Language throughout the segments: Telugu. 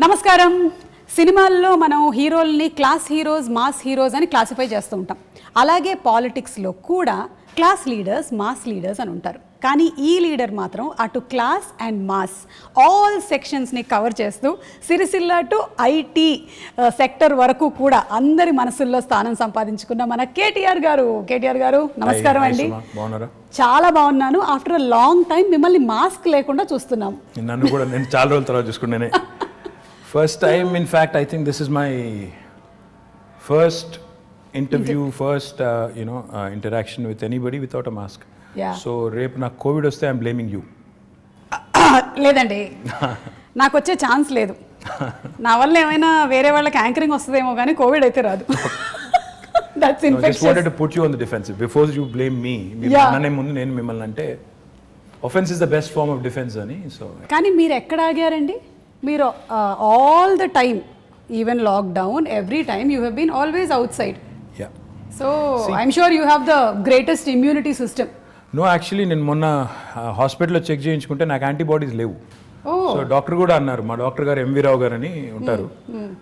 నమస్కారం. సినిమాల్లో మనం హీరోల్ని క్లాస్ హీరోస్, మాస్ హీరోస్ అని క్లాసిఫై చేస్తూ ఉంటాం. అలాగే పాలిటిక్స్లో కూడా క్లాస్ లీడర్స్, మాస్ లీడర్స్ అని ఉంటారు. కానీ ఈ లీడర్ మాత్రం అటు క్లాస్ అండ్ మాస్ ఆల్ సెక్షన్స్ని కవర్ చేస్తూ సిరిసిల్ల టు ఐటీ సెక్టర్ వరకు కూడా అందరి మనసుల్లో స్థానం సంపాదించుకున్న మన కేటీఆర్ గారు నమస్కారం అండి. చాలా బాగున్నాను. ఆఫ్టర్ అ లాంగ్ టైం మిమ్మల్ని మాస్క్ లేకుండా చూస్తున్నాం. నన్ను కూడా నేను చాలా రోజుల తర్వాత చూసుకున్నానే. First time in fact I think this is my first interview, first interaction with anybody without a mask. So రేపు నాకు కోవిడ్ వస్తే ఐఎమ్ బ్లేమింగ్ యూ. లేదండి, నాకు వచ్చే ఛాన్స్ లేదు. నా వల్ల ఏమైనా వేరే వాళ్ళకి యాంకరింగ్ వస్తుందేమో కానీ కోవిడ్ అయితే రాదు. That's infectious. I just wanted to put you on the defensive before you blame me. నన్నే ముందు నేను మిమ్మల్ని అంటే offense is the best form of defense అని. సో కానీ మీరు ఎక్కడ ఆగారండి? మీరు all the time, even lockdown, every time you have been always outside. Yeah, so I'm sure you have the greatest immunity system. No, actually నేను మొన్న హాస్పిటల్లో చెక్ చేయించుకుంటే నాకు యాంటీబాడీస్ లేవు. సో డాక్టర్ కూడా అన్నారు, మా డాక్టర్ గారు ఎంవి రావు గారు అని ఉంటారు,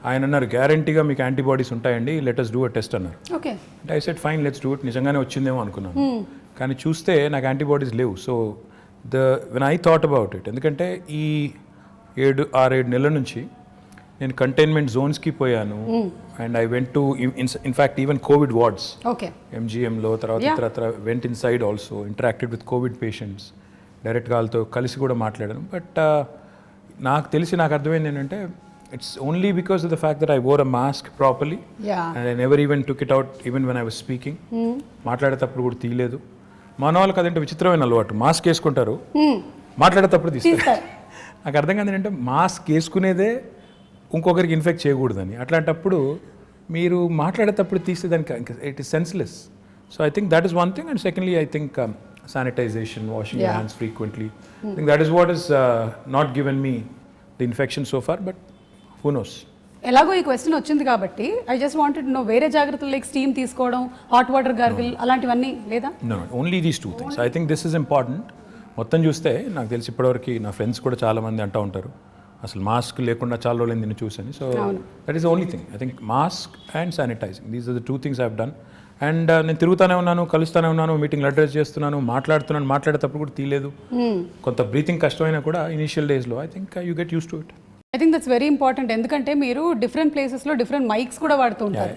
ఆయన అన్నారు గ్యారంటీగా మీకు యాంటీబాడీస్ ఉంటాయండి, let us do a test అన్నారు. ఓకే, అంటే I said fine, let's do it. నిజంగానే వచ్చిందేమో అనుకున్నాను, కానీ చూస్తే నాకు యాంటీబాడీస్ లేవు. So when I thought about it, ఎందుకంటే ఈ 6-7 నెలల నుంచి నేను కంటైన్మెంట్ జోన్స్కి పోయాను. And I went to in fact even covid wards, ఎంజిఎంలో, తర్వాత went inside also, interacted with covid patients, డైరెక్ట్గా వాళ్ళతో కలిసి కూడా మాట్లాడాను. బట్ నాకు తెలిసి, నాకు అర్థమైంది ఏంటంటే it's only because of the fact that I wore a mask properly and I never even took it out even when I was speaking. మాట్లాడేటప్పుడు కూడా తీయలేదు. మన వాళ్ళకి అదేంటే విచిత్రమైన అలవాటు, మాస్క్ వేసుకుంటారు, మాట్లాడేటప్పుడు తీస్తారు. నాకు అర్థం కాదు ఏంటంటే మాస్క్ వేసుకునేదే ఇంకొకరికి ఇన్ఫెక్ట్ చేయకూడదని. అట్లాంటప్పుడు మీరు మాట్లాడేటప్పుడు తీస్తే దానికి it is senseless. So I think that is one thing. And secondly I think sanitization, washing your hands frequently. I think that is what has not given me the infection so far, but who knows. ఎలాగో ఈ క్వశ్చన్ వచ్చింది కాబట్టి ఐ జస్ట్ వాంటెడ్ నో, వేరే జాగ్రత్తలు లైక్ స్టీమ్ తీసుకోవడం, హాట్ వాటర్ గార్గిల్ అలాంటివన్నీ లేదా? No, only these two things. I think this is important. మొత్తం చూస్తే నాకు తెలిసి ఇప్పటివరకు నా ఫ్రెండ్స్ కూడా చాలా మంది అంటూ ఉంటారు అసలు మాస్క్ లేకుండా చాలా రోజులు నేను చూసాను. So that is the only thing. I think mask and sanitizing, these are the 2 things I have done. And నేను తిరుగుతూనే ఉన్నాను, కలుస్తూనే ఉన్నాను, మీటింగ్లు అడ్రస్ చేస్తున్నాను, మాట్లాడేటప్పుడు కూడా తీయలేదు. కొంత బ్రీతింగ్ కష్టమైనా కూడా ఇనిషియల్ డేస్లో I think you get use to it. I think that's very important. ఎందుకంటే మీరు డిఫరెంట్ ప్లేసెస్లో డిఫరెంట్ మైక్స్ కూడా వాడుతూ ఉంటారు.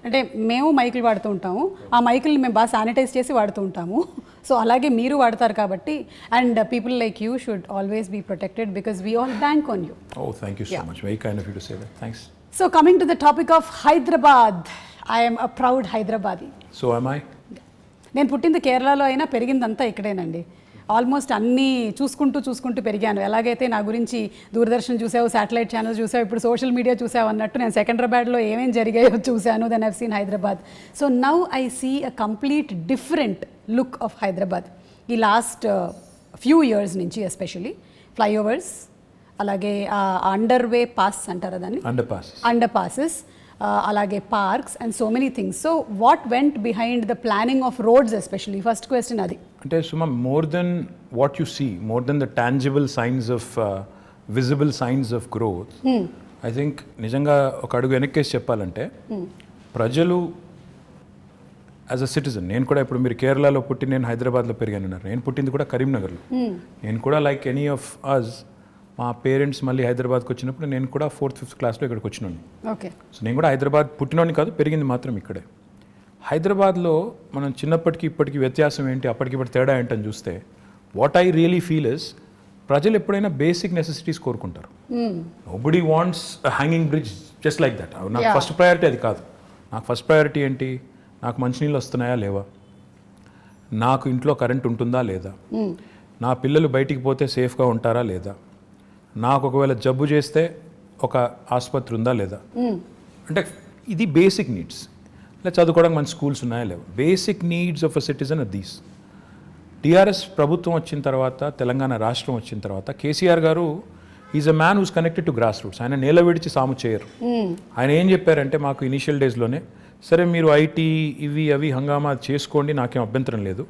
అంటే మేము మైకులు వాడుతూ ఉంటాము, ఆ మైకుల్ని మేము బాగా శానిటైజ్ చేసి వాడుతూ ఉంటాము. సో అలాగే మీరు వాడతారు కాబట్టి, and people like you should always be protected because we all bank on you. Oh, thank you so much, very kind of you to say that. Thanks. So coming to the topic of Hyderabad, I'm a proud Hyderabadi. So am I? నేను పుట్టింది కేరళలో అయినా పెరిగిందంతా ఇక్కడేనండి. ఆల్మోస్ట్ అన్నీ చూసుకుంటూ పెరిగాను. ఎలాగైతే నా గురించి దూరదర్శన్ చూసావు, శాటిలైట్ ఛానల్స్ చూసావు, ఇప్పుడు సోషల్ మీడియా చూసావు అన్నట్టు నేను సెకండ్రాబాద్లో ఏమేం జరిగాయో చూశాను. Then I've seen Hyderabad. So now I see a complete different look of Hyderabad. ఈ లాస్ట్ ఫ్యూ ఇయర్స్ నుంచి ఎస్పెషలీ ఫ్లైఓవర్స్, అలాగే అండర్వే పాస్ అంటారా దాన్ని, అండర్ పాసెస్, అలాగే parks and so many things. So what went behind the planning of roads especially? First question అది. అంటే Suma, more than what you see, more than the tangible signs of visible signs of growth, I think నిజంగా ఒక అడుగు వెనక్కేసి చెప్పాలంటే ప్రజలు యాజ్ అ సిటిజన్, నేను కూడా ఇప్పుడు మీరు కేరళలో పుట్టి నేను హైదరాబాద్లో పెరిగాను అన్నారు, నేను పుట్టింది కూడా కరీంనగర్లో. నేను కూడా లైక్ ఎనీ ఆఫ్ అస్, మా పేరెంట్స్ మళ్ళీ హైదరాబాద్కి వచ్చినప్పుడు నేను కూడా 4th, 5th క్లాస్లో ఇక్కడికి వచ్చినాను. ఓకే. సో నేను కూడా హైదరాబాద్ పుట్టినోని కాదు, పెరిగింది మాత్రం ఇక్కడే. హైదరాబాద్లో మనం చిన్నప్పటికి ఇప్పటికి వ్యత్యాసం ఏంటి, అప్పటికిప్పటి తేడా ఏంటని చూస్తే what I really feel is, ప్రజలు ఎప్పుడైనా బేసిక్ నెసెసిటీస్ కోరుకుంటారు. Nobody wants hanging bridge just like that. నాకు ఫస్ట్ ప్రయారిటీ అది కాదు. నాకు ఫస్ట్ ప్రయారిటీ ఏంటి, నాకు మంచినీళ్ళు వస్తున్నాయా లేవా, నాకు ఇంట్లో కరెంట్ ఉంటుందా లేదా, నా పిల్లలు బయటికి పోతే సేఫ్గా ఉంటారా లేదా, నాకు ఒకవేళ జబ్బు చేస్తే ఒక ఆసుపత్రి ఉందా లేదా. అంటే ఇది బేసిక్ నీడ్స్. ఇలా చదువుకోవడానికి మంచి స్కూల్స్ ఉన్నాయా లేవా, basic needs of a citizen are these. TRS ప్రభుత్వం వచ్చిన తర్వాత, తెలంగాణ రాష్ట్రం వచ్చిన తర్వాత, KCR garu is a man who's connected to grass roots. ఆయన నేల విడిచి సాము చేయరు. ఆయన ఏం చెప్పారంటే మాకు ఇనిషియల్ డేస్లోనే, సరే మీరు ఐటీ ఇవి అవి హంగామా చేసుకోండి, నాకేం అభ్యంతరం లేదు,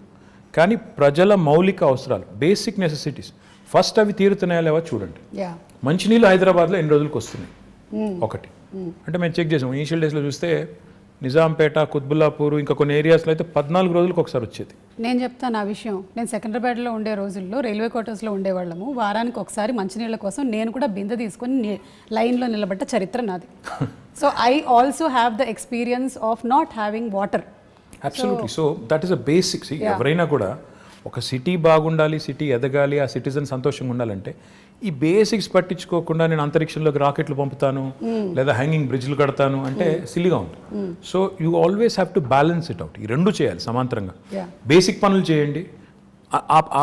కానీ ప్రజల మౌలిక అవసరాలు, బేసిక్ నెసెసిటీస్ ఫస్ట్ అవి తీరుతున్నాయా లేవా చూడండి. మంచినీళ్ళు హైదరాబాద్లో ఎన్ని రోజులకు వస్తున్నాయి, ఒకటి. అంటే మేము చెక్ చేసాం ఇనీషియల్ డేస్లో చూస్తే నిజాంపేట, కుత్బుల్లాపూర్ ఇంకా కొన్ని ఏరియాస్లో అయితే 14 రోజులకు ఒకసారి వచ్చేది. నేను చెప్తాను ఆ విషయం. నేను సికింద్రాబాద్లో ఉండే రోజుల్లో రైల్వే క్వార్టర్స్లో ఉండేవాళ్ళము. వారానికి ఒకసారి మంచినీళ్ళ కోసం నేను కూడా బిందె తీసుకొని లైన్లో నిలబడ్డ చరిత్ర నాది. So I also have the experience of not having water. Absolutely. So that is a basics. ఎవరైనా కూడా ఒక సిటీ బాగుండాలి, సిటీ ఎదగాలి, ఆ సిటిజన్ సంతోషంగా ఉండాలంటే ఈ బేసిక్స్ పట్టించుకోకుండా నేను అంతరిక్షంలోకి రాకెట్లు పంపుతాను లేదా హ్యాంగింగ్ బ్రిడ్జ్లు కడతాను అంటే సిల్లీగా ఉంది. So you always have to balance it out. ఈ రెండు చేయాలి సమాంతరంగా. బేసిక్ పనులు చేయండి.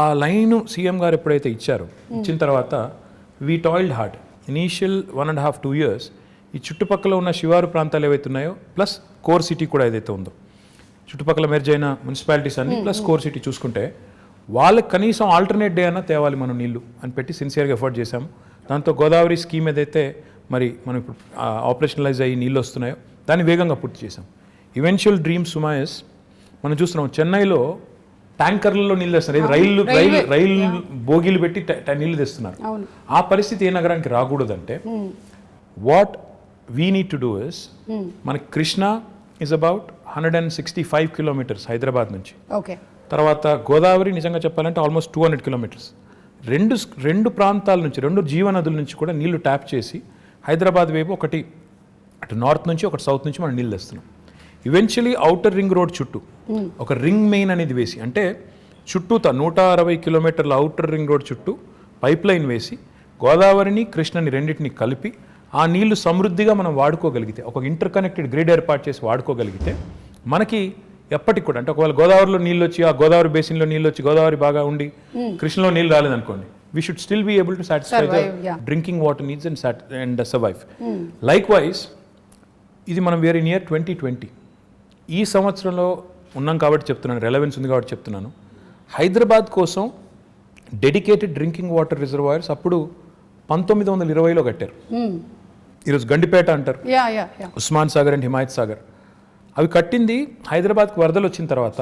ఆ లైన్ సీఎం గారు ఎప్పుడైతే ఇచ్చారో, ఇచ్చిన తర్వాత we toiled hard. Initial 1.5 2 years ఈ చుట్టుపక్కల ఉన్న శివారు ప్రాంతాలు ఏవైతే ఉన్నాయో ప్లస్ కోర్ సిటీ కూడా ఏదైతే ఉందో, చుట్టుపక్కల మెర్జ్ అయిన మున్సిపాలిటీస్ అన్ని ప్లస్ కోర్ సిటీ చూసుకుంటే వాళ్ళకి కనీసం ఆల్టర్నేట్ డే అయినా తేవాలి మనం నీళ్లు అని పెట్టి సిన్సియర్గా ఎఫర్ట్ చేశాము. దాంతో గోదావరి స్కీమ్ ఏదైతే మరి మనం ఇప్పుడు ఆపరేషనలైజ్ అయ్యి నీళ్ళు వస్తున్నాయో దాన్ని వేగంగా పూర్తి చేశాం. ఈవెన్చువల్ డ్రీమ్ సుమా ఇస్ మనం చూస్తున్నాం చెన్నైలో ట్యాంకర్లలో నీళ్ళు తెస్తున్నారు. రైలు బోగీలు పెట్టి నీళ్లు తెస్తున్నారు. ఆ పరిస్థితి ఏ నగరానికి రాకూడదంటే what we need to do is, మనకి Krishna is about 165 kilometers Hyderabad నుంచి. తర్వాత గోదావరి నిజంగా చెప్పాలంటే ఆల్మోస్ట్ 200 kilometers. రెండు ప్రాంతాల నుంచి, రెండు జీవనదుల నుంచి కూడా నీళ్లు ట్యాప్ చేసి హైదరాబాద్ వైపు ఒకటి అటు నార్త్ నుంచి ఒకటి సౌత్ నుంచి మనం నీళ్ళు తెస్తున్నాం. ఈవెన్చువలీ ఔటర్ రింగ్ రోడ్ చుట్టూ ఒక రింగ్ మెయిన్ అనేది వేసి, అంటే చుట్టూతా 160 kilometers ఔటర్ రింగ్ రోడ్ చుట్టూ పైప్ లైన్ వేసి గోదావరిని కృష్ణని రెండింటిని కలిపి ఆ నీళ్లు సమృద్ధిగా మనం వాడుకోగలిగితే, ఒక ఇంటర్ కనెక్టెడ్ గ్రిడ్ ఏర్పాటు చేసి వాడుకోగలిగితే మనకి ఎప్పటికి కూడా, అంటే ఒకవేళ గోదావరిలో నీళ్ళు వచ్చి ఆ గోదావరి బేసిన్లో నీళ్ళు వచ్చి గోదావరి బాగా ఉండి కృష్ణలో నీళ్ళు రాలేదనుకోండి, we should still be able to satisfy the drinking water needs and survive. Likewise ఇది మనం వేరే నియర్ 2020 ఈ సంవత్సరంలో ఉన్నాం కాబట్టి చెప్తున్నాను, రెలవెన్స్ ఉంది కాబట్టి చెప్తున్నాను. హైదరాబాద్ కోసం డెడికేటెడ్ డ్రింకింగ్ వాటర్ రిజర్వాయర్స్ అప్పుడు 1920లో కట్టారు. ఈరోజు గండిపేట అంటారు, ఉస్మాన్ సాగర్ అండ్ హిమాయత్ సాగర్. అవి కట్టింది హైదరాబాద్కి వరదలు వచ్చిన తర్వాత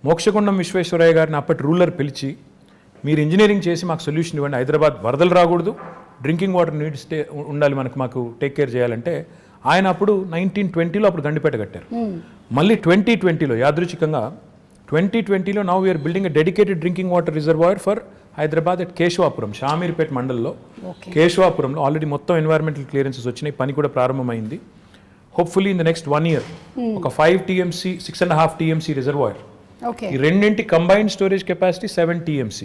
మోక్షగుండం విశ్వేశ్వరయ్య గారిని అప్పటి రూలర్ పిలిచి, మీరు ఇంజనీరింగ్ చేసి మాకు సొల్యూషన్ ఇవ్వండి, హైదరాబాద్ వరదలు రాకూడదు, డ్రింకింగ్ వాటర్ నీడ్స్ ఉండాలి మాకు టేక్ కేర్ చేయాలంటే ఆయన అప్పుడు 1920లో అప్పుడు గండిపేట కట్టారు. మళ్ళీ 2020లో యాదృచ్ఛికంగా 2020లో now we are building a dedicated drinking water reservoir for Hyderabad at Keshavapuram, Shamirpet మండల్లో కేశవాపురంలో ఆల్రెడీ మొత్తం ఎన్వైరన్మెంటల్ క్లియరెన్సెస్ వచ్చినాయి, పని కూడా ప్రారంభమైంది. Hopefully in the next 1 year ఒక 5 TMC 6.5 TMC రిజర్వాయర్, ఈ రెండింటి కంబైన్డ్ స్టోరేజ్ కెపాసిటీ 7 TMC,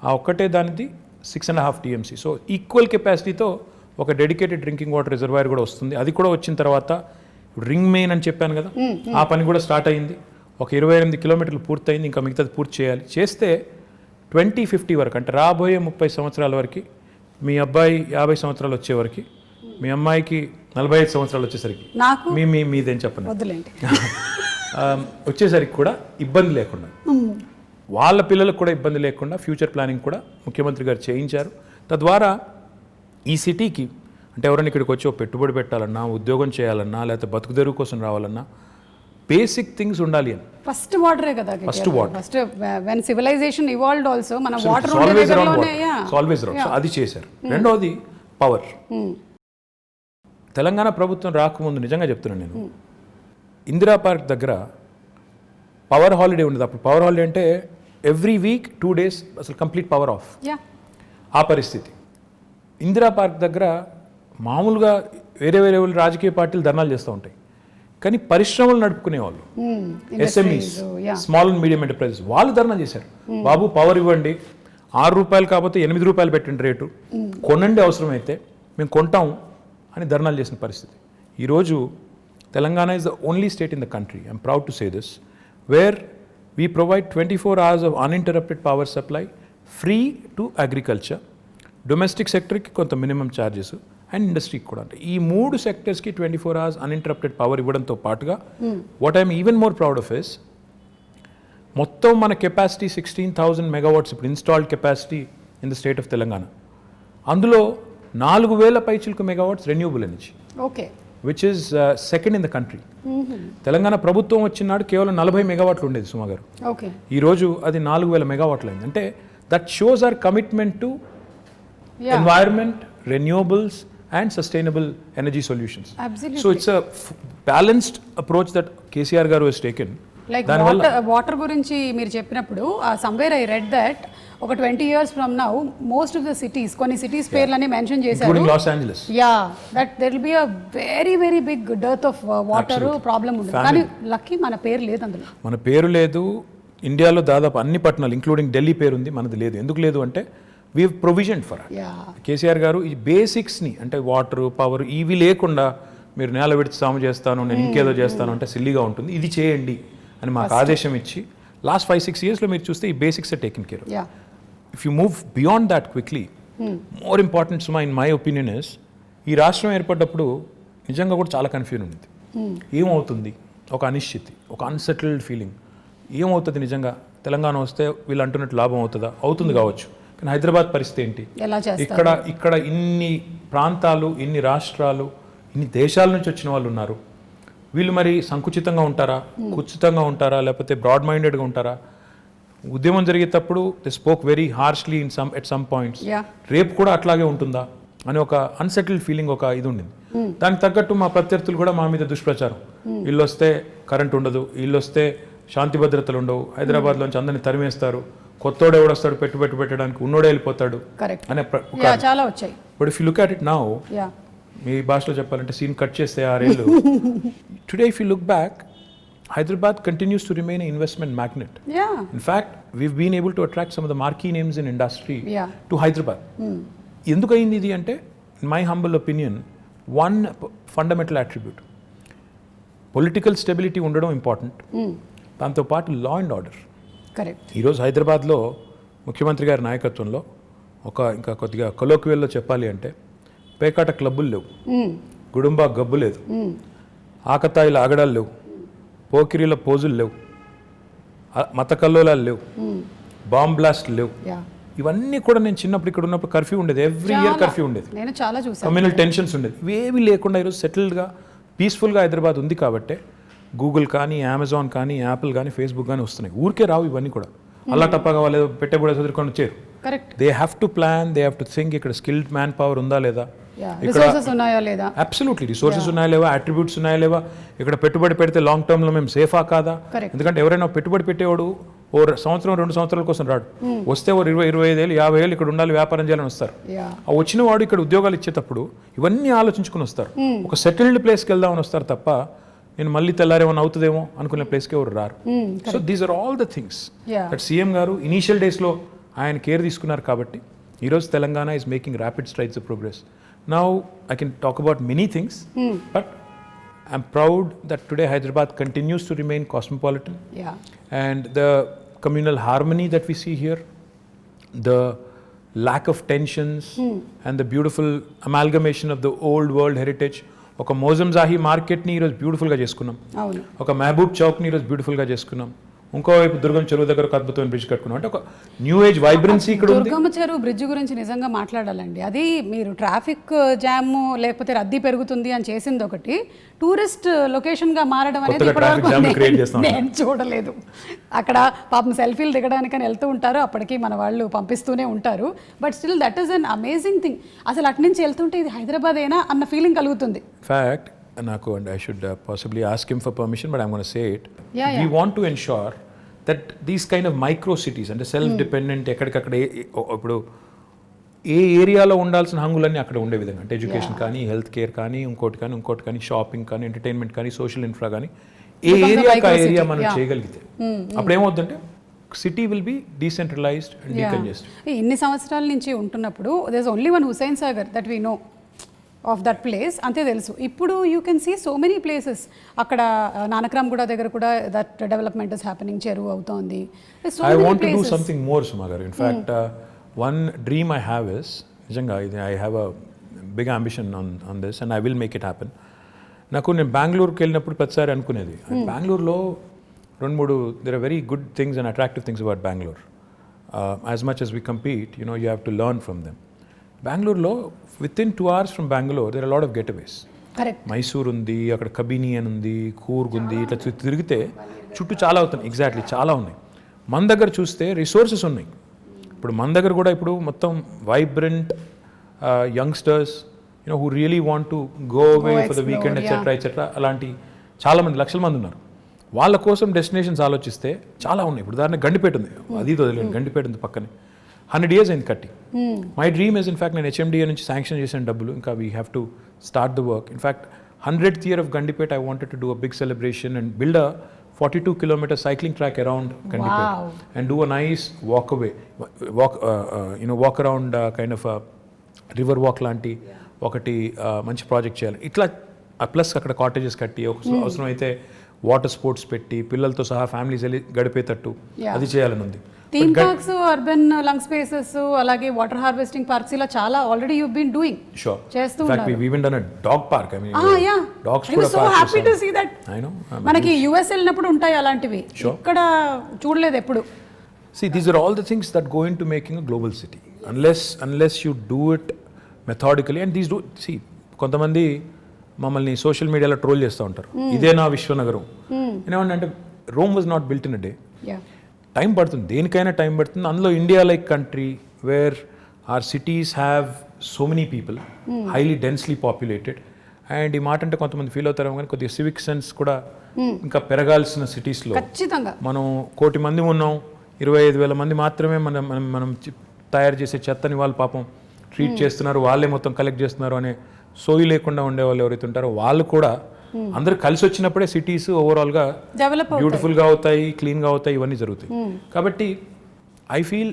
ఆ ఒక్కటే దానిది 6.5 TMC. సో ఈక్వల్ కెపాసిటీతో ఒక డెడికేటెడ్ డ్రింకింగ్ వాటర్ రిజర్వాయర్ కూడా వస్తుంది. అది కూడా వచ్చిన తర్వాత రింగ్ మెయిన్ అని చెప్పాను కదా, ఆ పని కూడా స్టార్ట్ అయింది. ఒక 28 kilometers పూర్తయింది, ఇంకా మిగతాది పూర్తి చేయాలి. చేస్తే 2050 వరకు, అంటే రాబోయే 30 సంవత్సరాల వరకు, మీ అబ్బాయి 50 సంవత్సరాలు వచ్చే వరకు, మీ అమ్మాయికి 45 సంవత్సరాలు వచ్చేసరికి, మీదేం చెప్పండి వచ్చేసరికి కూడా ఇబ్బంది లేకుండా, వాళ్ళ పిల్లలకు కూడా ఇబ్బంది లేకుండా ఫ్యూచర్ ప్లానింగ్ కూడా ముఖ్యమంత్రి గారు చేయించారు. తద్వారా ఈ సిటీకి, అంటే ఎవరైనా ఇక్కడికి వచ్చి పెట్టుబడి పెట్టాలన్నా, ఉద్యోగం చేయాలన్నా, లేకపోతే బతుకుదెరువు కోసం రావాలన్నా బేసిక్ థింగ్స్ ఉండాలి అని. ఫస్ట్ వాటరే కదా, first water. First when civilization evolved also మన వాటర్ ఆల్వేస్ రౌండ్, అది చేశారు. రెండోది పవర్. తెలంగాణ ప్రభుత్వం రాకముందు నిజంగా చెప్తున్నాను నేను, ఇందిరా పార్క్ దగ్గర పవర్ హాలిడే ఉండదు. అప్పుడు పవర్ హాలిడే అంటే ఎవ్రీ వీక్ 2 days అసలు కంప్లీట్ పవర్ ఆఫ్. ఆ పరిస్థితి ఇందిరా పార్క్ దగ్గర మామూలుగా వేరే రాజకీయ పార్టీలు ధర్నాలు చేస్తూ ఉంటాయి, కానీ పరిశ్రమలు నడుపుకునే వాళ్ళు, SMEs, small and medium enterprises, వాళ్ళు ధర్నా చేశారు. బాబు పవర్ ఇవ్వండి, ₹6 కాకపోతే ₹8 పెట్టండి రేటు, కొనండి అవసరమైతే మేము కొంటాము అని ధర్నాలు చేసిన పరిస్థితి. ఈరోజు Telangana is the only state in the country, I'm proud to say this, where we provide 24 hours of uninterrupted power supply free to agriculture, domestic సెక్టర్కి కొంత మినిమం ఛార్జెస్ అండ్ ఇండస్ట్రీకి కూడా. అంటే ఈ 3 సెక్టర్స్కి 24 hours అన్ఇంటరప్టెడ్ పవర్ ఇవ్వడంతో పాటుగా what I'm even more proud of is, మొత్తం మన కెపాసిటీ 16,000 megawatts ఇప్పుడు installed capacity in the state of Telangana. అందులో 4,000 పైచిలకు megawatts renewable energy, which is second in the country. Telangana ప్రభుత్వం వచ్చినాడు కేవలం 40 megawatts ఉండేది సుమా గారు, ఈరోజు అది 4,000 megawatts అయింది. అంటే that shows our commitment to environment, renewables and sustainable energy solutions. Absolutely. So it's a balanced approach that KCR garu has taken. Like water గురించి మీరు చెప్పినప్పుడు సమ్వేర్ ఐ రెడ్ దట్ ఒక 20 years from now most of the cities కొన్ని సిటీస్ పేర్లని మెన్షన్ చేశారు, including Los Angeles. That there will be a very very big dearth of water problem ఉంది. కానీ లక్కీ మన పేరు లేదు అందులో. మన పేరు లేదు. ఇండియాలో దాదాపు అన్ని పట్టణాలు ఇంక్లూడింగ్ ఢిల్లీ పేరు ఉంది, మనది లేదు. ఎందుకు లేదు అంటే we have provision for KCR గారు ఈ బేసిక్స్ని, అంటే వాటర్ పవర్ ఇవి లేకుండా మీరు నేల విడిచి సాము చేస్తాను, నేను ఇంకేదో చేస్తాను అంటే సిల్లీగా ఉంటుంది, ఇది చేయండి అని మాకు ఆదేశం ఇచ్చి లాస్ట్ 5-6 yearsలో మీరు చూస్తే ఈ basics are taken care. If you move beyond that quickly, more important సుమా ఇన్ మై ఒపీనియన్ ఇస్, ఈ రాష్ట్రం ఏర్పడ్డప్పుడు నిజంగా కూడా చాలా కన్ఫ్యూజన్ ఉంది. ఏమవుతుంది, ఒక అనిశ్చితి, ఒక అన్సెటిల్డ్ ఫీలింగ్, ఏమవుతుంది నిజంగా తెలంగాణ వస్తే వీళ్ళు అంటున్నట్టు లాభం అవుతుందా, అవుతుంది కావచ్చు, కానీ హైదరాబాద్ పరిస్థితి ఏంటి, ఇక్కడ ఇన్ని ప్రాంతాలు, ఇన్ని రాష్ట్రాలు, ఇన్ని దేశాల నుంచి వచ్చిన వాళ్ళు ఉన్నారు, వీళ్ళు మరి సంకుచితంగా ఉంటారా, కుచితంగా ఉంటారా, లేకపోతే బ్రాడ్ మైండెడ్గా ఉంటారా, ఉద్యమం జరిగేటప్పుడు they spoke very harshly at some points, రేపు కూడా అట్లాగే ఉంటుందా అని ఒక అన్సెటిల్డ్ ఫీలింగ్, ఒక ఇది ఉండింది. దానికి తగ్గట్టు మా ప్రత్యర్థులు కూడా మా మీద దుష్ప్రచారం, వీళ్ళు వస్తే కరెంట్ ఉండదు, వీళ్ళు వస్తే శాంతి భద్రతలు ఉండవు, హైదరాబాద్లోంచి అందరినీ తరిమేస్తారు, కొత్తోడు ఎవడొస్తాడు పెట్టుబడి పెట్టడానికి, ఉన్నోడే వెళ్ళిపోతాడు అనే చాలా వచ్చాయి. But if you look at it now, మీ భాషలో చెప్పాలంటే సీన్ కట్ చేస్తే 6 ఏళ్ళు, today if you look back, Hyderabad continues to remain an investment magnet. In fact, we've been able to attract some of the marquee names in industry to Hyderabad. ఎందుకు అయింది ఇది అంటే, in my humble opinion, one fundamental attribute, political stability ఉండడం ఇంపార్టెంట్, దాంతోపాటు లా అండ్ ఆర్డర్. కరెక్ట్. ఈరోజు హైదరాబాద్లో ముఖ్యమంత్రి గారి నాయకత్వంలో ఇంకా కొద్దిగా కొలోక్వియల్లో చెప్పాలి అంటే, పేకాట క్లబ్బులు లేవు, గుడుంబా గబ్బు లేదు, ఆకతాయిల ఆగడాలు లేవు, పోకిరీల పోజులు లేవు, మత కల్లోలాలు లేవు, బాంబ్ బ్లాస్ట్లు లేవు. ఇవన్నీ కూడా నేను చిన్నప్పుడు ఇక్కడ ఉన్నప్పుడు కర్ఫ్యూ ఉండేది, ఎవ్రీ ఇయర్ కర్ఫ్యూ ఉండేది, కమ్యూనల్ టెన్షన్స్ ఉండేది, ఇవేవి లేకుండా ఈరోజు సెటిల్డ్గా పీస్ఫుల్గా హైదరాబాద్ ఉంది. కాబట్టే గూగుల్ కానీ, అమెజాన్ కానీ, యాపిల్ కానీ, ఫేస్బుక్ కానీ వస్తున్నాయి. ఊరికే రావు ఇవన్నీ కూడా, అల్లా టప్పగా వాళ్ళు పెట్టబడే చదువుకొని వచ్చారు. They have to plan, they have to think, ఇక్కడ స్కిల్డ్ మ్యాన్ పవర్ ఉందా లేదా, అబ్సల్యూట్లీ రిసోర్సెస్ ఉన్నాయా లేవా, అట్రిబ్యూట్స్ ఉన్నాయా లేవా, ఇక్కడ పెట్టుబడి పెడితే లాంగ్ టర్మ్లో మేము సేఫా కాదా. ఎందుకంటే ఎవరైనా పెట్టుబడి పెట్టేవాడు ఓ సంవత్సరం 2 సంవత్సరాల కోసం రాడు, వస్తే ఓ 20-25 ఏళ్ళు 50 ఏళ్ళు ఇక్కడ ఉండాలి, వ్యాపారం చేయాలని వస్తారు. ఆ వచ్చిన వాడు ఇక్కడ ఉద్యోగాలు ఇచ్చేటప్పుడు ఇవన్నీ ఆలోచించుకుని వస్తారు, ఒక సెటిల్డ్ ప్లేస్కి వెళ్దామని వస్తారు తప్ప నేను మళ్ళీ తెల్లారేమన్నా అవుతుందేమో అనుకునే ప్లేస్కి ఎవరు రారు. So these are all the things that CM garu initial డేస్లో ఆయన కేర్ తీసుకున్నారు. కాబట్టి ఈరోజు Telangana is making rapid strides of progress. Now I can talk about many things, but I'm proud that today Hyderabad continues to remain cosmopolitan. And the communal harmony that we see here, the lack of tensions, and the beautiful amalgamation of the old world heritage. ఒక మోజంజాహి మార్కెట్ని ఈరోజు బ్యూటిఫుల్గా చేసుకున్నాం, ఒక మహబూబ్ చౌక్ని ఈరోజు బ్యూటిఫుల్గా చేసుకున్నాం, ఇంకోవైపు దుర్గం చెరువు దగ్గర ఒక అద్భుతమైన బ్రిడ్జ్ కట్టుకున్నాం. అంటే ఒక న్యూ ఏజ్ వైబ్రెన్సీ ఇక్కడ ఉంది. దుర్గం చెరువు బ్రిడ్జ్ గురించి నిజంగా మాట్లాడాలండి. అది మీరు ట్రాఫిక్ జామ్ లేకపోతే రద్దీ పెరుగుతుంది అని చేసింది ఒకటి, టూరిస్ట్ లొకేషన్గా మారడం అనేది నేను చూడలేదు. అక్కడ పాపం సెల్ఫీలు దిగడానికని వెళ్తూ ఉంటారు, అప్పటికి మన వాళ్ళు పంపిస్తూనే ఉంటారు. But still that is an amazing thing. అసలు అటు నుంచి వెళ్తుంటే ఇది హైదరాబాద్ అయినా అన్న ఫీలింగ్ కలుగుతుంది. ఫ్యాక్ట్ నాకు, and I should possibly ask him for permission, but I'm going to say it. We want to ensure that these kind of micro cities and self-dependent, ఎక్కడికక్కడ ఇప్పుడు ఏ ఏరియాలో ఉండాల్సిన హంగులన్నీ అక్కడ ఉండే విధంగా, అంటే ఎడ్యుకేషన్ కానీ, హెల్త్ కేర్ కానీ, ఇంకోటి కానీ, షాపింగ్ కానీ, ఎంటర్టైన్మెంట్ కానీ, సోషల్ ఇన్ఫ్రా కానీ, ఏ ఏరియా మనం చేయగలిగితే అప్పుడు ఏమవుతుందంటే city will be decentralised and decongested. ఇన్ని సంవత్సరాల నుంచి ఉంటున్నప్పుడు there is only one Hussain Sagar that we know of that place, అంతే తెలుసు. ఇప్పుడు you can see so many places. అక్కడ నానక్రామ్ కూడా దగ్గర కూడా దట్ డెవలప్మెంట్ ఇస్ హ్యాపెనింగ్, చెరువు అవుతోంది. I want to do something more Suma garu. In fact one dream I have is, నిజంగా I have a big ambition on this and I will make it happen. నేను బెంగళూరుకి వెళ్ళినప్పుడు ప్రతిసారి అనుకునేది, బెంగళూరులో 2-3 there are very good things and attractive things about Bangalore. As much as we compete, you have to learn from them. బెంగళూరులో within 2 hours from Bangalore there are a lot of getaways. Correct. Mysore ఉంది, అక్కడ కబిని అని ఉంది, కూర్గ్ ఉంది, ఇట్లా తిరిగితే చుట్టూ చాలా అవుతున్నాయి. ఎగ్జాక్ట్లీ చాలా ఉన్నాయి. మన దగ్గర చూస్తే రిసోర్సెస్ ఉన్నాయి. ఇప్పుడు మన దగ్గర కూడా ఇప్పుడు మొత్తం vibrant youngsters who really want to go away for the weekend, etc. అలాంటి చాలా మంది, లక్షల మంది ఉన్నారు. వాళ్ళ కోసం డెస్టినేషన్స్ ఆలోచిస్తే చాలా ఉన్నాయి. ఇప్పుడు ఉదాహరణ గండిపేట ఉంది, అది వదిలేండి, గండిపేట ఉంది పక్కనే. 100 years అయింది కట్టి. మై డ్రీమ్ ఇస్ ఇన్ఫాక్ట్ నేను HMDA నుంచి శాంక్షన్ చేసిన డబ్బులు, ఇంకా we have to start the work. In fact 100th year of Gandipet, I wanted to do a big celebration and build a 42-kilometer cycling track around Gandipet and do a nice walk around kind of a river walk లాంటి ఒకటి మంచి ప్రాజెక్ట్ చేయాలి. ఇట్లా ప్లస్ అక్కడ కాటేజెస్ కట్టి అవసరం అయితే వాటర్ స్పోర్ట్స్ పెట్టి పిల్లలతో సహా ఫ్యామిలీస్ వెళ్ళి గడిపేటట్టు అది చేయాలని ఉంది. Theme parks, urban lung spaces, అలాగే వాటర్ హార్వెస్టింగ్ పార్క్స్, ఇలా చాలా already you been doing. Sure. చేస్తూ ఉన్నారు. In fact we even done a dog park. I mean dogs కూడా so happy to see that. I know మనకి US వెళ్ళినప్పుడు ఉంటాయి అలాంటివి, ఇక్కడ చూడలేదు ఎప్పుడు. See, these are all the things that go into making a global city. Unless you do it methodically, and these do, see, కొంతమంది మమ్మల్ని సోషల్ మీడియాలో ట్రోల్ చేస్తూ ఉంటారు, ఇదే నా విశ్వనగరం. ఏమంటే Rome was not built in a day. Time పడుతుంది, దేనికైనా టైం పడుతుంది. అందులో India like country where are cities have so many people, highly densely populated. And ఈ మాట అంటే కొంతమంది ఫీల్ అవుతారు కానీ కొద్దిగా సివిక్ సెన్స్ కూడా ఇంకా పెరగాల్సిన సిటీస్లో మనం 1 కోటి మంది ఉన్నాం, 25,000 మంది మాత్రమే మనం తయారు చేసే చెత్తని వాళ్ళు పాపం ట్రీట్ చేస్తున్నారు, వాళ్ళే మొత్తం కలెక్ట్ చేస్తున్నారు అనే సోయి లేకుండా ఉండే వాళ్ళు ఎవరైతే ఉంటారో వాళ్ళు కూడా అందరూ కలిసి వచ్చినప్పుడే సిటీస్ ఓవరాల్గా బ్యూటిఫుల్గా అవుతాయి, క్లీన్గా అవుతాయి, ఇవన్నీ జరుగుతాయి. కాబట్టి I feel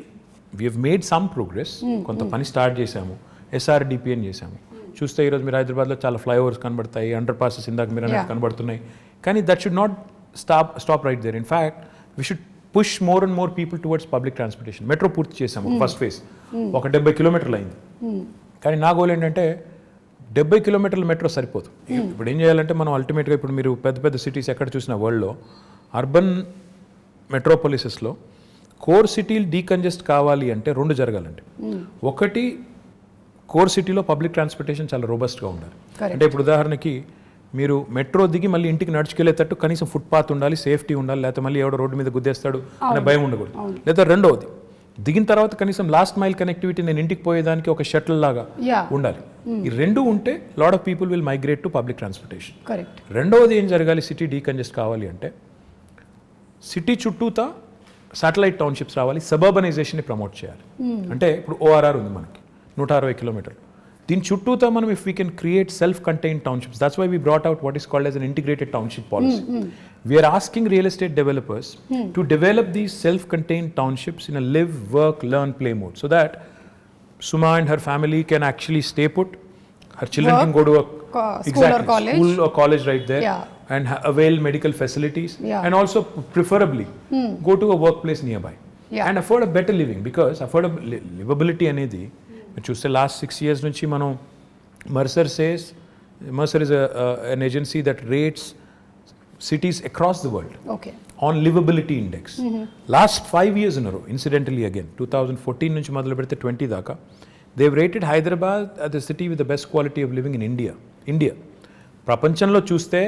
we have made some progress. కొంత పని స్టార్ట్ చేశాము, SRDP అని చేశాము. చూస్తే ఈరోజు మీరు హైదరాబాద్లో చాలా ఫ్లైఓవర్స్ కనబడతాయి, అండర్ పాసెస్ ఇందాక మీరు అనేది కనబడుతున్నాయి. కానీ that should not stop right there. In fact we should push more and more people towards public transportation. Metro పూర్తి చేసాము, ఫస్ట్ ఫేజ్ ఒక 70 కిలోమీటర్లు అయింది. కానీ నా గోల్ ఏంటంటే 70 కిలోమీటర్ల మెట్రో సరిపోదు. ఇప్పుడు ఏం చేయాలంటే మనం అల్టిమేట్గా ఇప్పుడు మీరు పెద్ద సిటీస్ ఎక్కడ చూసిన వరల్డ్లో అర్బన్ మెట్రోపాలిసెస్లో కోర్ సిటీలు డీకంజెస్ట్ కావాలి అంటే 2 జరగాలండి. ఒకటి, కోర్ సిటీలో పబ్లిక్ ట్రాన్స్పోర్టేషన్ చాలా రోబస్ట్గా ఉండాలి. అంటే ఇప్పుడు ఉదాహరణకి మీరు మెట్రో దిగి మళ్ళీ ఇంటికి నడుచుకెళ్ళేటట్టు కనీసం ఫుట్పాత్ ఉండాలి, సేఫ్టీ ఉండాలి, లేకపోతే మళ్ళీ ఎవడో రోడ్డు మీద గుద్దేస్తాడు అనే భయం ఉండకూడదు. లేదా రెండవది, దిగిన తర్వాత కనీసం లాస్ట్ మైల్ కనెక్టివిటీ, నేను ఇంటికి పోయేదానికి ఒక షటిల్ లాగా ఉండాలి. ఈ 2 ఉంటే lot of people will migrate to public transportation. రెండవది ఏం జరగాలి, సిటీ డీకంజెస్ట్ కావాలి అంటే సిటీ చుట్టూతా శాటిలైట్ టౌన్షిప్స్ రావాలి, సబర్బనైజేషన్ని ప్రమోట్ చేయాలి. అంటే ఇప్పుడు ORR ఉంది మనకి 160 కిలోమీటర్లు, దీని చుట్టూతా మనం if we can create self contained townships, that's why we brought out what is called as an integrated township policy. We are asking real estate developers to develop these self-contained townships in a live, work, learn, play mode, so that Suma and her family can actually stay put. Her children can go to a school or college right there, and avail medical facilities, and also preferably go to a workplace nearby, and afford a better living, because livability అనేది మీరు చూస్తే లాస్ట్ 6 years నుంచి మనం Mercer is an agency that rates cities across the world on livability index. Last 5 years in a row, incidentally again 2014 నుంచి మొదలు పెడితే 20 దాకా, they've rated Hyderabad as the city with the best quality of living in India. ప్రపంచంలో చూస్తే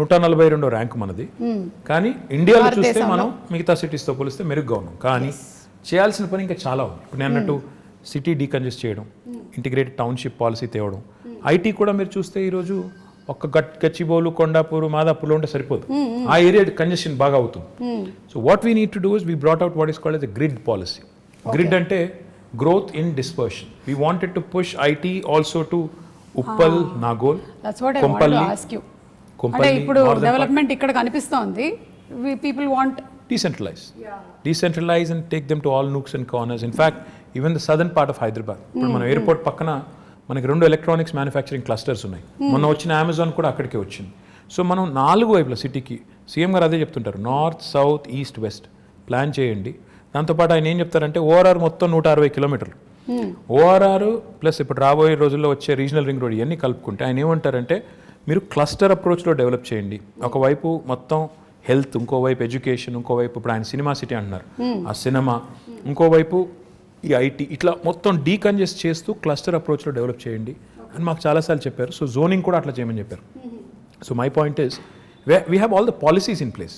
142వ ర్యాంక్ మనది, కానీ ఇండియాలో చూస్తే మనం మిగతా సిటీస్తో పోలిస్తే మెరుగ్గా ఉన్నాం. కానీ చేయాల్సిన పని ఇంకా చాలా ఉంది. ఇప్పుడు నేను అన్నట్టు సిటీ డీకంజెస్ట్ చేయడం, ఇంటిగ్రేటెడ్ టౌన్షిప్ పాలసీ తేవడం, IT కూడా మీరు చూస్తే ఈరోజు ఒక్క గచ్చిబౌలు, కొండాపూరు, మాదాపూర్లో ఉంటే సరిపోదు, ఆ ఏరియా కంజెషన్ బాగా అవుతుంది. So what we need to do is we brought out what is called as a grid policy. Grid అంటే growth in dispersion. We wanted to push IT also to Uppal, Nagole, Kompally. ఇప్పుడు డెవలప్మెంట్ ఇక్కడ కనిపిస్తోంది. People want decentralize and take them to all nooks and corners. In fact, even the southern part of Hyderabad, ఇప్పుడు మన ఎయిర్పోర్ట్ పక్కన మనకి 2 ఎలక్ట్రానిక్స్ మ్యానుఫ్యాక్చరింగ్ క్లస్టర్స్ ఉన్నాయి. మొన్న వచ్చిన అమెజాన్ కూడా అక్కడికే వచ్చింది. సో మనం 4 వైపుల సిటీకి, సీఎం గారు అదే చెప్తుంటారు, north, south, east, west plan చేయండి. దాంతోపాటు ఆయన ఏం చెప్తారంటే ORR మొత్తం 160 కిలోమీటర్లు, ORR ప్లస్ ఇప్పుడు రాబోయే రోజుల్లో వచ్చే రీజనల్ రింగ్ రోడ్ ఇవన్నీ కలుపుకుంటే ఆయన ఏమంటారంటే మీరు క్లస్టర్ అప్రోచ్లో డెవలప్ చేయండి. ఒకవైపు మొత్తం హెల్త్, ఇంకోవైపు ఎడ్యుకేషన్, ఇంకోవైపు ఇప్పుడు ఆయన సినిమా సిటీ అంటున్నారు, ఆ సినిమా, ఇంకోవైపు ఈ IT, ఇట్లా మొత్తం డీకంజెస్ట్ చేస్తూ క్లస్టర్ అప్రోచ్లో డెవలప్ చేయండి అని మాకు చాలాసార్లు చెప్పారు. సో జోనింగ్ కూడా అట్లా చేయమని చెప్పారు. So my point is we have all the policies in place.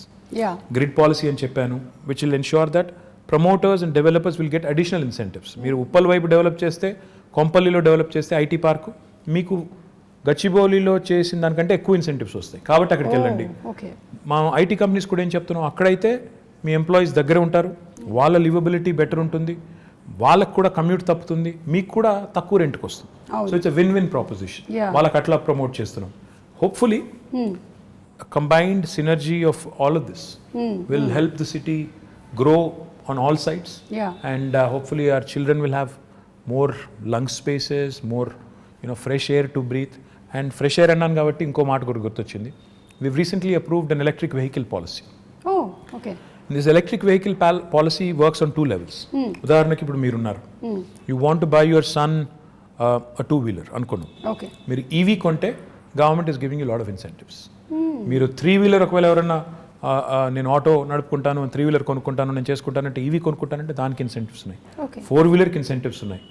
Grid policy అని చెప్పాను, which will ensure that promoters and developers will get additional incentives. మీరు ఉప్పల్ వైపు డెవలప్ చేస్తే, కొంపల్లిలో డెవలప్ చేస్తే IT పార్కు, మీకు గచ్చిబౌలిలో చేసిన దానికంటే ఎక్కువ ఇన్సెంటివ్స్ వస్తాయి, కాబట్టి అక్కడికి వెళ్ళండి. ఓకే. మా ఐటీ కంపెనీస్ కూడా ఏం చెప్తున్నాం, అక్కడైతే మీ ఎంప్లాయీస్ దగ్గర ఉంటారు, వాళ్ళ లివబిలిటీ బెటర్ ఉంటుంది, వాళ్ళకు కూడా కమ్యూట్ తప్పుతుంది, మీకు కూడా తక్కువ రెంట్కి వస్తుంది. So it's win win proposition. వాళ్ళకి అట్లా ప్రమోట్ చేస్తున్నాం. Hopefully combined synergy of all of this will help the city grow on all sides. And hopefully our children will have more lung spaces, more fresh air to breathe. And fresh air అన్నాను కాబట్టి ఇంకో మాట కూడా గుర్తొచ్చింది. We've recently approved an electric vehicle policy. Oh, okay. This electric vehicle policy works on 2 levels. ఉదాహరణకి ఇప్పుడు మీరున్నారు, you want to buy your son a 2-wheeler అనుకున్నాం. Okay. మీరు EV కొంటే government is giving you a lot of incentives. మీరు 3-wheeler ఒకవేళ ఎవరన్నా నేను ఆటో నడుపుకుంటాను, 3-wheeler కొనుక్కుంటాను, నేను చేసుకుంటానంటే, ఈవీ కొనుక్కుంటానంటే దానికి ఇన్సెంటివ్స్ ఉన్నాయి, 4-wheelerకి ఇన్సెంటివ్స్ ఉన్నాయి.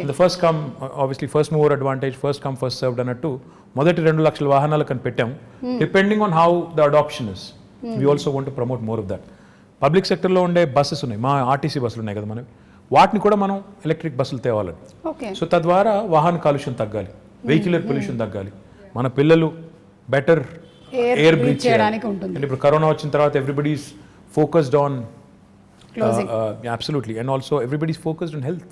The first come obviously first mover advantage, first come first served అన్నట్టు మొదటి 2 లక్షల వాహనాలు కని పెట్టాం. Depending on how the adoption is, we also want to promote more of that. Public సెక్టర్లో ఉండే బస్సెస్ ఉన్నాయి, మా ఆర్టీసీ బస్సులు ఉన్నాయి కదా మనవి, వాటిని కూడా మనం ఎలక్ట్రిక్ బస్సులు తేవాలని. సో తద్వారా వాహన కాలుష్యం తగ్గాలి, వెహిక్యులర్ పొల్యూషన్ తగ్గాలి, మన పిల్లలు బెటర్ ఎయిర్ బ్రీత్ చేయడానికి ఉంటుంది. ఇప్పుడు కరోనా వచ్చిన తర్వాత everybody's focused on absolutely, and also everybody's focused on health.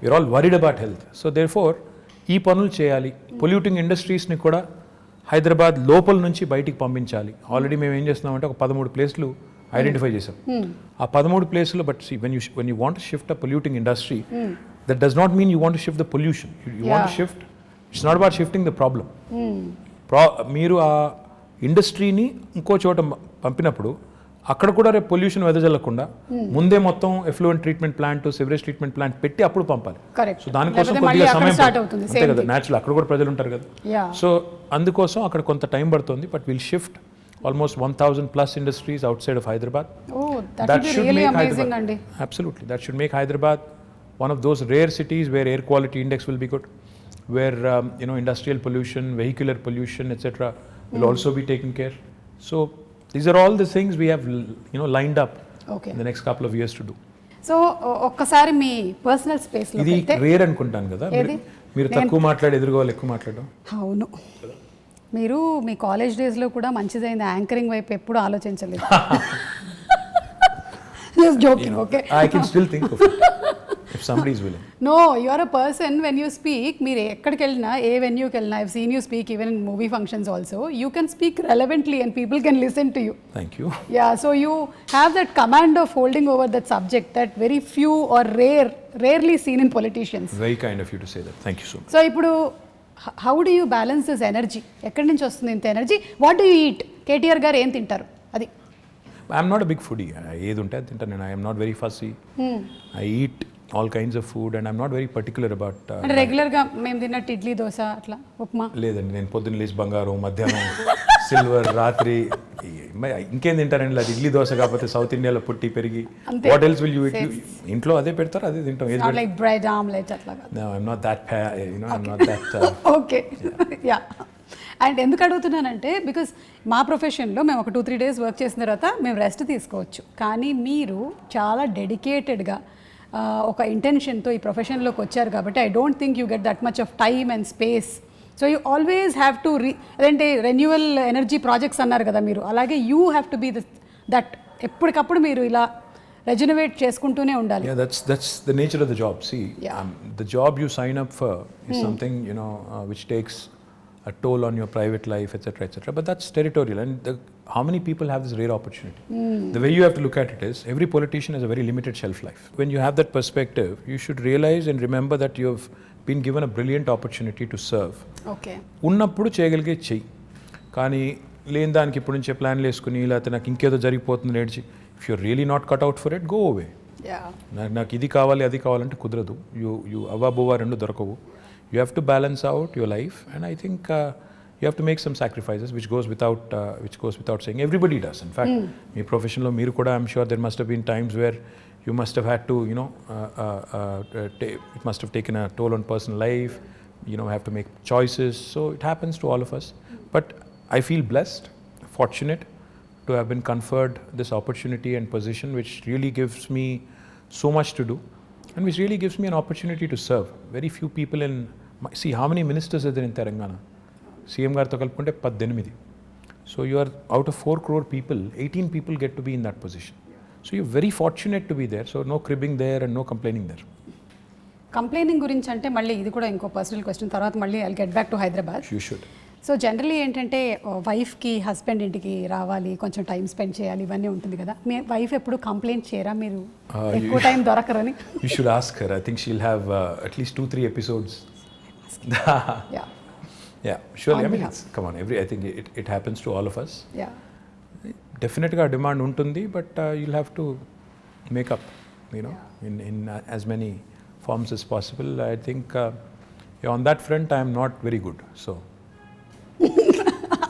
We're all worried about health. So therefore ఈ పనులు చేయాలి. పొల్యూటింగ్ ఇండస్ట్రీస్ని కూడా హైదరాబాద్ లోపల నుంచి బయటికి పంపించాలి. ఆల్రెడీ మేము ఏం చేస్తున్నామంటే ఒక 13 ప్లేస్లు ఐడెంటిఫై చేసాం. ఆ 13 ప్లేస్లో but see when you want to shift a polluting industry, that does not mean you want to shift the pollution. You want to shift, it's not about shifting the problem. మీరు ఆ ఇండస్ట్రీని ఇంకో చోట పంపినప్పుడు అక్కడ కూడా రేపు పొల్యూషన్ వెదజల్లకుండా ముందే మొత్తం effluent treatment plant, sewerage treatment plant పెట్టి అప్పుడు పంపాలి. సో దానికోసం కొద్దిగా సమయం అంతే కదా, న్యాచురల్ అక్కడ కూడా ప్రజలు ఉంటారు కదా. సో అందుకోసం అక్కడ కొంత టైం పడుతుంది. But will shift almost 1,000 plus industries outside of Hyderabad. That should really make amazing, Hyderabad, absolutely, that should make Hyderabad one of those rare cities where air quality index will be good, where industrial pollution, vehicular pollution, etc. will also be taken care. So these are all the things we have lined up in the next couple of years to do. So ఒక్కసారి మీ పర్సనల్ స్పేస్ లో ఇది రేర్ అనుకుంటాను కదా, మీరు తక్కువ మాట్లాడి ఎదురుగా వాళ్ళు ఎక్కువ మాట్లాడడం. అవును, మీరు మీ కాలేజ్ డేస్లో కూడా మంచిదైంది, యాంకరింగ్ వైపు ఎప్పుడు ఆలోచించలేదు. Just joking, okay? I can still think of it if somebody is willing. No, you are a person when you speak, మీరు ఎక్కడికి వెళ్ళినా, ఏ వెన్యూకి వెళ్ళినా, I've seen you speak even in movie functions also, you can speak relevantly and people can listen to you. Thank you. Yeah, so you have that command of holding over that subject that very few or rarely seen in politicians. Very kind of you to say that. Thank you so much. So ఇప్పుడు how do you balance this energy? ఎక్కడి నుంచి వస్తుంది ఇంత energy? What do you eat? KTR గారు ఏం తింటారు? అది I'm not a big foodie. ఏది ఉంటే అది తింటాను నేను. I am not very fussy. I eat all kinds of food and I'm not very particular about అంటే రెగ్యులర్గా మేము తిన్నట్టు ఇడ్లీ, దోశ, అట్లా ఉప్మా లేదండి. నేను పొద్దున్న లేచి బంగారం, మధ్యాహ్నం సిల్వర్, రాత్రి ఇంకేం తింటారండి? అది ఇడ్లీ దోశ కాకపోతే సౌత్ ఇండియాలో పుట్టి పెరిగి what else will you eat? ఇంట్లో అదే పెడతారు, అదే తింటాం. Not like bread omelette అట్లా కాదు. No, I'm not that I'm not that okay. Yeah. And ఎందుకు అడుగుతున్నానంటే బికాస్ మా ప్రొఫెషన్లో మేము ఒక 2-3 days వర్క్ చేసిన తర్వాత మేము రెస్ట్ తీసుకోవచ్చు, కానీ మీరు చాలా డెడికేటెడ్గా ఒక ఇంటెన్షన్తో ఈ ప్రొఫెషన్లోకి వచ్చారు కాబట్టి I don't think you get that much of time and space. So you always have to అదేంటే రెన్యువల్ ఎనర్జీ ప్రాజెక్ట్స్ అన్నారు కదా మీరు, అలాగే you have to be that ఎప్పటికప్పుడు మీరు ఇలా రెజనవేట్ చేసుకుంటూనే ఉండాలి. Yeah, that's the nature of the job. See, the job you sign up for is something which takes a toll on your private life, etc., but that's territorial. And how many people have this rare opportunity? The way you have to look at it is, every politician has a very limited shelf life. When you have that perspective, you should realize and remember that you have been given a brilliant opportunity to serve. Okay. ఉన్నప్పుడు చేయగలిగే చెయ్యి, కానీ లేని దానికి ఇప్పుడు నుంచే ప్లాన్లు వేసుకుని లేకపోతే నాకు ఇంకేదో జరిగిపోతుంది నేర్చి, if you're really not cut out for it, go away. నాకు ఇది కావాలి అది కావాలంటే కుదరదు. యూ అవ్వబోవా రెండు దొరకవు. You have to balance out your life, and I think you have to make some sacrifices, which goes without saying. Everybody does. In fact, me professional meeru kuda, I'm sure there must have been times where you must have had to, it must have taken a toll on personal life. Have to make choices. So it happens to all of us. But I feel blessed, fortunate to have been conferred this opportunity and position, which really gives me so much to do, and which really gives me an opportunity to serve. Very few people in See, how many ministers are there in Telangana? CM గారితో కలుపుకుంటే 18. So you are out of 4 crore people, 18 people get to be in that position. So you're very fortunate to be there. So no cribbing there and no complaining there. Complaining గురించి అంటే మళ్ళీ ఇది కూడా ఇంకో పర్సనల్ క్వశ్చన్, తర్వాత మళ్ళీ I get back to Hyderabad. You should. So generally ఏంటంటే వైఫ్కి హస్బెండ్ ఇంటికి రావాలి, కొంచెం టైం స్పెండ్ చేయాలి, ఇవన్నీ ఉంటుంది కదా. మీ వైఫ్ ఎప్పుడు కంప్లైంట్ చేయరా మీరు ఎక్కువ time దొరకరని? You should ask her. I think she'll have at least 2-3 episodes. Yeah. Yeah, surely. On I mean, behalf. come on, I think it happens to all of us. Yeah. డెఫినెట్గా డిమాండ్ ఉంటుంది, but you'll have to make up, in as many forms as possible. I think on that front I am not very good. So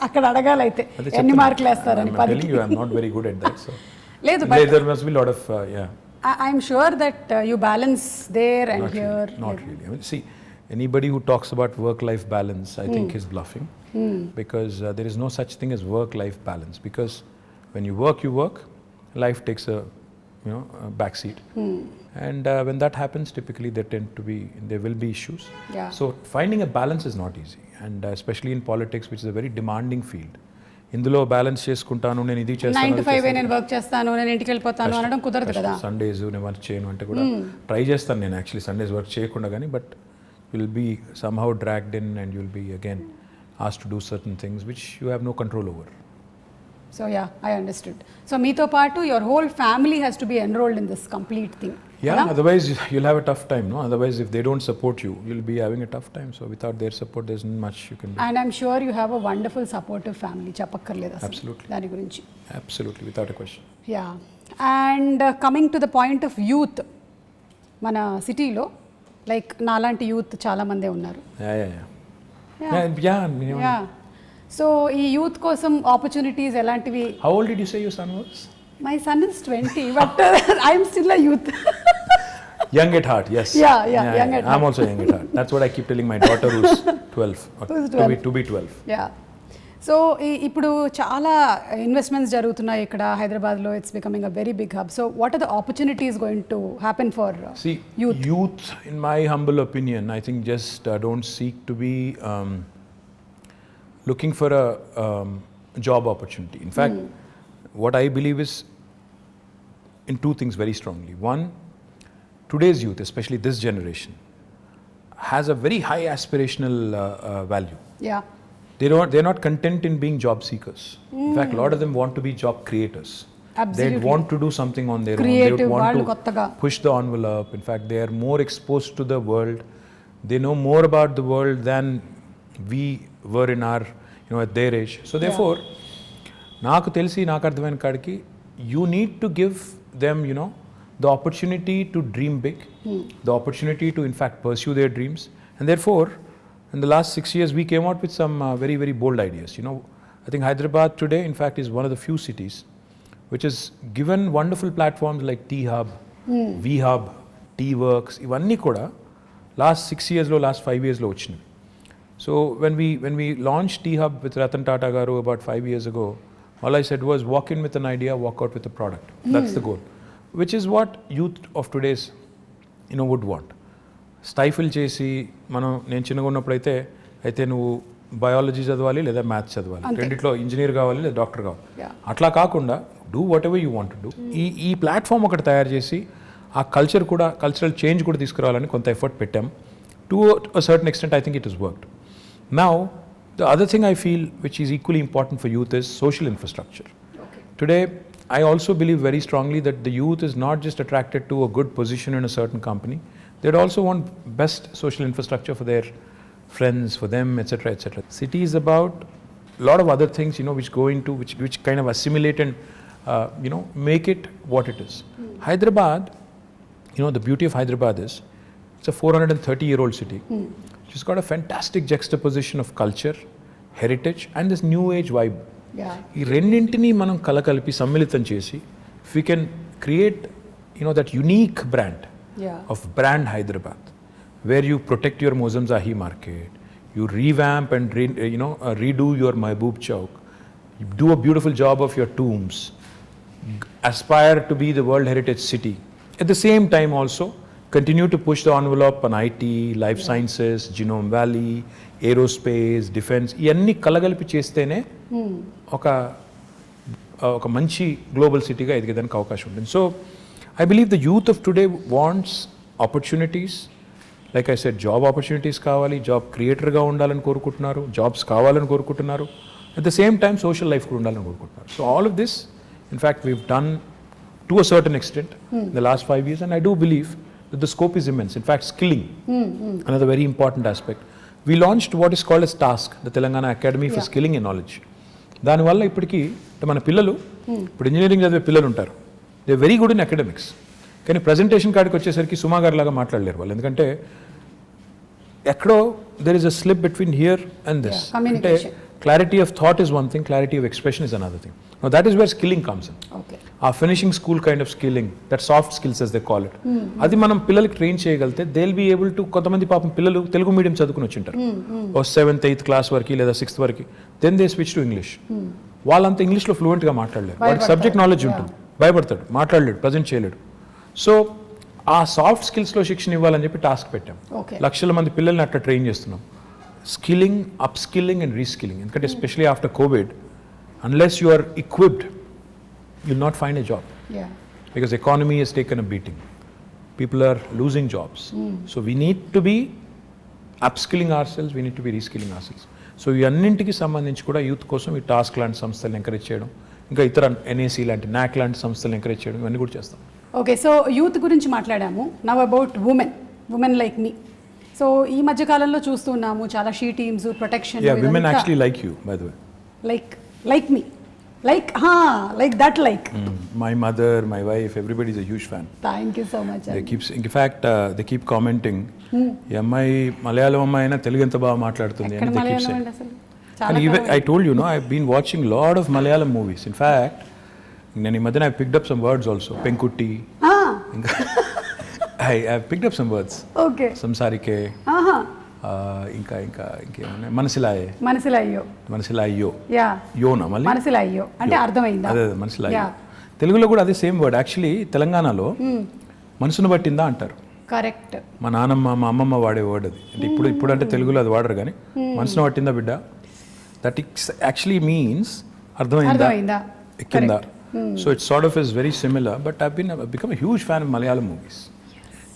అక్కడ అడగాలైతే ఎన్ని మార్కులు వేస్తారని? I'm telling you, I'm not very good at that. So లేదు, but there must be a lot of I'm sure that you balance there and here. Not really. I mean, see, anybody who talks about work-life balance, I think is bluffing, because there is no such thing as work-life balance. Because when you work, life takes a back seat, and when that happens, typically there will be issues. Yeah. So finding a balance is not easy, and especially in politics, which is a very demanding field. ఇందులో బ్యాలెన్స్ చేసుకుంటాను, నేను ఇది 9 to 5 నేను వర్క్ చేస్తాను, నేను ఇంటికి వెళ్ళిపోతాను అనడం కుదరదు కదా. సండేస్ నేను వర్క్ చేయను అంటే కూడా ట్రై చేస్తాను నేను యాక్చువల్లీ సండేస్ వర్క్ చేయకుండా, కానీ but you'll be somehow dragged in and you'll be again asked to do certain things which you have no control over. So yeah, I understood. So meeto paatu your whole family has to be enrolled in this complete thing. Yeah, otherwise you'll have a tough time, no? Otherwise if they don't support you, you'll be having a tough time. So without their support there's not much you can do. And I'm sure you have a wonderful supportive family. Chapakkarleda asalu. Absolutely. Dani gurinchi. Absolutely, without a question. Yeah. And coming to the point of youth, mana city lo like నాలాంటి యూత్ చాలా మందే ఉన్నారు. Yeah. సో ఈ యూత్ కోసం ఆపర్చునిటీస్ ఎలాంటివి? How old did you say your son was? My son is 20, but I am still a youth. Young at heart, yes. Yeah, young at heart. I'm also young at heart. That's what I keep telling my daughter who's 12. Who's 12. To be 12. Yeah. So ఇప్పుడు చాలా ఇన్వెస్ట్మెంట్స్ జరుగుతున్నాయి ఇక్కడ హైదరాబాద్లో. It's becoming a very big hub. So what are the opportunities going to happen for youth? In my humble opinion, I think just don't seek to be looking for a job opportunity. In fact, what I believe is in two things very strongly. One, today's youth, especially this generation, has a very high aspirational value. Yeah. They're not content in being job seekers. In fact, a lot of them want to be job creators. Absolutely. They want to do something on their Creative, own. They want to kottaga push the envelope. In fact, they are more exposed to the world. They know more about the world than we were in our, at their age. So therefore, నాకు తెలిసి నాకు అర్థమైన కాడికి you need to give them, the opportunity to dream big, the opportunity to in fact pursue their dreams. And therefore, in the last 6 years, we came out with some very, very bold ideas. I think Hyderabad today, in fact, is one of the few cities which has given wonderful platforms like T-Hub, V-Hub, T-Works. ఇవన్నీ కూడా last 6 years లో, last 5 years లో వచ్చినాయి. So when we launched T-Hub with Ratan Tata garu about 5 years ago, all I said was walk in with an idea, walk out with a product. That's the goal, which is what youth of today's would want. స్టైఫిల్ చేసి నేను చిన్నగా ఉన్నప్పుడు అయితే నువ్వు బయాలజీ చదవాలి లేదా మ్యాథ్స్ చదవాలి, రెండిట్లో ఇంజనీర్ కావాలి లేదా డాక్టర్ కావాలి, అట్లా కాకుండా do what ever you want to do. ఈ ప్లాట్ఫామ్ ఒకటి తయారు చేసి ఆ కల్చరల్ చేంజ్ కూడా తీసుకురావాలని కొంత ఎఫర్ట్ పెట్టాం. To a certain extent I think it is worked. Now the other thing I feel which is equally important for youth is social infrastructure. Today I also believe very strongly that the youth is not just attracted to a good position in a certain company. They'd also want best social infrastructure for their friends, for them, etc., etc. City is about a lot of other things, which go into which kind of assimilate and make it what it is. Hyderabad, the beauty of Hyderabad is it's a 430-year-old city. It's got a fantastic juxtaposition of culture, heritage, and this new age vibe. ఈ రెండింటినీ మనం కలకలిపి సమ్మిళితం చేసి if we can create that unique brand of brand Hyderabad, where you protect your Mozamzahi market, you revamp and redo your Mehboob Chowk, you do a beautiful job of your tombs, aspire to be the World Heritage City, at the same time also continue to push the envelope on IT, life sciences, Genome Valley, aerospace, defense, ఇవన్నీ కలగలిపి చేస్తేనే ఒక మంచి గ్లోబల్ సిటీగా ఎదిగేదానికి అవకాశం ఉంటుంది. So I believe the youth of today wants opportunities. Like I said, job opportunities కావాలి, జాబ్ క్రియేటర్గా ఉండాలని కోరుకుంటున్నారు, జాబ్స్ కావాలని కోరుకుంటున్నారు, at the same time social life కూడా ఉండాలని కోరుకుంటున్నారు. So all of this in fact weave done to a certain extent in the last 5 years, and I do believe that the scope is immense. In fact, skilling, another very important aspect. We launched what is called as TASK, the Telangana Academy for Skilling and Knowledge. దానివల్ల ఇప్పటికీ మన పిల్లలు, ఇప్పుడు ఇంజనీరింగ్ చదివే పిల్లలు ఉంటారు, they very good in academics, కానీ ప్రజెంటేషన్ కాడికి వచ్చేసరికి సుమా గారి లాగా మాట్లాడలేరు వాళ్ళు. ఎందుకంటే ఎక్కడో there is a slip between here and this. అంటే clarity of thought is one thing, clarity of expression is another thing. Now that is where skilling comes in. ఆ finishing school kind of skilling, that soft skills as they call it, అది మనం పిల్లలకి ట్రైన్ చేయగలిగితే they will be able to. కొంతమంది పాపం పిల్లలు తెలుగు మీడియం చదువుకుని వచ్చింటారు, ఓ 7th 8th క్లాస్ వరకు లేదా 6th వరకు, then they switch to English. వాళ్ళంతా ఇంగ్లీష్లో ఫ్లూయెంట్గా మాట్లాడలేరు, వాడికి సబ్జెక్ట్ నాలెడ్జ్ ఉంటుంది, భయపడతాడు, మాట్లాడలేడు, ప్రజెంట్ చేయలేడు. సో ఆ సాఫ్ట్ స్కిల్స్లో శిక్షణ ఇవ్వాలని చెప్పి టాస్క్ పెట్టాం. లక్షల మంది పిల్లల్ని అట్లా ట్రైన్ చేస్తున్నాం. Skilling, upskilling and reskilling. ఎందుకంటే especially after covid, unless you are equipped, you'll not find a job. Because economy has taken a beating, people are losing jobs. So we need to be upskilling ourselves, we need to be reskilling ourselves. So ఈ అన్నింటికి సంబంధించి కూడా యూత్ కోసం ఈ టాస్క్ లాంటి సంస్థలను ఎంకరేజ్ చేయడం, ఇంకా ఇతర NAC లాంటి NAC లాంటి సంస్థలను ఎంకరేజ్ చేయడం, ఇవన్నీ కూడా చేస్తాం. ఓకే, సో యూత్ గురించి మాట్లాడాము. Now about women like me. So ఈ మధ్య కాలంలో చూస్తున్నాము చాలా she teams, protection. women actually like you, by the way. Like me, like that, like my mother, my wife, everybody is a huge fan. Thank you so much. In fact, they keep commenting, ఈ అమ్మాయి మలయాళం అమ్మాయి అయినా తెలుగు ఎంత బాగా మాట్లాడుతుంది అని they keep saying. And even I told you, I've been watching lot of Malayalam movies. In fact, నేను ఈ మధ్యన I picked up some words also. Penkutti. I picked up some words. Okay. Samsarike. ఇంకా ఇంకేమన్నా మనసిలాయో యోనా మళ్ళీ మనసిలాయో అంటే అర్థమైందా? అదే మనసిలాయో. తెలుగులో కూడా అదే సేమ్ వర్డ్. యాక్చువల్లీ తెలంగాణలో మనసును పట్టిందా అంటారు. కరెక్ట్. మా నాన్నమ్మ, మా అమ్మమ్మ వాడే వర్డ్ అది. అంటే ఇప్పుడు అంటే తెలుగులో అది వాడరు, కానీ మనసును పట్టిందా బిడ్డ, దట్ యాక్చువల్లీ మీన్స్ అర్థమైందా, ఎక్కిందా. So it's sort of is very similar, but I've become a huge fan of Malayalam movies.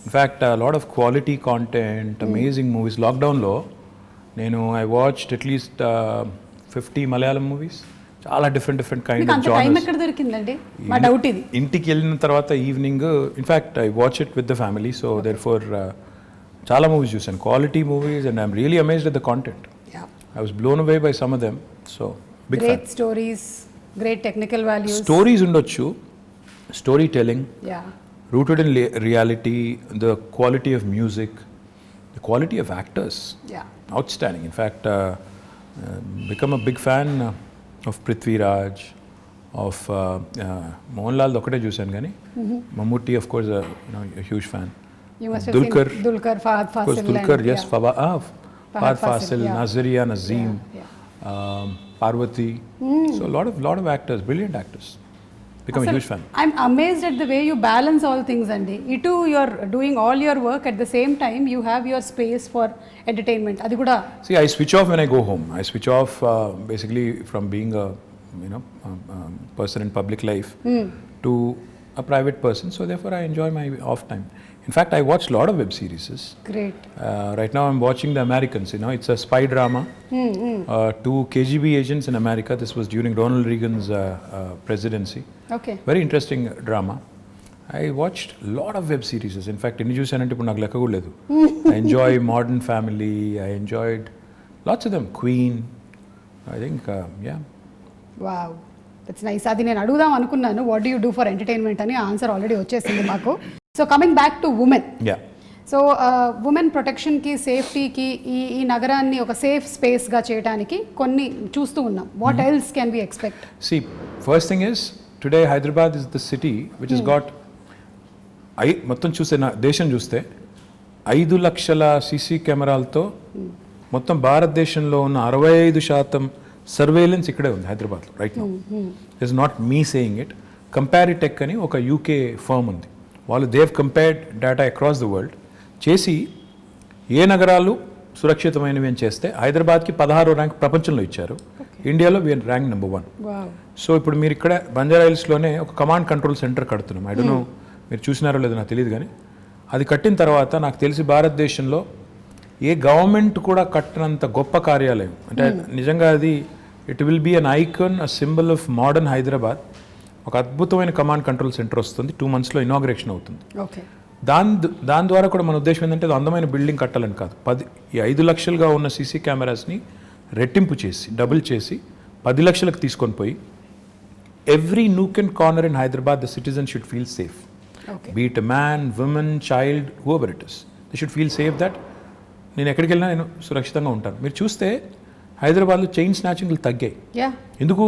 In fact, a lot of quality content, amazing movies. Lockdown lo I watched at least 50 Malayalam movies. Chaala different kind of genres. Time ekkada dorikindandi? Ma doubt idi. Intiki ellina tarvata evening, in fact I watch it with the family, so therefore chaala movies chusanu, quality movies, and I'm really amazed at the content. I was blown away by some of them. So big great fan. Stories, great technical values. Stories undochu, storytelling. Rooted in reality, the quality of music, the quality of actors, outstanding. In fact, become a big fan of Prithvi Raj, of Mohanlal ఒకటే చూశాను కానీ Mammootty, of course, a huge fan. You must Dulquer, have seen Dulquer, Fahad Fasil. Of course, Dulquer, yes, Fahad Fasil, Nazariya, Nazeem, Parvati. So a lot of actors, brilliant actors. Become a huge fan. I'm amazed at the way you balance all things, Andy. Itu you're doing all your work at the same time you have your space for entertainment. Adi kuda. See, I switch off when I go home. I switch off basically from being a person in public life to a private person. So therefore I enjoy my off time. In fact, I watch a lot of web series. Great. Right now I'm watching The Americans. It's a spy drama. 2 KGB agents in America. This was during Ronald Reagan's presidency. Okay. Very interesting drama. I watched a lot of web series. In fact, inni chusanante ippudu naaku lekka kuda ledu. I enjoy Modern Family. I enjoyed lots of them. Queen. I think, yeah. Wow. That's nice. Adi nenu adugudam anukunnanu. What do you do for entertainment ani answer already vachesindi maaku. So coming back to women. Yeah. So women ప్రొటెక్షన్కి, సేఫ్టీకి, ఈ నగరాన్ని ఒక సేఫ్ స్పేస్గా చేయడానికి కొన్ని చూస్తూ ఉన్నాం. What else can we expect? See, first thing is today Hyderabad is the city which is got మొత్తం చూస్తే దేశం చూస్తే 5 లక్షల సీసీ కెమెరాలతో మొత్తం భారతదేశంలో ఉన్న 65% సర్వేలెన్స్ ఇక్కడే ఉంది హైదరాబాద్లో right now. It's not me saying it. Comparitech అని ఒక UK ఫర్మ్ ఉంది, వాళ్ళు they've compared data across the world చేసి ఏ నగరాలు సురక్షితమైనవి అని చేస్తే హైదరాబాద్కి 16వ ర్యాంక్ ప్రపంచంలో ఇచ్చారు. ఇండియాలో వీఆర్ ర్యాంక్ నెంబర్ 1. సో ఇప్పుడు మీరు ఇక్కడ బంజారా హిల్స్లోనే ఒక కమాండ్ కంట్రోల్ సెంటర్ కడుతున్నాం. ఐ డోంట్ నో మీరు చూసినారో లేదో నాకు తెలియదు, కానీ అది కట్టిన తర్వాత నాకు తెలిసి భారతదేశంలో ఏ గవర్నమెంట్ కూడా కట్టినంత గొప్ప కార్యాలయం. అంటే నిజంగా అది it will be an icon, a symbol of modern Hyderabad. ఒక అద్భుతమైన కమాండ్ కంట్రోల్ సెంటర్ వస్తుంది, 2 monthsలో ఇనాగ్రేషన్ అవుతుంది. దాని ద్వారా కూడా మన ఉద్దేశం ఏంటంటే అది అందమైన బిల్డింగ్ కట్టాలని కాదు, 5 లక్షలుగా ఉన్న సీసీ కెమెరాస్ని రెట్టింపు చేసి డబుల్ చేసి 10 లక్షలకు తీసుకొని పోయి every nook and corner in Hyderabad the citizen should feel safe. Be it man, woman, child, whoever it is, they should feel safe that నేను ఎక్కడికి వెళ్ళినా నేను సురక్షితంగా ఉంటాను. మీరు చూస్తే హైదరాబాద్లో చైన్ స్నాచింగ్లు తగ్గాయి. ఎందుకు?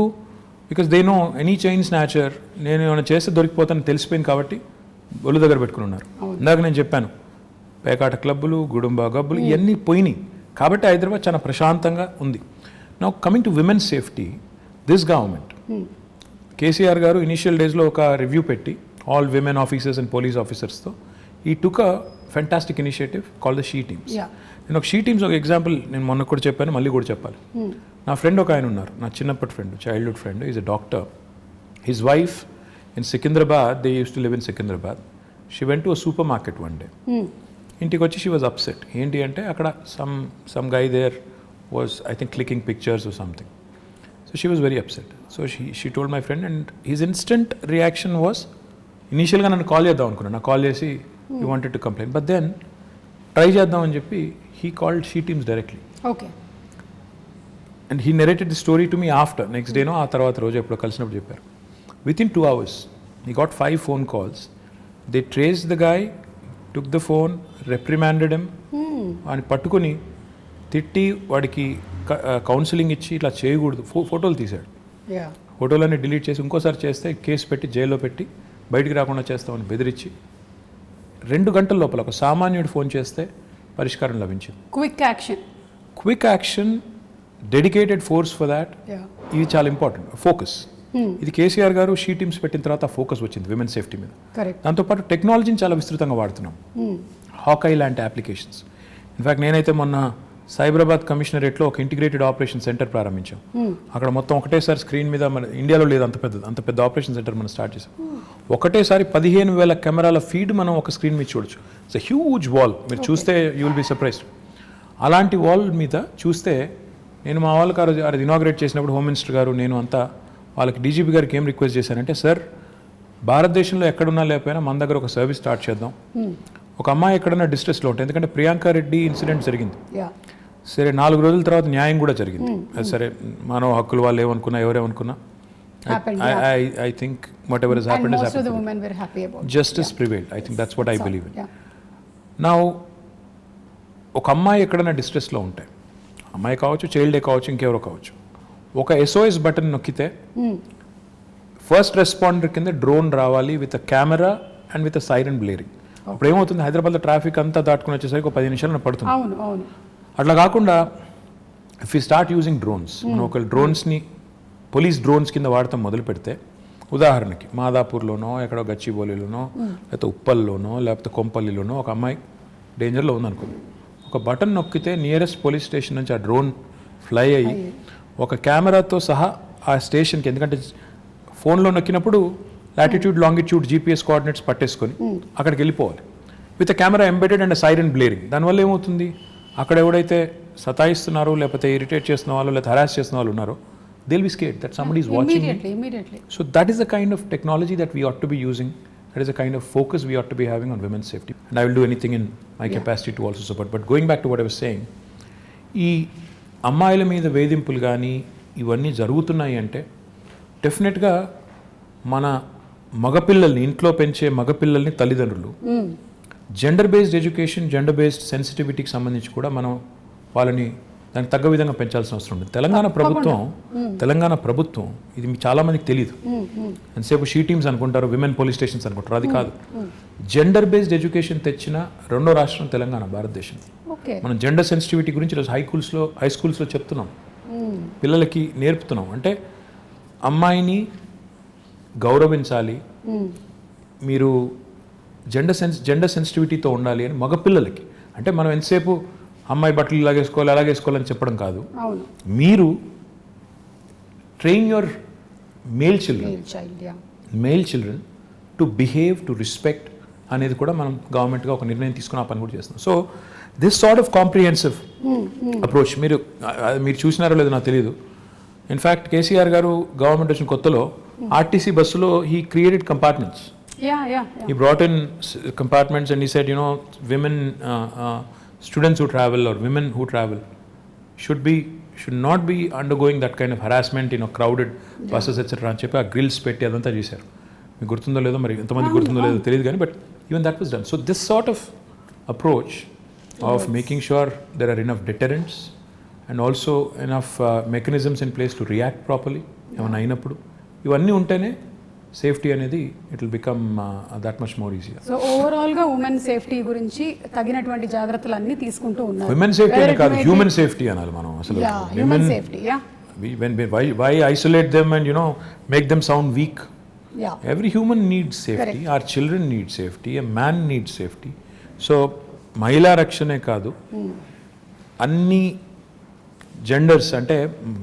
Because they know any chain snatcher నేను ఏమైనా చేస్తే దొరికిపోతాను తెలిసిపోయింది కాబట్టి ఒళ్ళు దగ్గర పెట్టుకుని ఉన్నారు. ఇందాక నేను చెప్పాను పేకాట క్లబ్బులు, గుడుంబా గబ్బులు ఇవన్నీ పోయినాయి కాబట్టి హైదరాబాద్ చాలా ప్రశాంతంగా ఉంది. Now coming to women safety, this government KCR garu initial డేస్లో ఒక రివ్యూ పెట్టి all women officers and police ఆఫీసర్స్తో ఈ took a fantastic initiative call the she teams. నేను ఒక షీ టీమ్స్ ఒక ఎగ్జాంపుల్ నేను మొన్న కూడా చెప్పాను, మళ్ళీ కూడా చెప్పాలి. నా ఫ్రెండ్ ఒక ఆయన ఉన్నారు, నా చిన్నప్పటి friend, childhood friend, is a doctor. His wife in Secunderabad, they use to live in Secunderabad. She went to a supermarket one day. ఇంటికి వచ్చి షీ వాజ్ అప్సెట్. ఏంటి అంటే అక్కడ some guy there was I think clicking pictures or something. So she was very upset. So she told my friend and his instant reaction was, ఇనీషియల్గా నన్ను కాల్ చేద్దాం అనుకున్నాను, నాకు కాల్ చేసి you wanted to complaint, but then try చేద్దాం అని చెప్పి he called she teams directly. And he narrated the story to me after, next డేనో ఆ తర్వాత రోజు ఎప్పుడో కలిసినప్పుడు చెప్పారు. Within 2 hours he got 5 phone calls. They traced the guy, took the phone, reprimanded him, అని పట్టుకొని తిట్టి వాడికి కౌన్సిలింగ్ ఇచ్చి ఇట్లా చేయకూడదు, ఫోటోలు తీశాడు. ఫోటోలన్నీ డిలీట్ చేసి ఇంకోసారి చేస్తే కేసు పెట్టి జైల్లో పెట్టి బయటికి రాకుండా చేస్తామని బెదిరించి 2 గంటల లోపల ఒక సామాన్యుడు ఫోన్ చేస్తే పరిష్కారం లభించింది. Quick action, dedicated force for that. ఇది చాలా ఇంపార్టెంట్. ఫోకస్, ఇది కేసీఆర్ గారు షీ టీమ్స్ పెట్టిన తర్వాత ఫోకస్ వచ్చింది విమెన్ సేఫ్టీ మీద. దాంతోపాటు టెక్నాలజీని చాలా విస్తృతంగా వాడుతున్నాం. హాకై లాంటి అప్లికేషన్స్. ఇన్ఫ్యాక్ట్ నేనైతే మొన్న సైబరాబాద్ కమిషనరేట్లో ఒక ఇంటిగ్రేటెడ్ ఆపరేషన్ సెంటర్ ప్రారంభించాం. అక్కడ మొత్తం ఒకటేసారి స్క్రీన్ మీద, మన ఇండియాలో లేదు అంత పెద్ద ఆపరేషన్ సెంటర్ మనం స్టార్ట్ చేసాం. ఒకటేసారి 15,000 కెమెరాల ఫీడ్ మనం ఒక స్క్రీన్ మీద చూడొచ్చు. ఇట్స్ ఎ హ్యూజ్ వాల్, మీరు చూస్తే యూ విల్ బీ సర్ప్రైజ్డ్. అలాంటి వాల్ మీద చూస్తే నేను మా వాళ్ళకి అది ఇనాగ్రేట్ చేసినప్పుడు హోమ్ మినిస్టర్ గారు నేను అంతా వాళ్ళకి డీజీపీ గారికి ఏం రిక్వెస్ట్ చేశానంటే, సార్ భారతదేశంలో ఎక్కడున్నా లేకపోయినా మన దగ్గర ఒక సర్వీస్ స్టార్ట్ చేద్దాం. ఒక అమ్మాయి ఎక్కడన్నా డిస్ట్రెస్లో ఉంటుంది, ఎందుకంటే ప్రియాంక రెడ్డి ఇన్సిడెంట్ జరిగింది, సరే 4 రోజుల తర్వాత న్యాయం కూడా జరిగింది. సరే మానవ హక్కులు వాళ్ళు ఏమనుకున్నా ఎవరేమనుకున్నా I think whatever has happened has happened. Most of the women were happy about it. Justice prevailed. I think that's what I believe in. Now ఒక అమ్మాయి ఎక్కడైనా డిస్ట్రెస్లో ఉంటే, అమ్మాయి కావచ్చు, చైల్డే కావచ్చు, ఇంకెవరో కావచ్చు, ఒక SOS బటన్ నొక్కితే ఫస్ట్ రెస్పాండర్ కింద డ్రోన్ రావాలి with a camera and with a siren blaring. అప్పుడు ఏమవుతుంది, హైదరాబాద్లో ట్రాఫిక్ అంతా దాటుకుని వచ్చేసరికి ఒక 10 నిమిషాలు పడుతుంది. అట్లా కాకుండా if you start using drones, మనం ఒక డ్రోన్స్ని పోలీస్ డ్రోన్స్ కింద వాడటం మొదలు పెడితే, ఉదాహరణకి మాదాపూర్లోనో ఎక్కడో గచ్చిబౌలిలోనో లేకపోతే ఉప్పల్లోనో లేకపోతే కొంపల్లిలోనో ఒక అమ్మాయి డేంజర్లో ఉందనుకోండి, ఒక బటన్ నొక్కితే నియరెస్ట్ పోలీస్ స్టేషన్ నుంచి ఆ డ్రోన్ ఫ్లై అయ్యి ఒక కెమెరాతో సహా ఆ స్టేషన్కి, ఎందుకంటే ఫోన్లో నొక్కినప్పుడు లాటిట్యూడ్ లాంగిట్యూడ్ GPS కోఆర్డినేట్స్ పట్టేసుకొని అక్కడికి వెళ్ళిపోవాలి with camera embedded and siren blaring. దానివల్ల ఏమవుతుంది, అక్కడ ఎవడైతే సతాయిస్తున్నారో లేకపోతే ఇరిటేట్ చేస్తున్న వాళ్ళు లేకపోతే హరాస్ చేస్తున్న వాళ్ళు ఉన్నారో, they'll be scared that somebody is watching immediately. So that is the kind of technology that we ought to be using. That is the kind of focus we ought to be having on women's safety. And I will do anything in my capacity to also support. But going back to what I was saying, ఈ అమ్మాయిల మీద వేధింపులు కానీ ఇవన్నీ జరుగుతున్నాయి అంటే డెఫినెట్గా మన మగపిల్లల్ని, ఇంట్లో పెంచే మగపిల్లల్ని తల్లిదండ్రులు gender based education, gender based సెన్సిటివిటీకి సంబంధించి కూడా మనం వాళ్ళని దానికి తగ్గ విధంగా పెంచాల్సిన అవసరం ఉంది. తెలంగాణ ప్రభుత్వం ఇది చాలా మందికి తెలియదు. ఎంతసేపు షీ టీమ్స్ అనుకుంటారు, విమెన్ పోలీస్ స్టేషన్స్ అనుకుంటారు, అది కాదు. జెండర్ బేస్డ్ ఎడ్యుకేషన్ తెచ్చిన 2వ రాష్ట్రం తెలంగాణ, భారతదేశం. మనం జెండర్ సెన్సిటివిటీ గురించి ఈరోజు హై స్కూల్స్లో చెప్తున్నాం, పిల్లలకి నేర్పుతున్నాం. అంటే అమ్మాయిని గౌరవించాలి, మీరు జెండర్ సెన్సిటివిటీతో ఉండాలి అని మగపిల్లలకి. అంటే మనం ఎంతసేపు అమ్మాయి బట్టలు ఇలాగేసుకోవాలి అలాగేసుకోవాలని చెప్పడం కాదు. అవును, మీరు train your male children to behave, to respect అనేది కూడా మనం గవర్నమెంట్గా ఒక నిర్ణయం తీసుకుని ఆ పని కూడా చేస్తున్నాం. So this sort of comprehensive approach మీరు చూసినారో లేదో నాకు తెలియదు. ఇన్ఫ్యాక్ట్ కేసీఆర్ గారు గవర్నమెంట్ వచ్చిన కొత్తలో ఆర్టీసీ బస్సులో he created compartments. He brought in compartments and he said, women, students who travel or women who travel should not be undergoing that kind of harassment, crowded buses, etc. అని చెప్పి ఆ గ్రిల్స్ పెట్టి అదంతా చేశారు. మీకు గుర్తుందో లేదో, మరి ఎంతమంది గుర్తుందో లేదో తెలియదు కానీ, but even that was done. So this sort of approach of making sure there are enough deterrents and also enough mechanisms in place to react properly ఏమైనా అయినప్పుడు, ఇవన్నీ ఉంటేనే సేఫ్టీ అనేది it will become that much more easier. So overall గా ఉమెన్ సేఫ్టీ గురించి తగినటువంటి జాగ్రత్తలు అన్ని తీసుకుంటూ ఉన్నారు. ఉమెన్ సేఫ్టీ అనే కాదు, హ్యూమన్ సేఫ్టీ అనాలి మనం అసలు. Human safety, why isolate them and make them sound weak? Every human needs safety. Correct. Our children need safety, a man needs safety. So మహిళా రక్షణే కాదు, అన్ని జెండర్స్ అంటే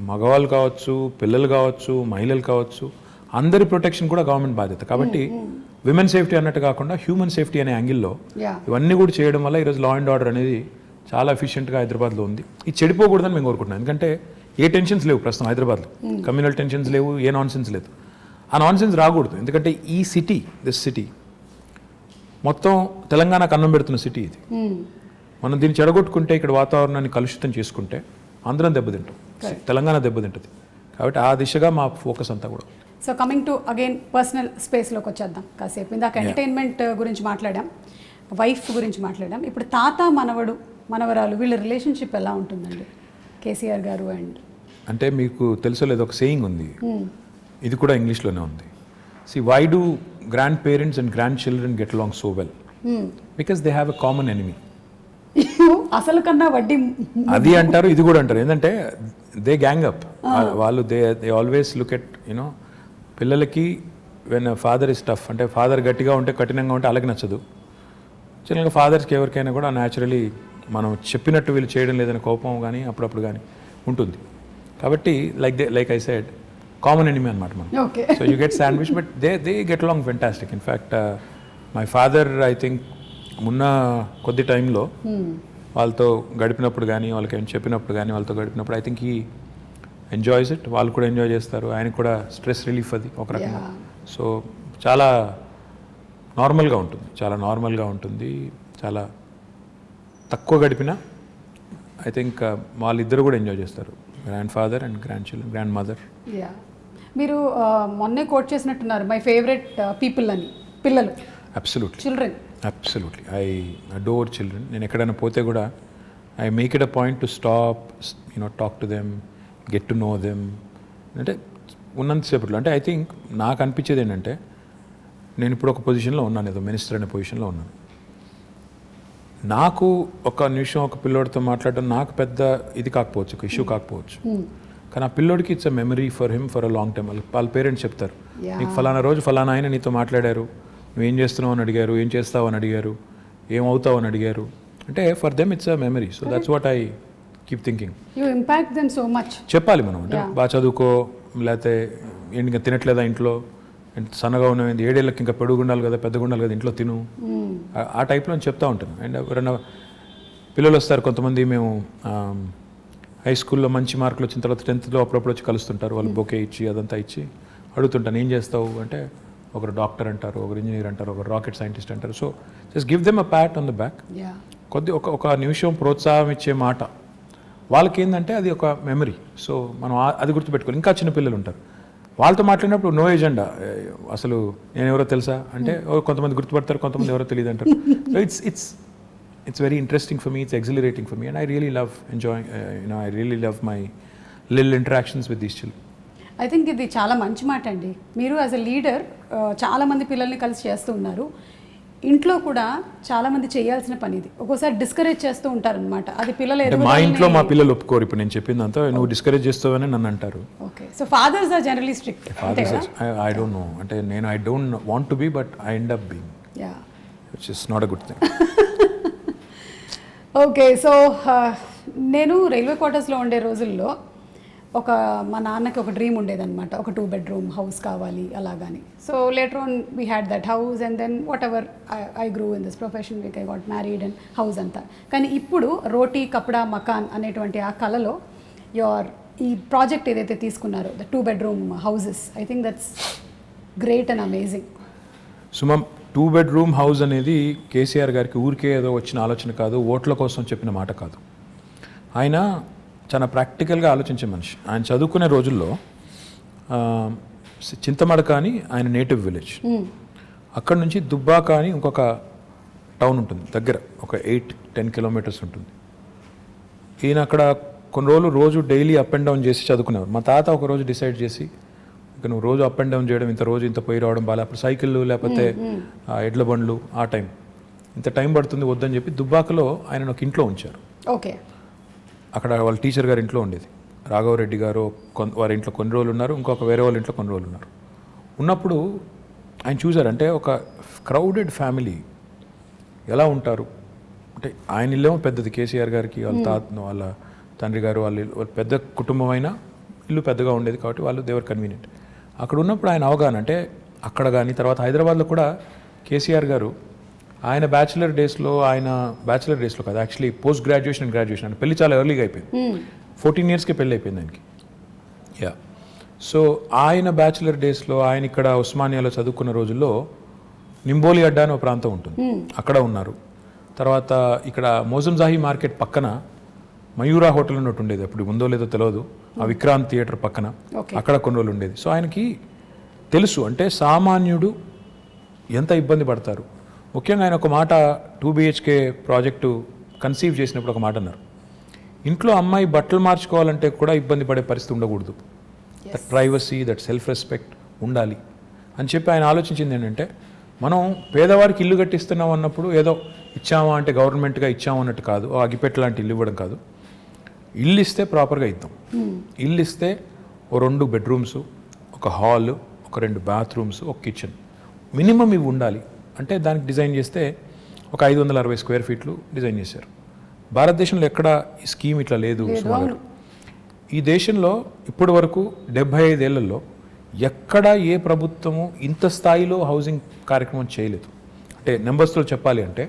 మగవాళ్ళు కావచ్చు, పిల్లలు కావచ్చు, మహిళలు కావచ్చు, అందరి ప్రొటెక్షన్ కూడా గవర్నమెంట్ బాధ్యత. కాబట్టి విమెన్ సేఫ్టీ అన్నట్టు కాకుండా హ్యూమన్ సేఫ్టీ అనే యాంగిల్లో ఇవన్నీ కూడా చేయడం వల్ల ఈరోజు లా అండ్ ఆర్డర్ అనేది చాలా ఎఫిషియెంట్గా హైదరాబాద్లో ఉంది. ఇది చెడిపోకూడదని మేము కోరుకుంటున్నాం. ఎందుకంటే ఏ టెన్షన్స్ లేవు ప్రస్తుతం హైదరాబాద్లో, కమ్యూనల్ టెన్షన్స్ లేవు, ఏ నాన్ సెన్స్ లేదు. ఆ నాన్ సెన్స్ రాకూడదు. ఎందుకంటే ఈ దిస్ సిటీ మొత్తం తెలంగాణకు అన్నం పెడుతున్న సిటీ ఇది. మనం దీన్ని చెడగొట్టుకుంటే, ఇక్కడ వాతావరణాన్ని కలుషితం చేసుకుంటే అందరం దెబ్బతింటాం, తెలంగాణ దెబ్బతింటుంది. కాబట్టి ఆ దిశగా మా ఫోకస్ అంతా కూడా. So coming to again personal స్పేస్లోకి వచ్చేద్దాం కాసేపు. ఇందాక ఎంటర్టైన్మెంట్ గురించి మాట్లాడాం, వైఫ్ గురించి మాట్లాడాం. ఇప్పుడు తాత మనవడు మనవరాలు వీళ్ళ రిలేషన్షిప్ ఎలా ఉంటుందండి కేసీఆర్ గారు అండ్? అంటే మీకు తెలుసో లేదో ఒక సేయింగ్ ఉంది, ఇది కూడా ఇంగ్లీష్లోనే ఉంది. See, why do grandparents and grandchildren get along so well? Because they have a common enemy. అసలు కన్నా వడ్డీ అది అంటారు, ఇది కూడా అంటారు. ఏంటంటే దే గ్యాంగ్ అప్. వాళ్ళు దే ఆల్వేస్ లుక్ ఎట్ పిల్లలకి వెన్ ఫాదర్ ఇస్ టఫ్, అంటే ఫాదర్ గట్టిగా ఉంటే కఠినంగా ఉంటే అలాగే నచ్చదు. చిన్నగా ఫాదర్స్కి ఎవరికైనా కూడా న్యాచురలీ మనం చెప్పినట్టు వీళ్ళు చేయడం లేదని కోపం కానీ అప్పుడప్పుడు కానీ ఉంటుంది. కాబట్టి like I said, common enemy అనమాట మనం. So you get sandwich, but they get along fantastic. In fact my father I think మొన్న కొద్ది టైంలో వాళ్ళతో గడిపినప్పుడు కానీ, వాళ్ళకి ఏం చెప్పినప్పుడు కానీ, వాళ్ళతో గడిపినప్పుడు I think he enjoys it. వాళ్ళు కూడా ఎంజాయ్ చేస్తారు, ఆయనకు కూడా స్ట్రెస్ రిలీఫ్ అది ఒక రకంగా. సో చాలా నార్మల్గా ఉంటుంది, చాలా తక్కువ గడిపినా ఐ థింక్ వాళ్ళిద్దరు కూడా ఎంజాయ్ చేస్తారు, grand father and grand mother. మీరు మొన్నే కోట్ చేసినట్టున్నారు, మై ఫేవరెట్ పీపుల్ అని. పిల్లలు అబ్సల్యూట్లీ ఐ అడోర్ చిల్డ్రన్. నేను ఎక్కడైనా పోతే కూడా I make it a point to stop, talk to them, get to know them. అంటే ఉన్నంతసేపట్లో అంటే ఐ థింక్ నాకు అనిపించేది ఏంటంటే, నేను ఇప్పుడు ఒక పొజిషన్లో ఉన్నాను, ఏదో మినిస్టర్ అనే పొజిషన్లో ఉన్నాను. నాకు ఒక నిమిషం ఒక పిల్లోడితో మాట్లాడడం నాకు పెద్ద ఇది కాకపోవచ్చు, ఒక ఇష్యూ కాకపోవచ్చు, కానీ ఆ పిల్లోడికి it's a memory for him for a long time. వాళ్ళ పేరెంట్స్ చెప్తారు, నీకు ఫలానా రోజు ఫలానా ఆయన నీతో మాట్లాడారు, నువ్వేం చేస్తున్నావు అని అడిగారు, ఏం చేస్తావు అని అడిగారు, ఏమవుతావు అని అడిగారు. అంటే for them it's a memory. So that's what I keep thinking. You impact them so much. చెప్పాలి మనం, అంటే బాగా చదువుకో, లేకపోతే ఇంకా తినట్లేదా ఇంట్లో, సన్నగా ఉన్నవి 7 ఏళ్ళకి ఇంకా పెరుగుండాలి కదా, పెద్దగా ఉండాలి కదా, ఇంట్లో తిను, ఆ టైప్లో చెప్తూ ఉంటాను. అండ్ ఎవరైనా పిల్లలు వస్తారు కొంతమంది, మేము హై స్కూల్లో మంచి మార్కులు వచ్చిన తర్వాత 10th అప్పుడప్పుడు వచ్చి కలుస్తుంటారు, వాళ్ళు బొకే ఇచ్చి అదంతా ఇచ్చి అడుగుతుంటాను, ఏం చేస్తావు అంటే, ఒకరు డాక్టర్ అంటారు, ఒకరు ఇంజనీర్ అంటారు, ఒకరు రాకెట్ సైంటిస్ట్ అంటారు. So just give them a Pat on the back. ఒక నిమిషం ప్రోత్సాహం ఇచ్చే మాట వాళ్ళకి ఏంటంటే అది ఒక మెమరీ. సో మనం అది గుర్తుపెట్టుకోవాలి. ఇంకా చిన్న పిల్లలు ఉంటారు, వాళ్ళతో మాట్లాడినప్పుడు నో ఎజెండా, అసలు నేను ఎవరో తెలుసా అంటే కొంతమంది గుర్తుపడతారు, కొంతమంది ఎవరో తెలియదు అంటారు. So it's very interesting for me, it's exhilarating for me, and I really love enjoying, I really love my little interactions with these children. I think ఇది చాలా మంచి మాట అండి. మీరు యాజ్ అ లీడర్ చాలామంది పిల్లల్ని కలిసి చేస్తూ ఉన్నారు. ఇంట్లో కూడా చాలామంది చేయాల్సిన పని ఇది. ఒక్కోసారి డిస్కరేజ్ చేస్తూ ఉంటారు అనమాట. అది పిల్లలు మా ఇంట్లో మా పిల్లలు ఒప్పుకోరు. ఇప్పుడు నేను చెప్పిందంతా నువ్వు డిస్కరేజ్ చేస్తావని నన్ను అంటారు. Okay, so fathers are generally strict. I don't know, అంటే నేను I don't want to be, but I end up being. Which is not a good thing. Okay, so నేను రైల్వే క్వార్టర్స్లో ఉండే రోజుల్లో మా నాన్నకి ఒక డ్రీమ్ ఉండేదన్నమాట, ఒక 2 bedroom హౌస్ కావాలి అలాగని. So later on we had that house and then whatever I grew in this profession, I got married and house అంతా. కానీ ఇప్పుడు రోటీ కప్డా మకాన్ అనేటువంటి ఆ కళలో ఈ ప్రాజెక్ట్ ఏదైతే తీసుకున్నారో the 2 bedroom houses, I think that's great and amazing. Suma, 2 bedroom house అనేది కేసీఆర్ గారికి ఊరికే ఏదో వచ్చిన ఆలోచన కాదు, ఓట్ల కోసం చెప్పిన మాట కాదు. ఆయన చాలా ప్రాక్టికల్గా ఆలోచించే మనిషి. ఆయన చదువుకునే రోజుల్లో చింతమడక అని ఆయన నేటివ్ విలేజ్, అక్కడ నుంచి దుబ్బాక అని ఇంకొక టౌన్ ఉంటుంది దగ్గర, ఒక 8-10 kilometers ఉంటుంది. ఈయన అక్కడ కొన్ని రోజులు రోజు డైలీ అప్ అండ్ డౌన్ చేసి చదువుకునేవారు. మా తాత ఒక రోజు డిసైడ్ చేసి, ఇక నువ్వు రోజు అప్ అండ్ డౌన్ చేయడం, ఇంత పోయి రావడం బాగా, అప్పుడు సైకిళ్ళు లేకపోతే ఎడ్ల బండ్లు, ఆ టైం ఇంత టైం పడుతుంది వద్దని చెప్పి దుబ్బాకలో ఆయన ఒక ఇంట్లో ఉంచారు. ఓకే, అక్కడ వాళ్ళ టీచర్ గారి ఇంట్లో ఉండేది. రాఘవరెడ్డి గారు వారి ఇంట్లో కొన్ని రోజులు ఉన్నారు, ఇంకొక వేరే వాళ్ళ ఇంట్లో కొన్ని రోజులు ఉన్నారు. ఉన్నప్పుడు ఆయన చూశారంటే ఒక క్రౌడెడ్ ఫ్యామిలీ ఎలా ఉంటారు అంటే, ఆయన ఇల్లేమో పెద్దది, కేసీఆర్ గారికి వాళ్ళ తండ్రి గారు వాళ్ళ పెద్ద కుటుంబం అయినా ఇల్లు పెద్దగా ఉండేది కాబట్టి వాళ్ళు దేవర్ కన్వీనియంట్. అక్కడ ఉన్నప్పుడు ఆయన అవగాహన అంటే, అక్కడ కానీ తర్వాత హైదరాబాద్లో కూడా కేసీఆర్ గారు ఆయన బ్యాచిలర్ డేస్లో కాదు, actually post graduation and graduation అంటే పెళ్లి చాలా ఎర్లీగా అయిపోయింది. 14 yearsకే పెళ్ళి అయిపోయింది ఆయనకి. యా, సో ఆయన బ్యాచిలర్ డేస్లో ఆయన ఇక్కడ ఉస్మానియాలో చదువుకున్న రోజుల్లో నింబోలి అడ్డా అని ఒక ప్రాంతం ఉంటుంది, అక్కడ ఉన్నారు. తర్వాత ఇక్కడ మోజంజాహి మార్కెట్ పక్కన మయూరా హోటల్ ఉన్నట్టు ఉండేది, అప్పుడు ఉందో లేదో తెలియదు, ఆ విక్రాంత్ థియేటర్ పక్కన, అక్కడ కొన్ని రోజులు ఉండేది. సో ఆయనకి తెలుసు అంటే సామాన్యుడు ఎంత ఇబ్బంది పడతారు. ముఖ్యంగా ఆయన ఒక మాట 2 BHK ప్రాజెక్టు కన్సీవ్ చేసినప్పుడు ఒక మాట అన్నారు, ఇంట్లో అమ్మాయి బట్టలు మార్చుకోవాలంటే కూడా ఇబ్బంది పడే పరిస్థితి ఉండకూడదు, that privacy, that self respect ఉండాలి అని చెప్పి ఆయన ఆలోచించింది ఏంటంటే, మనం పేదవారికి ఇల్లు కట్టిస్తున్నాం అన్నప్పుడు ఏదో ఇచ్చామా అంటే గవర్నమెంట్గా ఇచ్చాము అన్నట్టు కాదు, అగిపెట్టు లాంటి ఇల్లు ఇవ్వడం కాదు, ఇల్లు ఇస్తే ప్రాపర్గా ఇద్దాం. ఇల్లు ఇస్తే ఓ 2 bedrooms, ఒక హాల్, ఒక 2 bathrooms, ఒక కిచెన్ మినిమం ఇవి ఉండాలి అంటే దానికి డిజైన్ చేస్తే ఒక 560 square feet డిజైన్ చేశారు. భారతదేశంలో ఎక్కడ ఈ స్కీమ్ ఇట్లా లేదు సుమారు. ఈ దేశంలో ఇప్పటి వరకు 75 ఏళ్లలో ఎక్కడ ఏ ప్రభుత్వము ఇంత స్థాయిలో హౌసింగ్ కార్యక్రమం చేయలేదు. అంటే నెంబర్స్తో చెప్పాలి అంటే,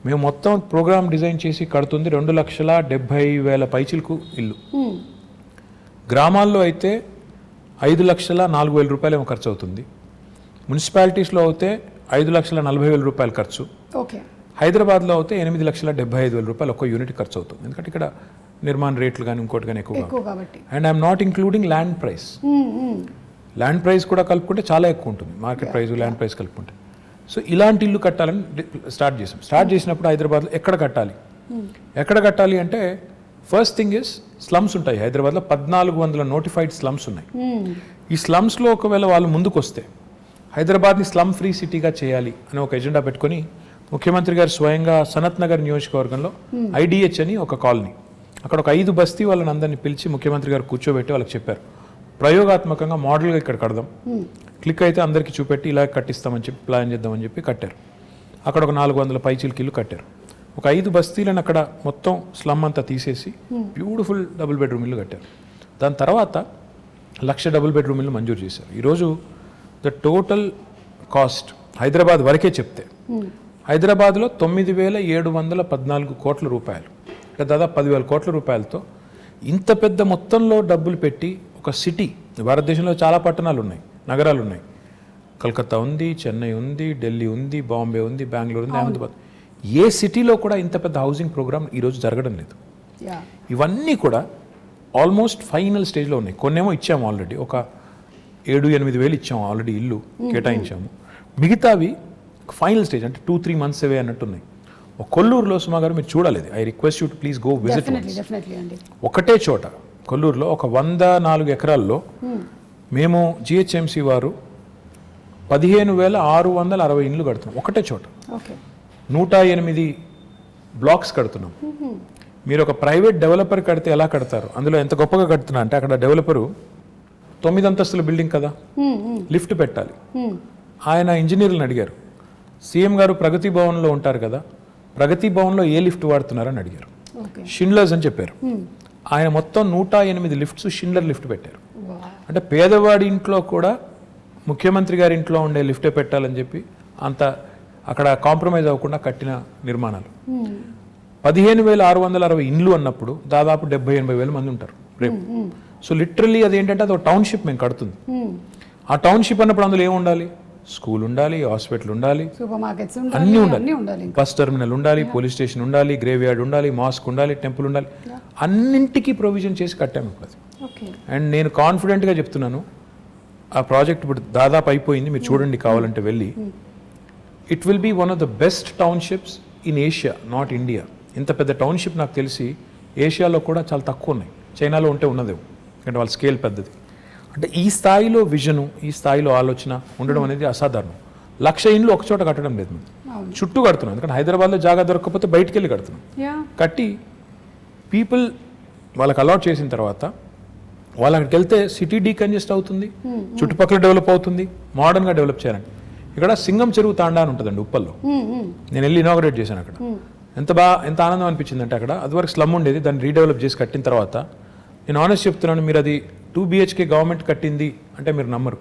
మేము మొత్తం ప్రోగ్రామ్ డిజైన్ చేసి కడుతుంది 2,70,000 పైచిలకు ఇల్లు. గ్రామాల్లో అయితే 5,04,000 రూపాయలు ఏమో ఖర్చు అవుతుంది. మున్సిపాలిటీస్లో అయితే 5,40,000 రూపాయలు ఖర్చు. ఓకే, హైదరాబాద్లో అయితే 8,75,000 రూపాయలు ఒక్క యూనిట్ ఖర్చు అవుతుంది, ఎందుకంటే ఇక్కడ నిర్మాణ రేట్లు కానీ ఇంకోటి కానీ ఎక్కువ కాబట్టి. And I'm not including land price. Land price కూడా కలుపుకుంటే చాలా ఎక్కువ ఉంటుంది, మార్కెట్ ప్రైస్ ల్యాండ్ ప్రైస్ కలుపుకుంటే. సో ఇలాంటి ఇల్లు కట్టాలని స్టార్ట్ చేసినప్పుడు హైదరాబాద్లో ఎక్కడ కట్టాలి అంటే, ఫస్ట్ థింగ్ ఇస్ స్లమ్స్ ఉంటాయి హైదరాబాద్లో, 1400 నోటిఫైడ్ స్లమ్స్ ఉన్నాయి. ఈ స్లమ్స్లో ఒకవేళ వాళ్ళు ముందుకు వస్తే హైదరాబాద్ని స్లమ్ ఫ్రీ సిటీగా చేయాలి అని ఒక ఎజెండా పెట్టుకొని ముఖ్యమంత్రి గారు స్వయంగా సనత్ నగర్ నియోజకవర్గంలో IDH అని ఒక కాలనీ, అక్కడ ఒక 5 బస్తీ వాళ్ళని అందరినీ పిలిచి ముఖ్యమంత్రి గారు కూర్చోబెట్టి వాళ్ళకి చెప్పారు, ప్రయోగాత్మకంగా మోడల్గా ఇక్కడ కడదాం, క్లిక్ అయితే అందరికీ చూపెట్టి ఇలా కట్టిస్తామని చెప్పి ప్లాన్ చేద్దామని చెప్పి కట్టారు. అక్కడ ఒక 400 పైచీలకి ఇల్లు కట్టారు. ఒక 5 బస్తీలను అక్కడ మొత్తం స్లమ్ అంతా తీసేసి బ్యూటిఫుల్ డబుల్ బెడ్రూమ్ ఇల్లు కట్టారు. దాని తర్వాత 1,00,000 డబుల్ బెడ్రూమ్ ఇల్లు మంజూరు చేశారు. ఈరోజు ద టోటల్ కాస్ట్ హైదరాబాద్ వరకే చెప్తే హైదరాబాద్లో 9,714 కోట్ల రూపాయలు, అంటే దాదాపు 10,000 కోట్ల రూపాయలతో ఇంత పెద్ద మొత్తంలో డబ్బులు పెట్టి ఒక సిటీ, భారతదేశంలో చాలా పట్టణాలు ఉన్నాయి, నగరాలు ఉన్నాయి, కలకత్తా ఉంది, చెన్నై ఉంది, ఢిల్లీ ఉంది, బాంబే ఉంది, బెంగళూరు ఉంది, అహ్మదాబాద్, ఏ సిటీలో కూడా ఇంత పెద్ద హౌసింగ్ ప్రోగ్రామ్ ఈరోజు జరగడం లేదు. ఇవన్నీ కూడా ఆల్మోస్ట్ ఫైనల్ స్టేజ్లో ఉన్నాయి. కొన్నేమో ఇచ్చాము ఆల్రెడీ, ఒక 7-8 వేలు ఇచ్చాము ఆల్రెడీ, ఇల్లు కేటాయించాము. మిగతావి ఫైనల్ స్టేజ్, అంటే 2-3 months అవే అన్నట్టున్నాయి. కొల్లూరులో సుమా గారు మీరు చూడాలి, I request you to please go visit. ఒకటే చోట కొల్లూరులో ఒక 104 ఎకరాల్లో మేము GHMC వారు 15,660 ఇండ్లు కడుతున్నాం ఒకటే చోట. 108 బ్లాక్స్ కడుతున్నాం. మీరు ఒక ప్రైవేట్ డెవలపర్ కడితే ఎలా కడతారు, అందులో ఎంత గొప్పగా కడుతున్నా అంటే, అక్కడ డెవలపరు 9 అంతస్తుల బిల్డింగ్ కదా, లిఫ్ట్ పెట్టాలి. ఆయన ఇంజనీర్లను అడిగారు, సీఎం గారు ప్రగతి భవన్లో ఉంటారు కదా, ప్రగతి భవన్లో ఏ లిఫ్ట్ వాడుతున్నారని అడిగారు. ఓకే. షిండ్లర్స్ అని చెప్పారు. ఆయన మొత్తం 108 లిఫ్ట్స్ షిండ్లర్ లిఫ్ట్ పెట్టారు. అంటే పేదవాడి ఇంట్లో కూడా ముఖ్యమంత్రి గారి ఇంట్లో ఉండే లిఫ్టే పెట్టాలని చెప్పి అంత అక్కడ కాంప్రమైజ్ అవ్వకుండా కట్టిన నిర్మాణాలు. 15,660 ఇండ్లు అన్నప్పుడు దాదాపు 70-80 వేల మంది ఉంటారు రేపు. సో లిటరల్లీ అదేంటంటే అది ఒక టౌన్షిప్ మేము కడుతుంది. ఆ టౌన్షిప్ అన్నప్పుడు అందులో ఏమి ఉండాలి? స్కూల్ ఉండాలి, హాస్పిటల్ ఉండాలి, సూపర్ మార్కెట్స్ అన్నీ ఉండాలి, బస్ టెర్మినల్ ఉండాలి, పోలీస్ స్టేషన్ ఉండాలి, గ్రేవ్ యార్డ్ ఉండాలి, మాస్క్ ఉండాలి, టెంపుల్ ఉండాలి, అన్నింటికీ ప్రొవిజన్ చేసి కట్టాము ఇప్పుడు అది. అండ్ నేను కాన్ఫిడెంట్గా చెప్తున్నాను, ఆ ప్రాజెక్ట్ ఇప్పుడు దాదాపు అయిపోయింది, మీరు చూడండి కావాలంటే వెళ్ళి. It will be one of the best townships in Asia, not India. ఇంత పెద్ద టౌన్షిప్ నాకు తెలిసి ఏషియాలో కూడా చాలా తక్కువ ఉన్నాయి. చైనాలో ఉంటే ఉన్నదేమో, ఎందుకంటే వాళ్ళ స్కేల్ పెద్దది. అంటే ఈ స్థాయిలో విజను, ఈ స్థాయిలో ఆలోచన ఉండడం అనేది అసాధారణం. 1,00,000 ఇండ్లు ఒక చోట కట్టడం లేదు, మేము చుట్టూ కడుతున్నాం. ఎందుకంటే హైదరాబాద్లో జాగా దొరకకపోతే బయటికి వెళ్ళి కడుతున్నాం. కట్టి పీపుల్ వాళ్ళకి అలాట్ చేసిన తర్వాత వాళ్ళు అక్కడికి వెళ్తే సిటీ డీకంజెస్ట్ అవుతుంది, చుట్టుపక్కల డెవలప్ అవుతుంది, మోడర్న్గా డెవలప్ చేయాలని. ఇక్కడ సింగం చెరువు తాండా అని ఉంటుందండి ఉప్పల్లో. నేను వెళ్ళి ఇనాగరేట్ చేశాను అక్కడ. ఎంత ఆనందం అనిపించింది అంటే, అక్కడ అదివరకు స్లమ్ ఉండేది, దాన్ని రీడెవలప్ చేసి కట్టిన తర్వాత నేను ఆనెస్ట్ చెప్తున్నాను, మీరు అది 2 BHK గవర్నమెంట్ కట్టింది అంటే మీరు నమ్మరు.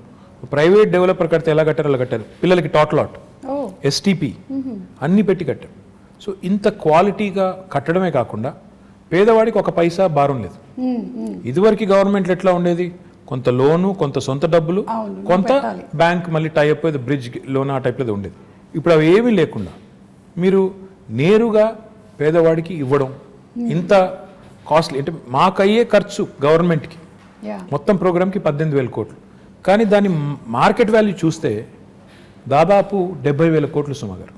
ప్రైవేట్ డెవలపర్ కడితే ఎలా కట్టారు అలా కట్టారు. పిల్లలకి టాట్లాట్, STP అన్నీ పెట్టి కట్టారు. సో ఇంత క్వాలిటీగా కట్టడమే కాకుండా పేదవాడికి ఒక పైసా భారం లేదు. ఇదివరకు గవర్నమెంట్లో ఎట్లా ఉండేది? కొంత లోను, కొంత సొంత డబ్బులు, కొంత బ్యాంక్ మళ్ళీ టైఅప్ బ్రిడ్జ్ లోన్ ఆ టైప్లో ఉండేది. ఇప్పుడు అవి ఏమీ లేకుండా మీరు నేరుగా పేదవాడికి ఇవ్వడం, ఇంత కాస్ట్లీ అంటే మాకయ్యే ఖర్చు గవర్నమెంట్కి మొత్తం ప్రోగ్రామ్కి 18,000 కోట్లు. కానీ దాని మార్కెట్ వాల్యూ చూస్తే దాదాపు 70,000 కోట్లు సుమ గారు.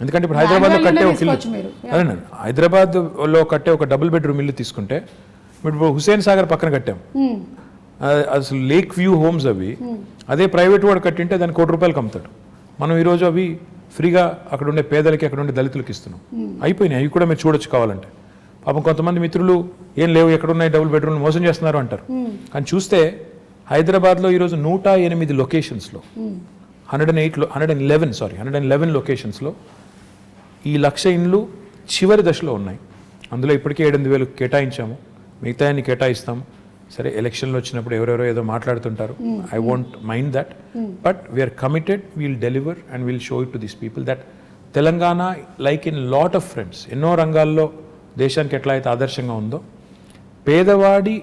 ఎందుకంటే ఇప్పుడు హైదరాబాద్లో కట్టే ఒక ఇల్లు, అదేనండి, హైదరాబాద్లో కట్టే ఒక డబుల్ బెడ్రూమ్ ఇల్లు తీసుకుంటే ఇప్పుడు హుసేన్ సాగర్ పక్కన కట్టాం, అసలు లేక్ వ్యూ హోమ్స్ అవి. అదే ప్రైవేట్ వాడు కట్టింటే దాన్ని ₹1,00,00,000 అమ్ముతాడు. మనం ఈరోజు అవి ఫ్రీగా అక్కడ ఉండే పేదలకి, అక్కడ ఉండే దళితులకి ఇస్తున్నాం. అయిపోయినాయి, అవి కూడా మీరు చూడొచ్చు కావాలంటే. పాపం కొంతమంది మిత్రులు ఏం లేవు, ఎక్కడున్నాయి డబుల్ బెడ్రూమ్, మోసం చేస్తున్నారు అంటారు. కానీ చూస్తే హైదరాబాద్లో ఈరోజు 108 లొకేషన్స్లో 111 లొకేషన్స్లో ఈ 1,00,000 ఇండ్లు చివరి దశలో ఉన్నాయి. అందులో ఇప్పటికే 7,800 కేటాయించాము, మిగతా అన్ని కేటాయిస్తాము. సరే, ఎలక్షన్లు వచ్చినప్పుడు ఎవరెవరో ఏదో మాట్లాడుతుంటారు, I won't mind that, but we are committed, we'll deliver and we'll show it to these people that Telangana like in lot of fronts, ఎన్నో రంగాల్లో దేశానికి ఎట్లా అయితే ఆదర్శంగా ఉందో, పేదవాడి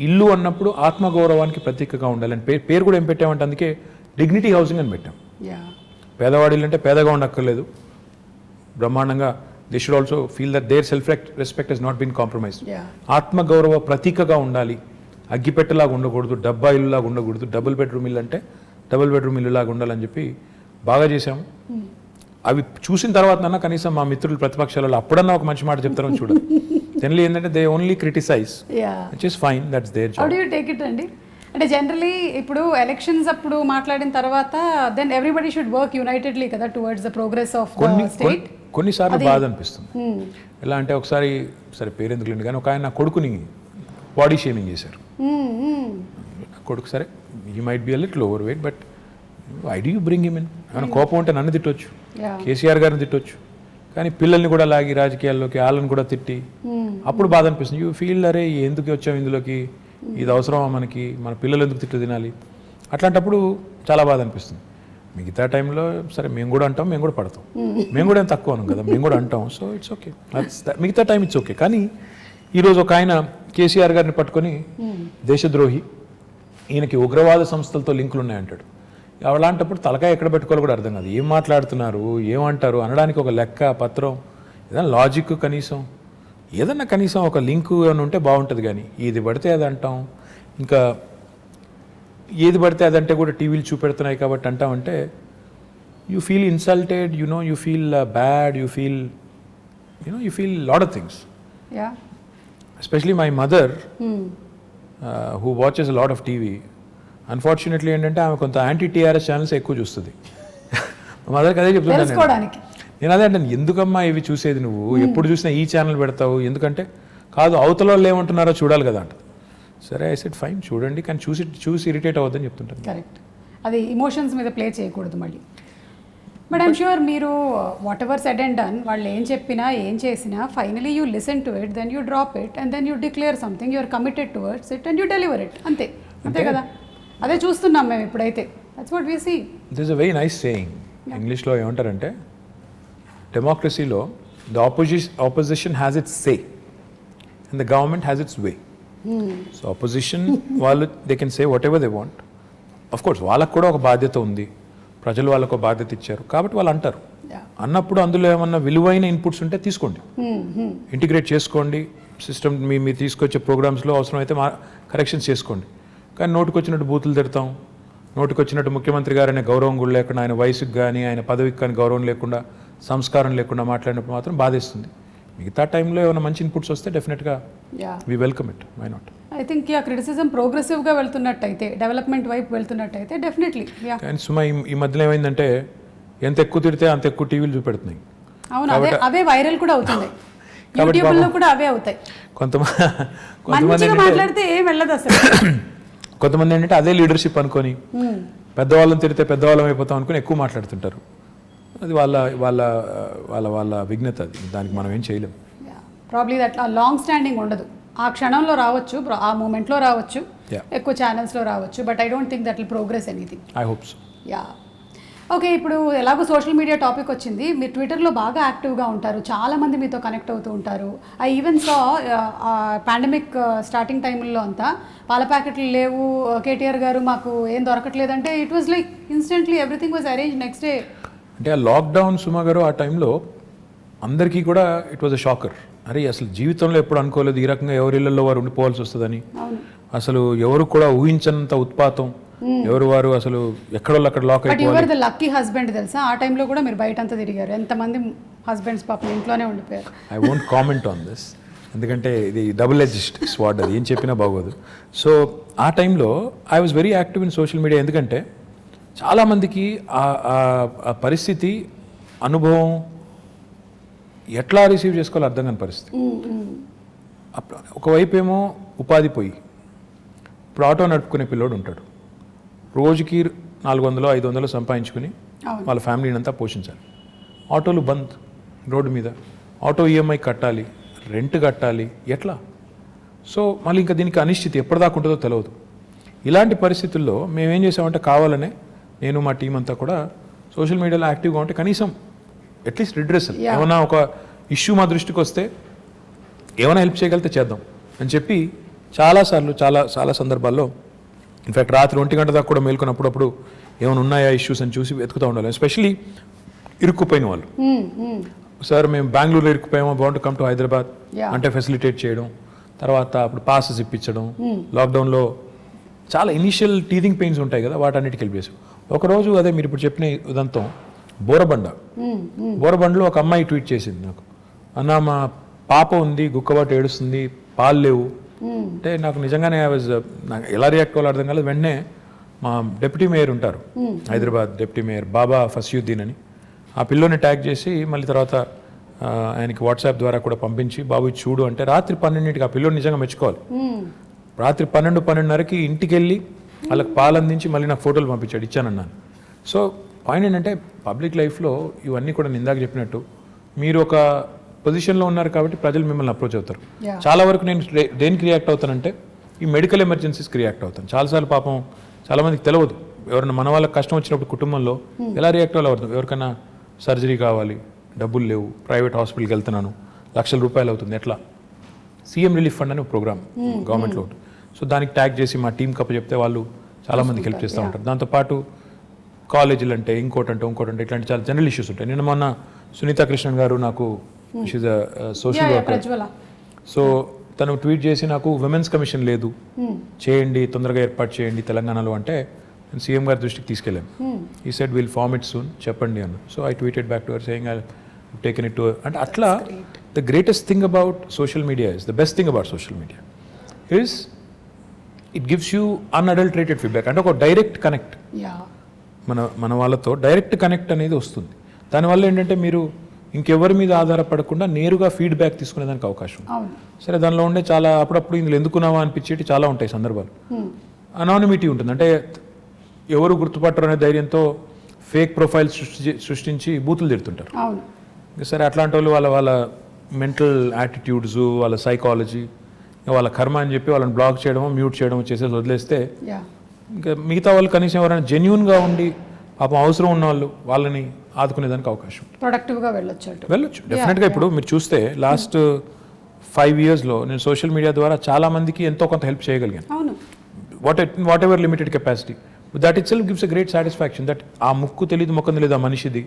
ఇల్లు అన్నప్పుడు ఆత్మగౌరవానికి ప్రతీకగా ఉండాలని పేరు కూడా ఏం పెట్టామంటే, అందుకే డిగ్నిటీ హౌసింగ్ అని పెట్టాం. పేదవాడి ఇల్లు అంటే పేదగా ఉండక్కర్లేదు, బ్రహ్మాండంగా they should also feel that their self respect has not been compromised. ఆత్మగౌరవ ప్రతీకగా ఉండాలి, అగ్గిపెట్టలాగా ఉండకూడదు, డబ్బా ఇల్లులాగా ఉండకూడదు, డబుల్ బెడ్రూమ్ ఇల్లు అంటే డబుల్ బెడ్రూమ్ ఇల్లులాగా ఉండాలని చెప్పి బాగా చేశాము. అవి చూసిన తర్వాత కనీసం మా మిత్రులు ప్రతిపక్షాలలో అప్పుడన్నా ఒక మంచి మాట చెప్తారని చూడాలి. జనరల్లీ ఏంటంటే they only criticise, which is fine, that's their job. How do you take it అండి? అంటే జనరల్లీ ఇప్పుడు ఎలక్షన్స్ అప్పుడు మాట్లాడిన తర్వాత then everybody should work unitedly కదా towards the progress of the state. కొన్నిసార్లు బాధ అనిపిస్తుంది. ఎలా అంటే ఒకసారి, సరే పేరెందుకు లేండి కానీ, ఒక ఆయన కొడుకుని బాడీ షేమింగ్ చేశారు. కొడుకు సరే, he might be a little overweight, but why do you bring him in? ఏమైనా కోపం ఉంటే నన్ను తిట్టొచ్చు, కేసీఆర్ గారిని తిట్టొచ్చు, కానీ పిల్లల్ని కూడా లాగి రాజకీయాల్లోకి, వాళ్ళని కూడా తిట్టి అప్పుడు బాధ అనిపిస్తుంది. యూ ఫీల్ అరే ఎందుకు వచ్చాము ఇందులోకి, ఇది అవసరమా మనకి, మన పిల్లలు ఎందుకు తిట్టు తినాలి, అట్లాంటప్పుడు చాలా బాధ అనిపిస్తుంది. మిగతా టైంలో సరే మేము కూడా అంటాం, మేము కూడా పడతాం, మేము కూడా ఏం తక్కువ అనం కదా, మేము కూడా అంటాం. సో ఇట్స్ ఓకే, మిగతా టైం ఇట్స్ ఓకే. కానీ ఈరోజు ఒక ఆయన కేసీఆర్ గారిని పట్టుకొని దేశద్రోహి, ఈయనకి ఉగ్రవాద సంస్థలతో లింకులు ఉన్నాయంటాడు. అలాంటప్పుడు తలకాయ ఎక్కడ పెట్టుకోవాలో కూడా అర్థం కాదు. ఏం మాట్లాడుతున్నారు, ఏమంటారు అనడానికి ఒక లెక్క పత్రం, ఏదైనా లాజిక్ కనీసం, ఏదన్నా కనీసం ఒక లింకు అని ఉంటే బాగుంటుంది. కానీ ఏది పడితే అది అంటాం, ఇంకా ఏది పడితే అదంటే కూడా టీవీలు చూపెడుతున్నాయి కాబట్టి అంటామంటే you feel insulted, you feel bad, you feel lot of things. Especially my mother who watches lot of TV, unfortunately ఏంటంటే ఆమె కొంత యాంటీ టీఆర్ఎస్ ఛానల్స్ ఎక్కువ చూస్తుంది. మా మదర్కి అదే చెప్తున్నాను నేను, అదే అంటే ఎందుకమ్మా ఇవి చూసేది నువ్వు, ఎప్పుడు చూసినా ఈ ఛానల్ పెడతావు, ఎందుకంటే కాదు అవతల వాళ్ళు ఏమంటున్నారో చూడాలి కదా అంట. సరే ఐ సెడ్ ఫైన్ చూడండి, కానీ చూసి ఇరిటేట్ అవ్వద్దని చెప్తుంటాను. కరెక్ట్, అది ఇమోషన్స్ మీద ప్లే చేయకూడదు. మళ్ళీ బట్ ఐమ్ షూర్ మీరు whatever said and done వాళ్ళు ఏం చెప్పినా ఏం చేసినా finally you listen to it, then you drop it and then you declare something, you are committed towards it and you deliver it. అంతే అంతే కదా, అదే చూస్తున్నాం మేము ఇప్పుడైతే. That's what we see. This is a very nice saying. ఇంగ్లీష్లో ఏమంటారంటే డెమోక్రసీలో the opposition has its say and the government has its way. So opposition వాళ్ళు they can say what ever they want. Of course వాళ్ళకు కూడా ఒక బాధ్యత ఉంది, ప్రజలు వాళ్ళకు బాధ్యత ఇచ్చారు కాబట్టి వాళ్ళు అంటారు. అన్నప్పుడు అందులో ఏమన్నా విలువైన ఇన్పుట్స్ ఉంటే తీసుకోండి, ఇంటిగ్రేట్ చేసుకోండి సిస్టమ్. మీరు తీసుకొచ్చే ప్రోగ్రామ్స్లో అవసరమైతే కరెక్షన్స్ చేసుకోండి. కానీ నోటికి వచ్చినట్టు బూతులు తిడతాం, నోటికి వచ్చినట్టు ముఖ్యమంత్రి గారు అనే గౌరవం కూడా లేకుండా, ఆయన వయసుకు కానీ ఆయన పదవికి కానీ గౌరవం లేకుండా, సంస్కారం లేకుండా మాట్లాడినప్పుడు మాత్రం బాధేస్తుంది. మిగతా టైంలో ఏమైనా మంచి ఇన్పుట్స్ వస్తే డెఫినెట్గా we welcome it, why not. I think criticism ప్రోగ్రెసివ్గా వెళ్తున్నట్టయితే, డెవలప్మెంట్ వైపు వెళ్తున్నట్టయితే డెఫినెట్లీ. కానీ సుమా ఈ మధ్యలో ఏమైందంటే ఎంత ఎక్కువ తిడితే అంత ఎక్కువ టీవీలు చూపెడుతున్నాయి. అవును, అవే వైరల్ కూడా అవుతుంది, యూట్యూబ్లో కూడా అవే అవుతాయి. కొంతమంది మాట్లాడితే ఏం వెళ్ళదు అసలు. కొంతమంది ఏంటంటే అదే లీడర్షిప్ అనుకొని పెద్దవాళ్ళని తిడితే పెద్దవాళ్ళం అయిపోతాం అనుకుని ఎక్కువ మాట్లాడుతుంటారు. అది వాళ్ళ వాళ్ళ వాళ్ళ వాళ్ళ విఘ్నత, అది దానికి మనం ఏం చేయలేం. ప్రాబ్లీ అట్లా లాంగ్ స్టాండింగ్ ఉండదు. ఆ క్షణంలో రావచ్చు, ఆ మూమెంట్లో రావచ్చు, ఎక్కువ ఛానల్స్లో రావచ్చు, but I don't think that will progress anything. I hope so. Yeah okay. ఇప్పుడు ఎలాగో సోషల్ మీడియా టాపిక్ వచ్చింది, మీరు ట్విట్టర్లో బాగా యాక్టివ్గా ఉంటారు, చాలామంది మీతో కనెక్ట్ అవుతూ ఉంటారు. I even saw pandemic starting టైంలో అంతా పాల ప్యాకెట్లు లేవు, కేటీఆర్ గారు మాకు ఏం దొరకట్లేదంటే it was like instantly everything was arrange next day. అంటే ఆ లాక్డౌన్ సుమా గారు ఆ టైంలో అందరికీ కూడా ఇట్ వాజ్ అ షాకర్. అరే అసలు జీవితంలో ఎప్పుడు అనుకోలేదు ఈ రకంగా ఎవరి ఇళ్లలో వారు ఉండిపోవాల్సి వస్తుందని. అసలు ఎవరు కూడా ఊహించనంత ఉత్పాతం, ఎవరు వారు అసలు ఎక్కడో అక్కడ లాక్ అయిపోయారు. ద లక్కీ హస్బెండ్ తెలుసా, ఆ టైంలో కూడా మీరు బయట అంతా తిరిగారు, ఎంతమంది హస్బెండ్స్ పాపం ఇంట్లోనే ఉండిపోయారు. I won't comment on this, ఎందుకంటే ఇది డబుల్ ఎడ్జ్డ్ స్వార్డ్, అది ఏం చెప్పినా బాగోదు. సో ఆ టైంలో I was very active in social media. ఎందుకంటే చాలామందికి ఆ పరిస్థితి, అనుభవం ఎట్లా రిసీవ్ చేసుకోవాలో అర్థం కాని పరిస్థితి. ఒకవైపు ఏమో ఉపాధి పోయి, ఇప్పుడు ఆటో నడుపుకునే పిల్లోడు ఉంటాడు, రోజుకి 400 500 సంపాదించుకుని వాళ్ళ ఫ్యామిలీని అంతా పోషించాలి. ఆటోలు బంద్ రోడ్డు మీద, ఆటో ఈఎంఐ కట్టాలి, రెంట్ కట్టాలి, ఎట్లా? సో మళ్ళీ ఇంకా దీనికి అనిశ్చితి ఎప్పటిదాకా ఉంటుందో తెలియదు. ఇలాంటి పరిస్థితుల్లో మేమేం చేసామంటే కావాలనే నేను మా టీం అంతా కూడా సోషల్ మీడియాలో యాక్టివ్గా ఉంటే కనీసం అట్లీస్ట్ రిడ్రెసల్, ఏమైనా ఒక ఇష్యూ మా దృష్టికి వస్తే ఏమైనా హెల్ప్ చేయగలిగితే చేద్దాం అని చెప్పి చాలాసార్లు చాలా సందర్భాల్లో, ఇన్ఫ్యాక్ట్ రాత్రి 1 గంట దాకా కూడా మేల్కొన్నప్పుడు ఏమైనా ఉన్నాయా ఇష్యూస్ అని చూసి వెతుకుతూ ఉండాలి. ఎస్పెషలీ ఇరుక్కుపోయిన వాళ్ళు, సార్ మేము బెంగళూరులో ఇరుక్కుపోయామో, బాగుంటు కమ్ టు హైదరాబాద్ అంటే ఫెసిలిటేట్ చేయడం, తర్వాత అప్పుడు పాసెస్ ఇప్పించడం. లాక్డౌన్లో చాలా ఇనీషియల్ టీథింగ్ పెయిన్స్ ఉంటాయి కదా, వాటన్నిటికి హెల్ప్ చేసాం. ఒకరోజు అదే మీరు ఇప్పుడు చెప్పిన ఉదంతం, బోరబండలో ఒక అమ్మాయి ట్వీట్ చేసింది నాకు, అన్న మా పాప ఉంది, గుక్కబాటు ఏడుస్తుంది, పాలు లేవు అంటే. నాకు నిజంగానే నాకు ఎలా రియాక్ట్ అవ్వాలో అర్థం కాలేదు. వెంటనే మా డిప్యూటీ మేయర్ ఉంటారు హైదరాబాద్, డిప్యూటీ మేయర్ బాబా ఫసియుద్దీన్ అని, ఆ పిల్లోని ట్యాగ్ చేసి మళ్ళీ తర్వాత ఆయనకి వాట్సాప్ ద్వారా కూడా పంపించి, బాబు చూడు అంటే రాత్రి 12ంటికి ఆ పిల్లోని నిజంగా మెచ్చుకోవాలి. రాత్రి 12-12:30కి ఇంటికి వెళ్ళి వాళ్ళకి పాలు అందించి మళ్ళీ నాకు ఫోటోలు పంపించాడు, ఇచ్చానన్నాను. సో పాయింట్ ఏంటంటే పబ్లిక్ లైఫ్లో ఇవన్నీ కూడా నేను ఇందాక చెప్పినట్టు మీరు ఒక పొజిషన్లో ఉన్నారు కాబట్టి ప్రజలు మిమ్మల్ని అప్రోచ్ అవుతారు. చాలా వరకు నేను దేనికి రియాక్ట్ అవుతానంటే ఈ మెడికల్ ఎమర్జెన్సీస్కి రియాక్ట్ అవుతాను. చాలాసార్లు పాపం చాలామందికి తెలియదు, ఎవరైనా మన వాళ్ళకి కష్టం వచ్చినప్పుడు కుటుంబంలో ఎలా రియాక్ట్ అవ్వాలి. ఎవరికైనా సర్జరీ కావాలి, డబ్బులు లేవు, ప్రైవేట్ హాస్పిటల్కి వెళ్తున్నాను, లక్షల రూపాయలు అవుతుంది, ఎట్లా? సీఎం రిలీఫ్ ఫండ్ అనే ఒక ప్రోగ్రామ్ గవర్నమెంట్లో ఉంటుంది. సో దానికి ట్యాగ్ చేసి మా టీం కప్ప చెప్తే వాళ్ళు చాలామందికి హెల్ప్ చేస్తూ ఉంటారు. దాంతోపాటు కాలేజీలు అంటే ఇంకోటంటే ఇట్లాంటి చాలా జనరల్ ఇష్యూస్ ఉంటాయి. నిన్న మొన్న సునీత కృష్ణన్ గారు నాకు, she's a social worker, so తను ట్వీట్ చేసి నాకు విమెన్స్ కమిషన్ లేదు, చేయండి, తొందరగా ఏర్పాటు చేయండి తెలంగాణలో అంటే నేను సీఎం గారి దృష్టికి తీసుకెళ్ళాను. ఈ said will form it soon, చెప్పండి అన్న. So I tweeted back to her saying I taken it to, అంటే అట్లా the greatest thing about social media is, the best thing about social media is it gives you unadulterated feedback. అంటే ఒక డైరెక్ట్ కనెక్ట్, మన వాళ్ళతో డైరెక్ట్ కనెక్ట్ అనేది వస్తుంది. దానివల్ల ఏంటంటే మీరు ఇంకెవరి మీద ఆధారపడకుండా నేరుగా ఫీడ్బ్యాక్ తీసుకునేదానికి అవకాశం. సరే దానిలో ఉండే చాలా అప్పుడప్పుడు ఇందులో ఎందుకున్నావా అనిపించేటి చాలా ఉంటాయి సందర్భాలు. అనానిమిటీ ఉంటుంది, అంటే ఎవరు గుర్తుపట్టరు అనే ధైర్యంతో ఫేక్ ప్రొఫైల్ సృష్టించి బూతులు తిడుతుంటారు. అవును. సరే అట్లాంటి వాళ్ళు వాళ్ళ మెంటల్ యాటిట్యూడ్స్, వాళ్ళ సైకాలజీ, వాళ్ళ కర్మ అని చెప్పి వాళ్ళని బ్లాక్ చేయడమో మ్యూట్ చేయడమో చేసేసి వదిలేస్తే ఇంకా మిగతా వాళ్ళు కనీసం ఎవరైనా జెన్యూన్గా ఉండి పాపం అవసరం ఉన్న వాళ్ళని ఆదుకునేదానికి అవకాశం ప్రొడక్టివ్గా వెళ్ళొచ్చు డెఫినెట్గా. ఇప్పుడు మీరు చూస్తే లాస్ట్ 5 yearsలో నేను సోషల్ మీడియా ద్వారా చాలా మందికి ఎంతో కొంత హెల్ప్ చేయగలిగాను. అవును. What ever limited capacity, that it self gives a great satisfaction that ఆ ముక్కు తెలియదు ముఖం తెలియదు ఆ మనిషిది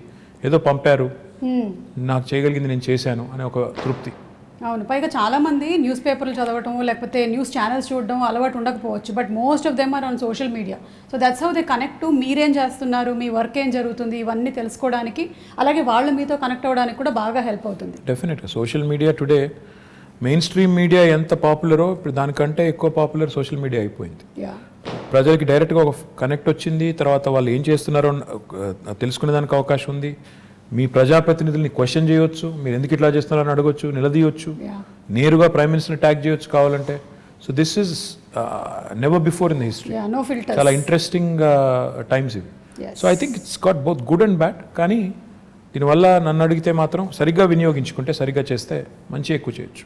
ఏదో పంపారు, నాకు చేయగలిగింది నేను చేశాను అనే ఒక తృప్తి. అవును. పైగా చాలామంది న్యూస్ పేపర్లు చదవటం లేకపోతే న్యూస్ ఛానల్స్ చూడడం అలవాటు ఉండకపోవచ్చు, but most of them are on social media. So that's how they connect to మీరేం చేస్తున్నారు, మీ వర్క్ ఏం జరుగుతుంది, ఇవన్నీ తెలుసుకోవడానికి, అలాగే వాళ్ళు మీతో కనెక్ట్ అవ్వడానికి కూడా బాగా హెల్ప్ అవుతుంది. డెఫినెట్గా social media today main stream media ఎంత పాపులరో ఇప్పుడు దానికంటే ఎక్కువ పాపులర్ సోషల్ మీడియా అయిపోయింది. ప్రజలకి డైరెక్ట్గా ఒక కనెక్ట్ వచ్చింది, తర్వాత వాళ్ళు ఏం చేస్తున్నారో తెలుసుకునేదానికి అవకాశం ఉంది. మీ ప్రజాప్రతినిధుల్ని క్వశ్చన్ చేయొచ్చు, మీరు ఎందుకు ఇట్లా చేస్తున్నారని అడగొచ్చు, నిలదీయొచ్చు, నేరుగా ప్రైమ్ మినిస్టర్ని ట్యాగ్ చేయొచ్చు కావాలంటే. So this is never before in the history. చాలా ఇంట్రెస్టింగ్ టైమ్స్ ఇవి. So I think it's got both good and bad. కానీ దీనివల్ల నన్ను అడిగితే మాత్రం సరిగ్గా వినియోగించుకుంటే, సరిగ్గా చేస్తే మంచి ఎక్కువ చేయొచ్చు.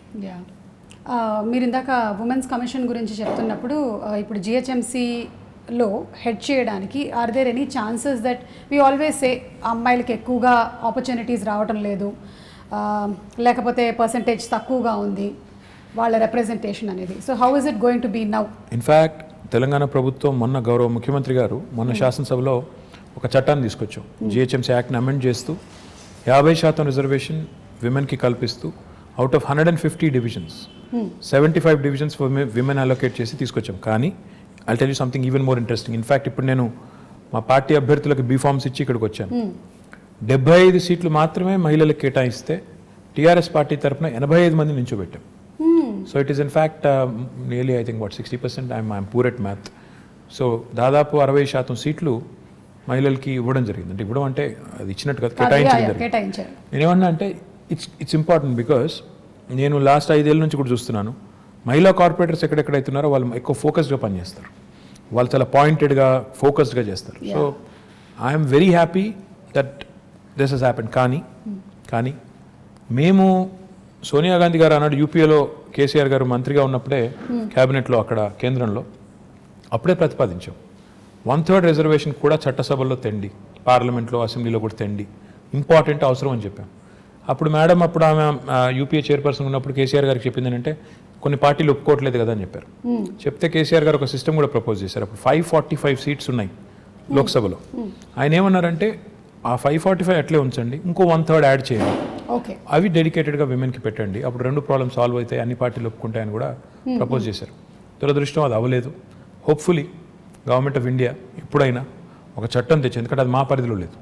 మీరు ఇందాక ఉమెన్స్ కమిషన్ గురించి చెప్తున్నప్పుడు ఇప్పుడు జిహెచ్ఎంసీలో హెడ్ చేయడానికి are there any chances that we always say అమ్మాయిలకి ఎక్కువగా ఆపర్చునిటీస్ రావటం లేదు, లేకపోతే పర్సంటేజ్ తక్కువగా ఉంది వాళ్ళ రిప్రజెంటేషన్ అనేది. So how is it going to be now? In fact Telangana ప్రభుత్వం మొన్న గౌరవ ముఖ్యమంత్రి గారు మొన్న శాసనసభలో ఒక చట్టాన్ని తీసుకొచ్చాం. జిహెచ్ఎంసీ యాక్ట్ని అమెండ్ చేస్తూ 50% రిజర్వేషన్ విమెన్కి కల్పిస్తూ out of 150 divisions 75 divisions women allocate చేసి తీసుకొచ్చాం. కానీ I'll tell you something even more interesting. In fact ఇప్పుడు నేను మా పార్టీ అభ్యర్థులకు బీఫామ్స్ ఇచ్చి ఇక్కడికి వచ్చాను. 75 సీట్లు మాత్రమే మహిళలకు కేటాయిస్తే టీఆర్ఎస్ పార్టీ తరఫున 85 మంది నించోబెట్టాం. So it is in fact nearly I think 60%. I'm poor at math. So దాదాపు 60% సీట్లు మహిళలకి ఇవ్వడం జరిగింది. అంటే ఇవ్వడం అంటే అది ఇచ్చినట్టు కాదు, కేటాయించడం జరిగింది. నేనేమన్నా అంటే ఇట్స్ ఇంపార్టెంట్ బికాస్ నేను లాస్ట్ 5 ఏళ్ళ నుంచి కూడా చూస్తున్నాను మహిళా కార్పొరేటర్స్ ఎక్కడెక్కడైతున్నారో వాళ్ళు ఎక్కువ ఫోకస్డ్గా పనిచేస్తారు, వాళ్ళు చాలా పాయింటెడ్గా ఫోకస్డ్గా చేస్తారు. So I'm very happy that this has happen. కానీ మేము సోనియా గాంధీ గారు అన్నాడు యూపీఏలో కేసీఆర్ గారు మంత్రిగా ఉన్నప్పుడే క్యాబినెట్లో అక్కడ కేంద్రంలో అప్పుడే ప్రతిపాదించాం 1/3 రిజర్వేషన్ కూడా చట్టసభల్లో తెండి, పార్లమెంట్లో అసెంబ్లీలో కూడా తెండి, ఇంపార్టెంట్ అవసరం అని చెప్పాం. అప్పుడు మేడం అప్పుడు ఆమె యూపీఏ చైర్పర్సన్ ఉన్నప్పుడు కేసీఆర్ గారికి చెప్పింది ఏంటంటే కొన్ని పార్టీలు ఒప్పుకోవట్లేదు కదా అని చెప్పారు. చెప్తే కేసీఆర్ గారు ఒక సిస్టమ్ కూడా ప్రపోజ్ చేశారు. అప్పుడు 545 సీట్స్ ఉన్నాయి లోక్సభలో. ఆయన ఏమన్నారంటే ఆ 545 అట్లే ఉంచండి, ఇంకో 1/3 యాడ్ చేయండి, అవి డెడికేటెడ్గా విమెన్కి పెట్టండి, అప్పుడు 2 ప్రాబ్లమ్స్ సాల్వ్ అవుతాయి, అన్ని పార్టీలు ఒప్పుకుంటాయని కూడా ప్రపోజ్ చేశారు. దురదృష్టం అది అవ్వలేదు. హోప్ఫుల్లీ గవర్నమెంట్ ఆఫ్ ఇండియా ఎప్పుడైనా ఒక చట్టం తెచ్చి, ఎందుకంటే అది మా పరిధిలో లేదు,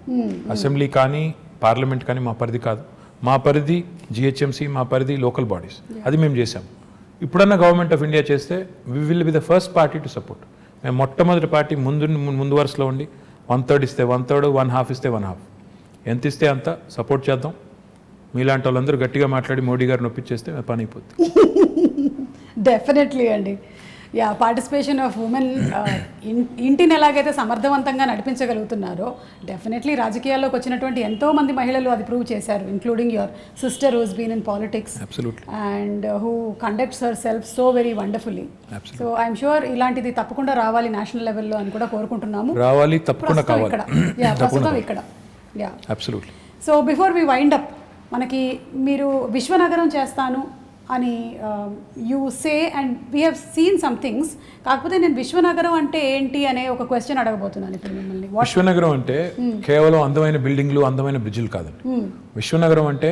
అసెంబ్లీ కానీ పార్లమెంట్ కానీ మా పరిధి కాదు, మా పరిధి జిహెచ్ఎంసీ, మా పరిధి లోకల్ బాడీస్, అది మేము చేసాం. ఇప్పుడన్నా గవర్నమెంట్ ఆఫ్ ఇండియా చేస్తే we will be the first party to support. మేము మొట్టమొదటి పార్టీ ముందు వరుసలో ఉండి 1/3 ఇస్తే 1/3, 1/2 ఇస్తే 1/2, ఎంత ఇస్తే అంత సపోర్ట్ చేద్దాం. మీలాంటి వాళ్ళందరూ గట్టిగా మాట్లాడి మోడీ గారిని ఒప్పించేస్తే పని అయిపోతుంది. డెఫినెట్లీ అండి. పార్టిసిపేషన్ ఆఫ్ ఉమెన్ ఇంటిని ఎలాగైతే సమర్థవంతంగా నడిపించగలుగుతున్నారో డెఫినెట్లీ రాజకీయాల్లోకి వచ్చినటువంటి ఎంతోమంది మహిళలు అది ప్రూవ్ చేశారు, including your sister who's been in politics and who conducts herself so very wonderfully. So I'm sure ఇలాంటిది తప్పకుండా రావాలి నేషనల్ లెవెల్లో అని కూడా కోరుకుంటున్నాము. రావాలి, తప్పకుండా కావాలి. ప్రస్తుతం ఇక్కడ. So before we wind up, మనకి మీరు విశ్వనగరం చేస్తాను అని you say and we have seen some things. కాకపోతే నేను విశ్వనగరం అంటే ఏంటి అనే ఒక క్వశ్చన్ అడగబోతున్నాను ఇప్పుడు మిమ్మల్ని. విశ్వనగరం అంటే కేవలం అందమైన బిల్డింగ్లు, అందమైన బ్రిడ్జిలు కాదండి. విశ్వనగరం అంటే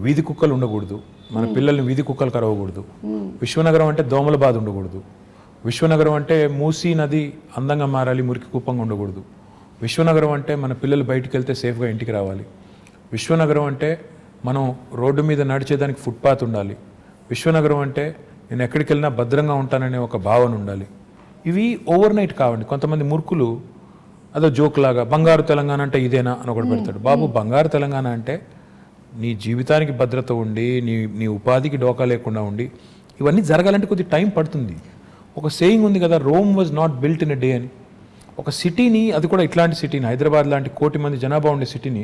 వీధి కుక్కలు ఉండకూడదు, మన పిల్లల్ని వీధి కుక్కలు కరవకూడదు. విశ్వనగరం అంటే దోమల బాధ ఉండకూడదు. విశ్వనగరం అంటే మూసీ నది అందంగా మారాలి, మురికి కుప్పంగా ఉండకూడదు. విశ్వనగరం అంటే మన పిల్లలు బయటికి వెళ్తే సేఫ్గా ఇంటికి రావాలి. విశ్వనగరం అంటే మనం రోడ్డు మీద నడిచేదానికి ఫుట్పాత్ ఉండాలి. విశ్వనగరం అంటే నేను ఎక్కడికి వెళ్ళినా భద్రంగా ఉంటాననే ఒక భావన ఉండాలి. ఇవి ఓవర్ నైట్ కావండి. కొంతమంది మూర్ఖులు అదో జోక్ లాగా బంగారు తెలంగాణ అంటే ఇదేనా అని ఒకటి పెడతాడు. బాబు, బంగారు తెలంగాణ అంటే నీ జీవితానికి భద్రత ఉండి, నీ ఉపాధికి డోకా లేకుండా ఉండి, ఇవన్నీ జరగాలంటే కొద్ది టైం పడుతుంది. ఒక సేయింగ్ ఉంది కదా, Rome was not built in a day అని. ఒక సిటీని, అది కూడా ఇట్లాంటి సిటీని, హైదరాబాద్ లాంటి 1 కోటి మంది జనాభా ఉండే సిటీని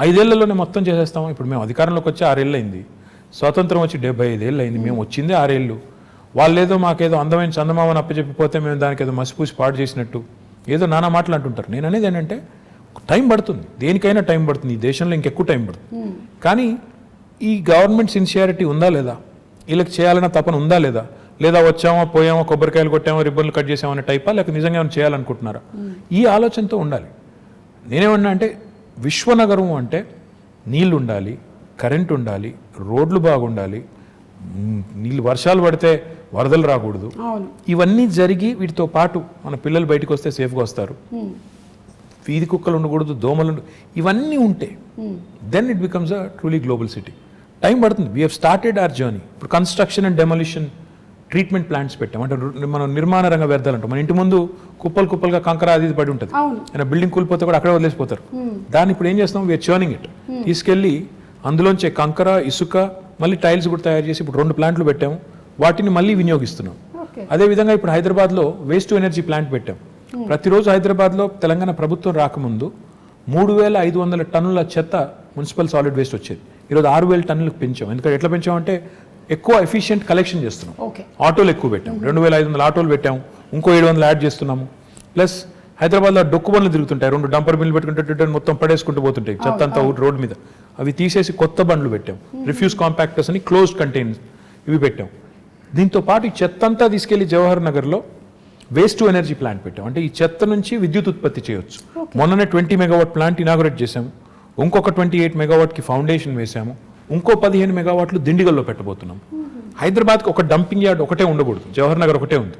5 ఏళ్లలోనే మొత్తం చేసేస్తాము. ఇప్పుడు మేము అధికారంలోకి వచ్చి 6 ఏళ్ళు అయింది, స్వాతంత్రం వచ్చి 75 ఏళ్ళు అయింది, మేము వచ్చిందే 6 ఏళ్ళు. వాళ్ళేదో మాకేదో అందమైన చందమామని అప్పచెప్పిపోతే మేము దానికి ఏదో మసిపూసి పాడు చేసినట్టు ఏదో నానా మాటలు అంటుంటారు. నేను అనేది ఏంటంటే టైం పడుతుంది, దేనికైనా టైం పడుతుంది, ఈ దేశంలో ఇంకెక్కువ టైం పడుతుంది. కానీ ఈ గవర్నమెంట్ సిన్సియారిటీ ఉందా లేదా, వీళ్ళకి చేయాలన్న తపన ఉందా లేదా, లేదా వచ్చామో పోయామో కొబ్బరికాయలు కొట్టామో రిబ్బన్లు కట్ చేసామో అనే టైపా, లేక నిజంగా ఏమైనా చేయాలనుకుంటున్నారా, ఈ ఆలోచనతో ఉండాలి. నేనేమన్నా అంటే విశ్వనగరం అంటే నీళ్ళు ఉండాలి, కరెంట్ ఉండాలి, రోడ్లు బాగుండాలి, నీళ్ళు వర్షాలు పడితే వరదలు రాకూడదు, ఇవన్నీ జరిగి వీటితో పాటు మన పిల్లలు బయటకు వస్తే సేఫ్గా వస్తారు, వీధి కుక్కలు ఉండకూడదు, దోమలు ఇవన్నీ ఉంటే then it becomes a truly global city. Time పడుతుంది. We have started our journey. ఇప్పుడు construction and demolition treatment plants పెట్టాం. అంటే మనం నిర్మాణ రంగ వ్యర్థాలు అంటాం. మన ఇంటి ముందు కుప్పలుగా కంకర అది పడి ఉంటుంది, అయినా బిల్డింగ్ కూలిపోతే కూడా అక్కడే వదిలేసిపోతారు. దాన్ని ఇప్పుడు ఏం చేస్తాం, వీఆర్ చర్నింగ్ ఇట్, తీసుకెళ్ళి అందులోంచే కంకర, ఇసుక, మళ్ళీ టైల్స్ కూడా తయారు చేసి ఇప్పుడు 2 ప్లాంట్లు పెట్టాము, వాటిని మళ్ళీ వినియోగిస్తున్నాం. అదేవిధంగా ఇప్పుడు హైదరాబాద్లో వేస్ట్ టు ఎనర్జీ ప్లాంట్ పెట్టాం. ప్రతిరోజు హైదరాబాద్లో తెలంగాణ ప్రభుత్వం రాకముందు 3,500 టన్నుల చెత్త మున్సిపల్ సాలిడ్ వేస్ట్ వచ్చేది. ఈరోజు 6,000 టన్నులకు పెంచాం. ఎందుకంటే ఎట్లా పెంచామంటే ఎక్కువ ఎఫిషియెంట్ కలెక్షన్ చేస్తున్నాం. ఆటోలు ఎక్కువ పెట్టాం, 2,500 ఆటోలు పెట్టాము, ఇంకో 700 యాడ్ చేస్తున్నాము. ప్లస్ హైదరాబాద్లో డొక్కు బండ్లు తిరుగుతుంటాయి, 2 డంపర్ బిల్లు పెట్టుకుంటే మొత్తం పడేసుకుంటూ పోతుంటాయి చెత్త అంతా రోడ్డు మీద. అవి తీసేసి కొత్త బండ్లు పెట్టాం, రిఫ్యూజ్ కాంపాక్టర్స్ అని క్లోజ్డ్ కంటైనర్స్ ఇవి పెట్టాం. దీంతో పాటు ఈ చెత్త అంతా తీసుకెళ్లి జవహర్ నగర్లో వేస్ట్ టు ఎనర్జీ ప్లాంట్ పెట్టాం. అంటే ఈ చెత్త నుంచి విద్యుత్ ఉత్పత్తి చేయొచ్చు. మొన్ననే 20 మెగావాట్ ప్లాంట్ ఇనాగరేట్ చేశాము, ఇంకొక 28 మెగావాట్కి ఫౌండేషన్ వేసాము, ఇంకో 15 మెగావాట్లు దిండిగల్లో పెట్టబోతున్నాం. హైదరాబాద్కి ఒక డంపింగ్ యార్డ్ ఒకటే ఉండకూడదు, జవహర్ నగర్ ఒకటే ఉంది,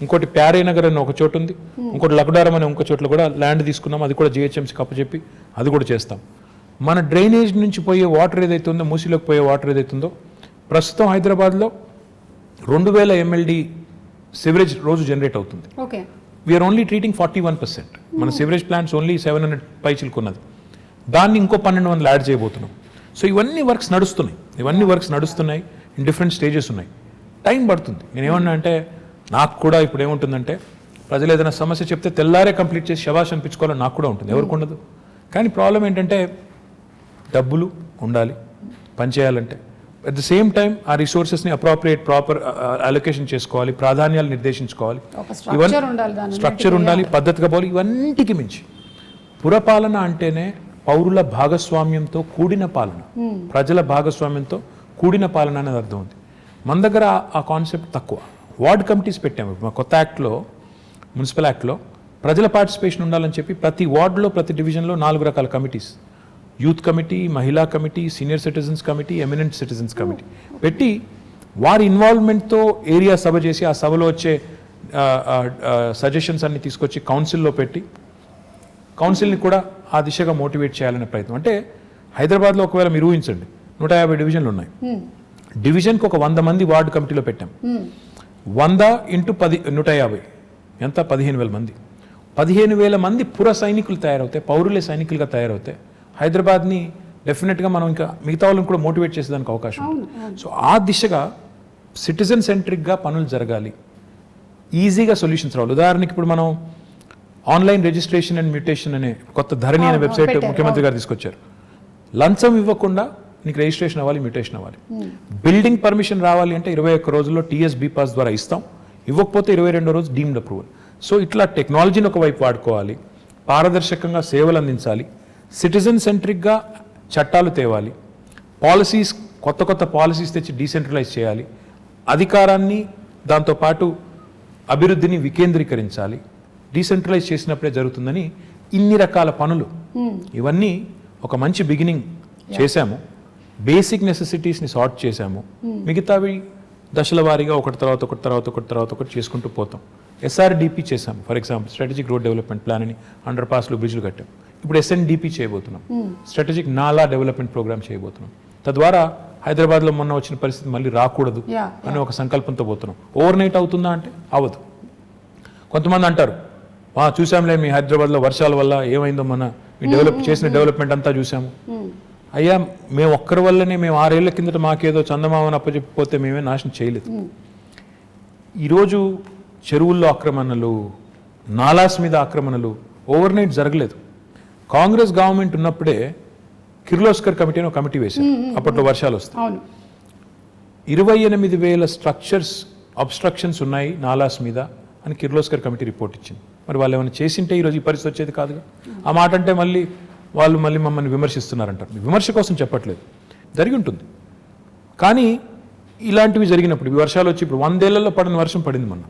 ఇంకోటి ప్యారే నగర్ అని ఒక చోటు ఉంది, ఇంకోటి లక్డారం అనే ఇంకో చోట్ల కూడా ల్యాండ్ తీసుకున్నాం, అది కూడా జిహెచ్ఎంసీకి అప్పచెప్పి అది కూడా చేస్తాం. మన డ్రైనేజ్ నుంచి పోయే వాటర్ ఏదైతే ఉందో, మూసీలోకి పోయే వాటర్ ఏదైతే ఉందో, ప్రస్తుతం హైదరాబాద్లో 2,000 MLD సివరేజ్ రోజు జనరేట్ అవుతుంది. We are only treating 41%. మన సివరేజ్ ప్లాంట్స్ ఓన్లీ 700 పైచిలుకున్నది, దాన్ని ఇంకో 1,200 యాడ్ చేయబోతున్నాం. సో ఇవన్నీ వర్క్స్ నడుస్తున్నాయి, ఇన్ డిఫరెంట్ స్టేజెస్ ఉన్నాయి. టైం పడుతుంది. నేనేమన్నా అంటే నాకు కూడా ఇప్పుడు ఏముంటుందంటే, ప్రజలు ఏదైనా సమస్య చెప్తే తెల్లారే కంప్లీట్ చేసి శబాష్ అనిపించుకోవాలని నాకు కూడా ఉంటుంది, ఎవరికి ఉండదు. కానీ ప్రాబ్లం ఏంటంటే డబ్బులు ఉండాలి పనిచేయాలంటే. అట్ ద సేమ్ టైం ఆ రిసోర్సెస్ని ప్రాపర్ అలొకేషన్ చేసుకోవాలి, ప్రాధాన్యాలు నిర్దేశించుకోవాలి, స్ట్రక్చర్ ఉండాలి, పద్ధతిగా పోవాలి. ఇవన్నిటికి మించి పురపాలన అంటేనే పౌరుల భాగస్వామ్యంతో కూడిన పాలన, ప్రజల భాగస్వామ్యంతో కూడిన పాలన అనేది అర్థం ఉంది. మన దగ్గర ఆ కాన్సెప్ట్ తక్కువ. వార్డ్ కమిటీస్ పెట్టాము. మా కొత్త యాక్ట్లో, మున్సిపల్ యాక్ట్లో ప్రజల పార్టిసిపేషన్ ఉండాలని చెప్పి ప్రతి వార్డులో, ప్రతి డివిజన్లో 4 రకాల కమిటీస్, యూత్ కమిటీ, మహిళా committee, senior citizens committee, eminent citizens committee పెట్టి వారి ఇన్వాల్వ్మెంట్తో ఏరియా సభ చేసి ఆ సభలో వచ్చే సజెషన్స్ అన్ని తీసుకొచ్చి కౌన్సిల్లో పెట్టి కౌన్సిల్ని కూడా ఆ దిశగా మోటివేట్ చేయాలనే ప్రయత్నం. అంటే హైదరాబాద్లో ఒకవేళ మీరు ఊహించండి, 150 డివిజన్లు ఉన్నాయి. డివిజన్కి ఒక 100 మంది వార్డు కమిటీలో పెట్టాం. 100 × 10 150 ఎంత, 15,000 మంది. 15,000 మంది పుర సైనికులు తయారవుతాయి, పౌరులే సైనికులుగా తయారవుతాయి. హైదరాబాద్ని డెఫినెట్గా మనం ఇంకా మిగతా వాళ్ళని కూడా మోటివేట్ చేసేదానికి అవకాశం ఉంది. సో ఆ దిశగా సిటిజన్ సెంట్రిక్గా పనులు జరగాలి, ఈజీగా సొల్యూషన్స్ రావాలి. ఉదాహరణకి ఇప్పుడు మనం ఆన్లైన్ రిజిస్ట్రేషన్ అండ్ మ్యూటేషన్ అనే కొత్త ధరణి అనే వెబ్సైట్ ముఖ్యమంత్రి గారు తీసుకొచ్చారు. లంచం ఇవ్వకుండా నీకు రిజిస్ట్రేషన్ అవ్వాలి, మ్యూటేషన్ అవ్వాలి. బిల్డింగ్ పర్మిషన్ రావాలి అంటే 21 రోజుల్లో TSB పాస్ ద్వారా ఇస్తాం, ఇవ్వకపోతే 22వ రోజు డీమ్డ్ అప్రూవల్. సో ఇట్లా టెక్నాలజీని ఒకవైపు వాడుకోవాలి, పారదర్శకంగా సేవలు అందించాలి, సిటిజన్ సెంట్రిక్గా చట్టాలు తేవాలి, పాలసీస్ కొత్త పాలసీస్ తెచ్చి డీసెంట్రలైజ్ చేయాలి, అధికారాన్ని దాంతోపాటు అభివృద్ధిని వికేంద్రీకరించాలి. డీసెంట్రలైజ్ చేసినప్పుడే జరుగుతుందని ఇన్ని రకాల పనులు, ఇవన్నీ ఒక మంచి బిగినింగ్ చేశాము. బేసిక్ నెసెసిటీస్ని సార్ట్ చేశాము, మిగతావి దశల వారీగా ఒకటి చేసుకుంటూ పోతాం. SRDP చేశాము, for example strategic road development plan అని, అండర్ పాస్లు, బ్రిడ్జ్లు కట్టాం. ఇప్పుడు SNDP చేయబోతున్నాం, స్ట్రాటజిక్ నాలా డెవలప్మెంట్ ప్రోగ్రామ్ చేయబోతున్నాం. తద్వారా హైదరాబాద్లో మొన్న వచ్చిన పరిస్థితి మళ్ళీ రాకూడదు అనే ఒక సంకల్పంతో పోతున్నాం. ఓవర్ నైట్ అవుతుందా అంటే అవ్వదు. కొంతమంది అంటారు, చూసాంలే మీ హైదరాబాద్లో వర్షాల వల్ల ఏమైందో, మన మీ చేసిన డెవలప్మెంట్ అంతా చూసాము. అయ్యా, మేము ఒక్కరి వల్లనే, మేము 6 ఏళ్ల కిందట మాకేదో చందమామని అప్పచెప్పిపోతే మేమే నాశనం చేయలేదు. ఈరోజు చెరువుల్లో ఆక్రమణలు, నాలాస్ మీద ఆక్రమణలు ఓవర్ నైట్ జరగలేదు. కాంగ్రెస్ గవర్నమెంట్ ఉన్నప్పుడే కిర్లోస్కర్ కమిటీ అని ఒక కమిటీ వేశారు, అప్పట్లో వర్షాలు వస్తాయి. 28,000 స్ట్రక్చర్స్ అబ్స్ట్రక్షన్స్ ఉన్నాయి నాలాస్ మీద అని కిర్లోస్కర్ కమిటీ రిపోర్ట్ ఇచ్చింది. మరి వాళ్ళు ఏమైనా చేసింటే ఈరోజు ఈ పరిస్థితి వచ్చేది కాదుగా. ఆ మాట అంటే మళ్ళీ మమ్మల్ని విమర్శిస్తున్నారంటారు. విమర్శ కోసం చెప్పట్లేదు, జరిగి ఉంటుంది. కానీ ఇలాంటివి జరిగినప్పుడు వర్షాలు వచ్చి ఇప్పుడు 100 ఏళ్లలో పడిన వర్షం పడింది మొన్న.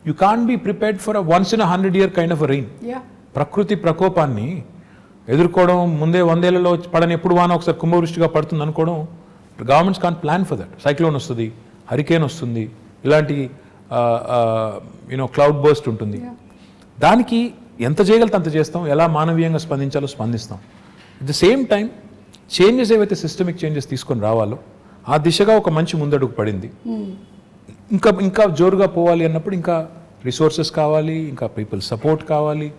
You can't be prepared for once in 100 year kind of rain. ప్రకృతి ప్రకోపాన్ని ఎదుర్కోవడం, ముందే 100 ఏళ్లలో పడని ఎప్పుడు వాన ఒకసారి కుంభవృష్టిగా పడుతుంది అనుకోవడం, governments can't plan for that. Cyclone వస్తుంది, హరికేన్ వస్తుంది, ఇలాంటి క్లౌడ్ బర్స్ట్ ఉంటుంది. దానికి ఎంత చేయగలితే అంత చేస్తాం, ఎలా మానవీయంగా స్పందించాలో స్పందిస్తాం. At the same time changes ఏవైతే సిస్టమిక్ చేంజెస్ తీసుకొని రావాలో ఆ దిశగా ఒక మంచి ముందడుగు పడింది. ఇంకా జోరుగా పోవాలి అన్నప్పుడు ఇంకా రిసోర్సెస్ కావాలి, ఇంకా పీపుల్ సపోర్ట్ కావాలి.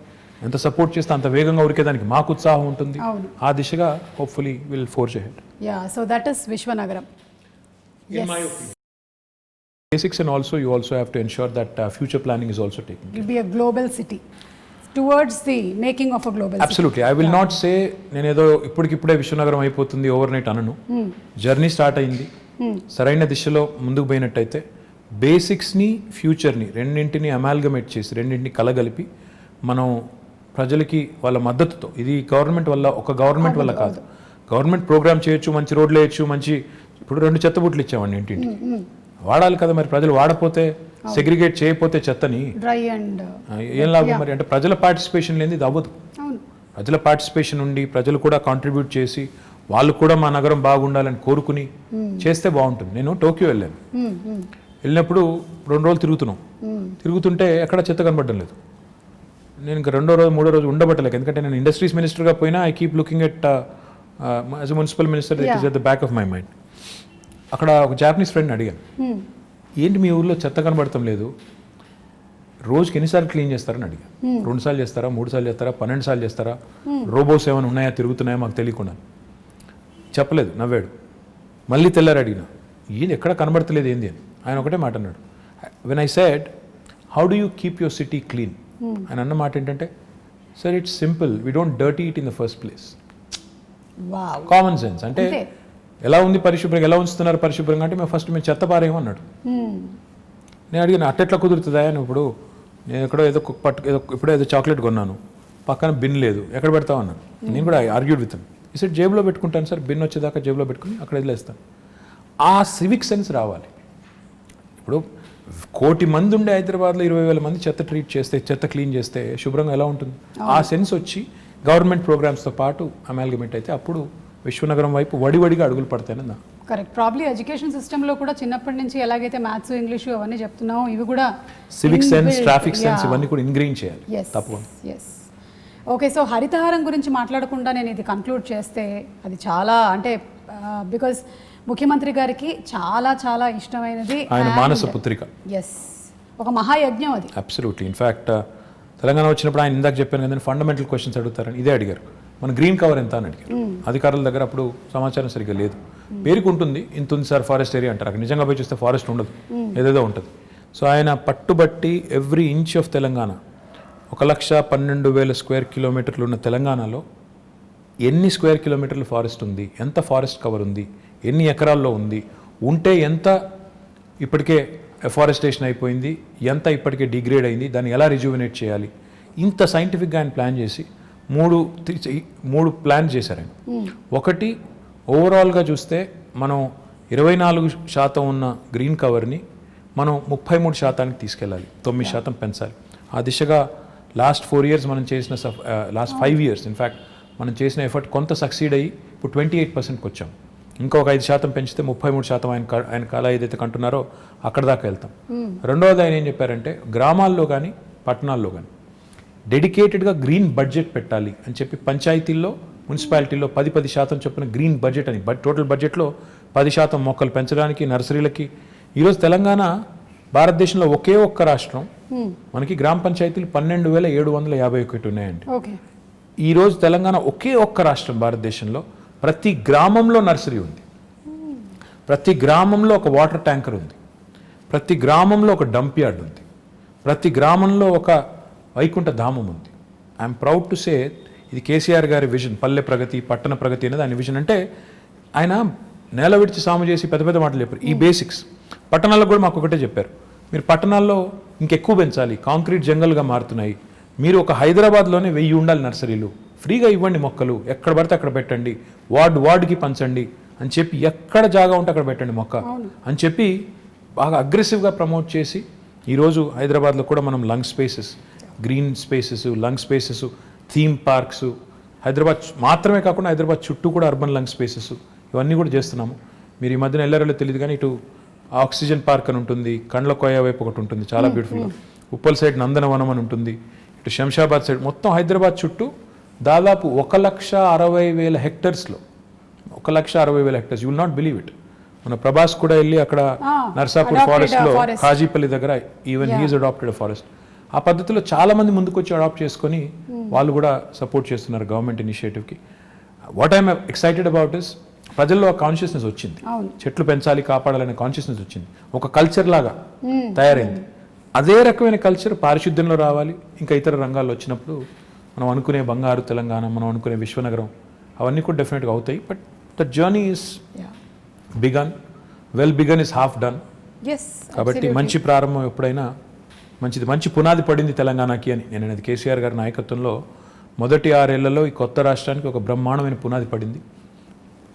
ఎంత సపోర్ట్ చేస్తే అంత వేగంగా ఉరికేదానికి మాకు ఉత్సాహం ఉంటుంది. ఆ దిశగా hopefully will forge ahead. So that is విశ్వనగరం. In my opinion. Basics, and also you also have to ensure that future planning is also taken. It will be a global city towards the making of a global Absolutely. city. I will not say నేనేదో ఇప్పుడే విశ్వనగరం అయిపోతుంది ఓవర్ నైట్ అనను. జర్నీ స్టార్ట్ అయింది, సరైన దిశలో ముందుకు పోయినట్టయితే బేసిక్స్ని ఫ్యూచర్ని రెండింటిని అమాల్గమేట్ చేసి రెండింటిని కలగలిపి మనం ప్రజలకి వాళ్ళ మద్దతుతో, ఇది గవర్నమెంట్ వల్ల ఒక గవర్నమెంట్ వల్ల కాదు, గవర్నమెంట్ ప్రోగ్రామ్ చేయొచ్చు, మంచి రోడ్లు వేయచ్చు, మంచి ఇప్పుడు 2 చెత్తబుట్లు ఇచ్చామండి ఇంటింటికి, వాడాలి కదా మరి. ప్రజలు వాడపోతే, సెగ్రిగేట్ చేయకపోతే చెత్తని డ్రై అండ్ ఏం లాభం మరి? అంటే ప్రజల పార్టిసిపేషన్ లేని ఇది అవ్వదు. ప్రజల పార్టిసిపేషన్ ఉండి ప్రజలు కూడా కాంట్రిబ్యూట్ చేసి వాళ్ళు కూడా మా నగరం బాగుండాలని కోరుకుని చేస్తే బాగుంటుంది. నేను టోక్యో వెళ్ళాను, వెళ్ళినప్పుడు 2 రోజులు తిరుగుతుంటే ఎక్కడ చెత్త కనబడడం లేదు. నేను ఇంకా 2వ రోజు 3వ రోజు ఉండబట్టలేక, ఎందుకంటే నేను ఇండస్ట్రీస్ మినిస్టర్గా పోయినా I keep looking at as a municipal minister, it is at the back of my mind. అక్కడ ఒక జాపనీస్ ఫ్రెండ్ అడిగాను, ఏంటి మీ ఊర్లో చెత్త కనబడటం లేదు, రోజుకి ఎన్నిసార్లు క్లీన్ చేస్తారని అడిగాను. 2 సార్లు చేస్తారా, 3 సార్లు చేస్తారా, 12 సార్లు చేస్తారా, రోబోస్ ఏమైనా ఉన్నాయా, తిరుగుతున్నాయా మాకు తెలియకుండా. చెప్పలేదు, నవ్వాడు. మళ్ళీ తెల్లారు అడిగిన, ఏంది ఎక్కడ కనబడతలేదు ఏంది అని. ఆయన ఒకటే మాట అన్నాడు, when I said how do you keep your city clean, ఆయన అన్న మాట ఏంటంటే, sir it's simple, we don't dirty it in the first place. Common sense. అంటే ఎలా ఉంది పరిశుభ్రంగా, ఎలా ఉంచుతున్నారు పరిశుభ్రంగా అంటే మేము చెత్త పారేమో అన్నాడు. నేను అడిగిన అట్టెట్లా కుదురుతుందా అని. ఇప్పుడు నేను ఎక్కడో ఇప్పుడో ఏదో చాక్లెట్ కొన్నాను, పక్కన బిన్ లేదు, ఎక్కడ పెడతావు అన్నాను. నేను కూడా ఆర్గ్యూడ్ విత్ ఈ సెట్ జేబులో పెట్టుకుంటాను సార్, బిన్ వచ్చేదాకా జేబులో పెట్టుకుని అక్కడ వదిలేస్తాను. ఆ సివిక్ సెన్స్ రావాలి. ఇప్పుడు 1,000,000 మంది ఉండే హైదరాబాద్లో 20,000 మంది చెత్త క్లీన్ చేస్తే శుభ్రంగా ఎలా ఉంటుంది? ఆ సెన్స్ వచ్చి గవర్నమెంట్ ప్రోగ్రామ్స్తో పాటు అమాల్గమేట్ అయితే అప్పుడు విశ్వనగరం వైపు వడివడిగా అడుగులు పడతాయని నా. కరెక్ట్. ప్రాబ్లీ ఎడ్యుకేషన్ సిస్టంలో కూడా చిన్నప్పటి నుంచి ఎలాగైతే మ్యాథ్స్, ఇంగ్లీషు అవన్నీ చెప్తున్నామో ఇవి కూడా సివిక్ సెన్స్, ట్రాఫిక్ సెన్స్ ఇవన్నీ కూడా ఇంగ్రీన్ చేయాలి తప్పకుండా. ఓకే, సో హరితహారం గురించి మాట్లాడకుండా నేను ఇది కన్క్లూడ్ చేస్తే అది చాలా అంటే బికాజ్ ముఖ్యమంత్రి గారికి చాలా చాలా ఇష్టమైనది ఆయన మానస పుత్రిక. ఒక మహాయజ్ఞం అది. అబ్సల్యూట్లీ. ఇన్ఫ్యాక్ట్ తెలంగాణ వచ్చినప్పుడు ఆయన ఇందాక చెప్పాను కదా, ఫండమెంటల్ క్వశ్చన్స్ అడుగుతారని ఇదే అడిగారు. మన గ్రీన్ కవర్ ఎంత అని అడిగారు. అధికారుల దగ్గర అప్పుడు సమాచారం సరిగ్గా లేదు. పేరుకు ఉంటుంది, ఇంత ఉంది సార్ ఫారెస్ట్ ఏరియా అంటారు, అక్కడ నిజంగా పోయి చూస్తే ఫారెస్ట్ ఉండదు, ఏదేదో ఉంటుంది. సో ఆయన పట్టుబట్టి every inch of Telangana, 1,12,000 square కిలోమీటర్లు ఉన్న తెలంగాణలో ఎన్ని స్క్వేర్ కిలోమీటర్లు ఫారెస్ట్ ఉంది, ఎంత ఫారెస్ట్ కవర్ ఉంది, ఎన్ని ఎకరాల్లో ఉంది, ఉంటే ఎంత ఇప్పటికే ఎఫారెస్టేషన్ అయిపోయింది, ఎంత ఇప్పటికే డిగ్రేడ్ అయింది, దాన్ని ఎలా రిజ్యూవినేట్ చేయాలి, ఇంత సైంటిఫిక్గా ఆయన ప్లాన్ చేసి మూడు ప్లాన్ చేశారు ఆయన. ఒకటి, ఓవరాల్గా చూస్తే మనం 24% ఉన్న గ్రీన్ కవర్ని మనం 33% తీసుకెళ్ళాలి, 9% పెంచాలి. ఆ దిశగా లాస్ట్ 4 years మనం చేసిన లాస్ట్ 5 years ఇన్ఫ్యాక్ట్ మనం చేసిన ఎఫర్ట్ కొంత సక్సీడ్ అయ్యి ఇప్పుడు 28%కి వచ్చాం. ఇంకా ఒక 5% పెంచితే 33% ఆయన కళ ఏదైతే కంటున్నారో అక్కడ దాకా వెళ్తాం. రెండవది ఆయన ఏం చెప్పారంటే, గ్రామాల్లో కానీ పట్టణాల్లో కానీ డెడికేటెడ్గా గ్రీన్ బడ్జెట్ పెట్టాలి అని చెప్పి పంచాయతీల్లో, మున్సిపాలిటీల్లో 10% చొప్పున గ్రీన్ బడ్జెట్ అని, టోటల్ బడ్జెట్లో 10% మొక్కలు పెంచడానికి, నర్సరీలకి. ఈరోజు తెలంగాణ భారతదేశంలో ఒకే ఒక్క రాష్ట్రం, మనకి గ్రామ పంచాయతీలు 12,751 ఉన్నాయండి. ఈరోజు తెలంగాణ ఒకే ఒక్క రాష్ట్రం భారతదేశంలో, ప్రతి గ్రామంలో నర్సరీ ఉంది, ప్రతి గ్రామంలో ఒక వాటర్ ట్యాంకర్ ఉంది, ప్రతి గ్రామంలో ఒక డంప్ యార్డ్ ఉంది, ప్రతి గ్రామంలో ఒక వైకుంఠ ధామం ఉంది. ఐఎమ్ ప్రౌడ్ టు సే ఇది కేసీఆర్ గారి విజన్, పల్లె ప్రగతి పట్టణ ప్రగతి అనేది ఆయన విజన్. అంటే ఆయన నేల విడిచి సాము చేసి పెద్ద పెద్ద మాటలు చెప్పారు. ఈ బేసిక్స్ పట్టణాల్లో కూడా మాకు ఒకటే చెప్పారు, మీరు పట్టణాల్లో ఇంకెక్కువ పెంచాలి, కాంక్రీట్ జంగల్గా మారుతున్నాయి, మీరు ఒక హైదరాబాద్లోనే 1000 ఉండాలి నర్సరీలు, ఫ్రీగా ఇవ్వండి మొక్కలు, ఎక్కడ పడితే అక్కడ పెట్టండి, వార్డుకి పంచండి అని చెప్పి, ఎక్కడ జాగా ఉంటే అక్కడ పెట్టండి మొక్క అని చెప్పి బాగా అగ్రెసివ్గా ప్రమోట్ చేసి ఈరోజు హైదరాబాద్లో కూడా మనం lung spaces, green spaces, lung spaces, theme parks, Hyderabad మాత్రమే కాకుండా హైదరాబాద్ చుట్టూ కూడా అర్బన్ లంగ్ స్పేసెస్ ఇవన్నీ కూడా చేస్తున్నాము. మీరు ఈ మధ్యన వెళ్ళారో తెలియదు కానీ ఇటు ఆక్సిజన్ పార్క్ అని ఉంటుంది, కండ్ల కోయ వైపు ఒకటి ఉంటుంది చాలా బ్యూటిఫుల్గా, ఉప్పల్ సైడ్ నందనవనం అని ఉంటుంది, ఇటు శంషాబాద్ సైడ్, మొత్తం హైదరాబాద్ చుట్టూ దాదాపు 1,60,000 హెక్టర్స్లో 1,60,000 hectares. You will not believe it. మన ప్రభాస్ కూడా వెళ్ళి అక్కడ నర్సాపూర్ ఫారెస్ట్లో కాజీపల్లి దగ్గర ఈవెన్ హీఈస్ అడాప్టెడ్ ఫారెస్ట్. ఆ పద్ధతిలో చాలా మంది ముందుకు వచ్చి అడాప్ట్ చేసుకొని వాళ్ళు కూడా సపోర్ట్ చేస్తున్నారు గవర్నమెంట్ ఇనిషియేటివ్కి. What I'm excited about is ప్రజల్లో ఆ కాన్షియస్నెస్ వచ్చింది, చెట్లు పెంచాలి కాపాడాలనే కాన్షియస్నెస్ వచ్చింది, ఒక కల్చర్ లాగా తయారైంది. అదే రకమైన కల్చర్ పారిశుద్ధ్యంలో రావాలి, ఇంకా ఇతర రంగాల్లో వచ్చినప్పుడు మనం అనుకునే బంగారు తెలంగాణ, మనం అనుకునే విశ్వనగరం అవన్నీ కూడా డెఫినెట్గా అవుతాయి. But the journey is begun, well begun is half done. కాబట్టి మంచి ప్రారంభం ఎప్పుడైనా మంచిది, మంచి పునాది పడింది తెలంగాణకి అని నేను అనేది. కేసీఆర్ గారి నాయకత్వంలో మొదటి 6 ఏళ్లలో ఈ కొత్త రాష్ట్రానికి ఒక బ్రహ్మాండమైన పునాది పడింది.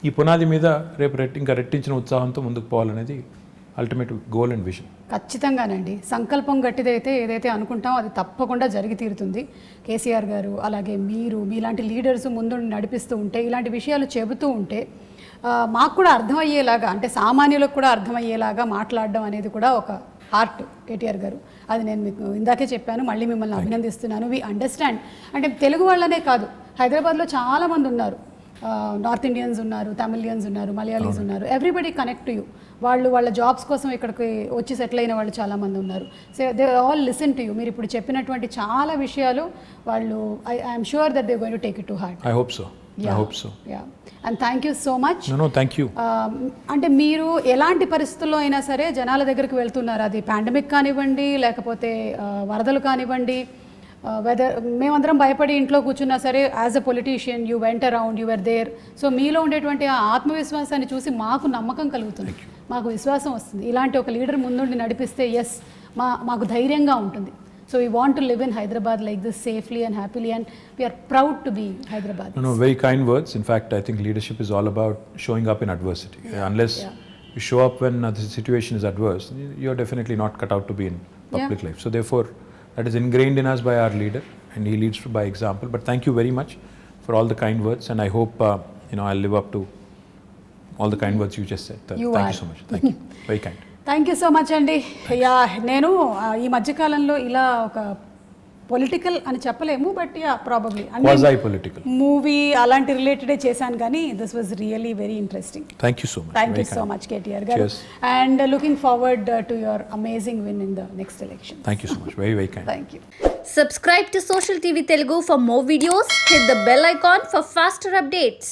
ఈ పునాది మీద రేపు ఇంకా రెట్టించిన ఉత్సాహంతో ముందుకు పోవాలనేది అల్టిమేట్ గోల్ అండ్ విజన్. ఖచ్చితంగానండి, సంకల్పం గట్టిదైతే ఏదైతే అనుకుంటామో అది తప్పకుండా జరిగి తీరుతుంది. కేసీఆర్ గారు అలాగే మీలాంటి లీడర్స్ ముందు నడిపిస్తూ ఉంటే, ఇలాంటి విషయాలు చెబుతూ ఉంటే మాకు కూడా అర్థమయ్యేలాగా, అంటే సామాన్యులకు కూడా అర్థమయ్యేలాగా మాట్లాడడం అనేది కూడా ఒక ఆర్ట్ కేటీఆర్ గారు. అది నేను మీకు ఇందాకే చెప్పాను, మళ్ళీ మిమ్మల్ని అభినందిస్తున్నాను. We understand. అంటే తెలుగు వాళ్ళనే కాదు, హైదరాబాద్లో చాలామంది ఉన్నారు, నార్త్ ఇండియన్స్ ఉన్నారు, తమిళియన్స్ ఉన్నారు, మలయాళీస్ ఉన్నారు, ఎవ్రీబడి కనెక్ట్ టు యూ. వాళ్ళ జాబ్స్ కోసం ఇక్కడికి వచ్చి సెటిల్ అయిన వాళ్ళు చాలామంది ఉన్నారు. So they all listen to you. మీరు ఇప్పుడు చెప్పినటువంటి చాలా విషయాలు వాళ్ళు I'm sure that they going to take it to heart. I hope so. And thank you so much. Thank you. అంటే మీరు ఎలాంటి పరిస్థితుల్లో అయినా సరే జనాల దగ్గరికి వెళ్తున్నారు, అది పాండమిక్ కానివ్వండి, లేకపోతే వరదలు కానివ్వండి, వెదర్ మేమందరం భయపడి ఇంట్లో కూర్చున్నా సరే, as a politician you went around, you were there. So మీలో ఉండేటువంటి ఆ ఆత్మవిశ్వాసాన్ని చూసి మాకు నమ్మకం కలుగుతుంది, మాకు విశ్వాసం వస్తుంది. ఇలాంటి ఒక లీడర్ ముందుండి నడిపిస్తే ఎస్ మాకు ధైర్యంగా ఉంటుంది. So we want to live in Hyderabad like this safely and happily, and we are proud to be Hyderabad. No, very kind words. In fact, I think leadership is all about showing up in adversity. Unless you show up when the situation is adverse, you're definitely not cut out to be in public life. So therefore, that is ingrained in us by our leader, and he leads by example. But thank you very much for all the kind words, and I hope I'll live up to all the kind words you just said. Thank you so much. Thank you. Very kind. Thank you so much అండి. నేను ఈ మధ్యకాలంలో ఇలా ఒక పొలిటికల్ అని చెప్పలేము, బట్ ప్రాబబ్లీ మూవీ అలాంటి రిలేటెడే చేశాను, కానీ this was really very interesting. Thank you so much KTR గారు, and looking forward to your amazing win in the next election. Thank you so much. Very very kind. Thank you. Subscribe to Social TV Telugu for more videos. Hit the bell icon for faster updates.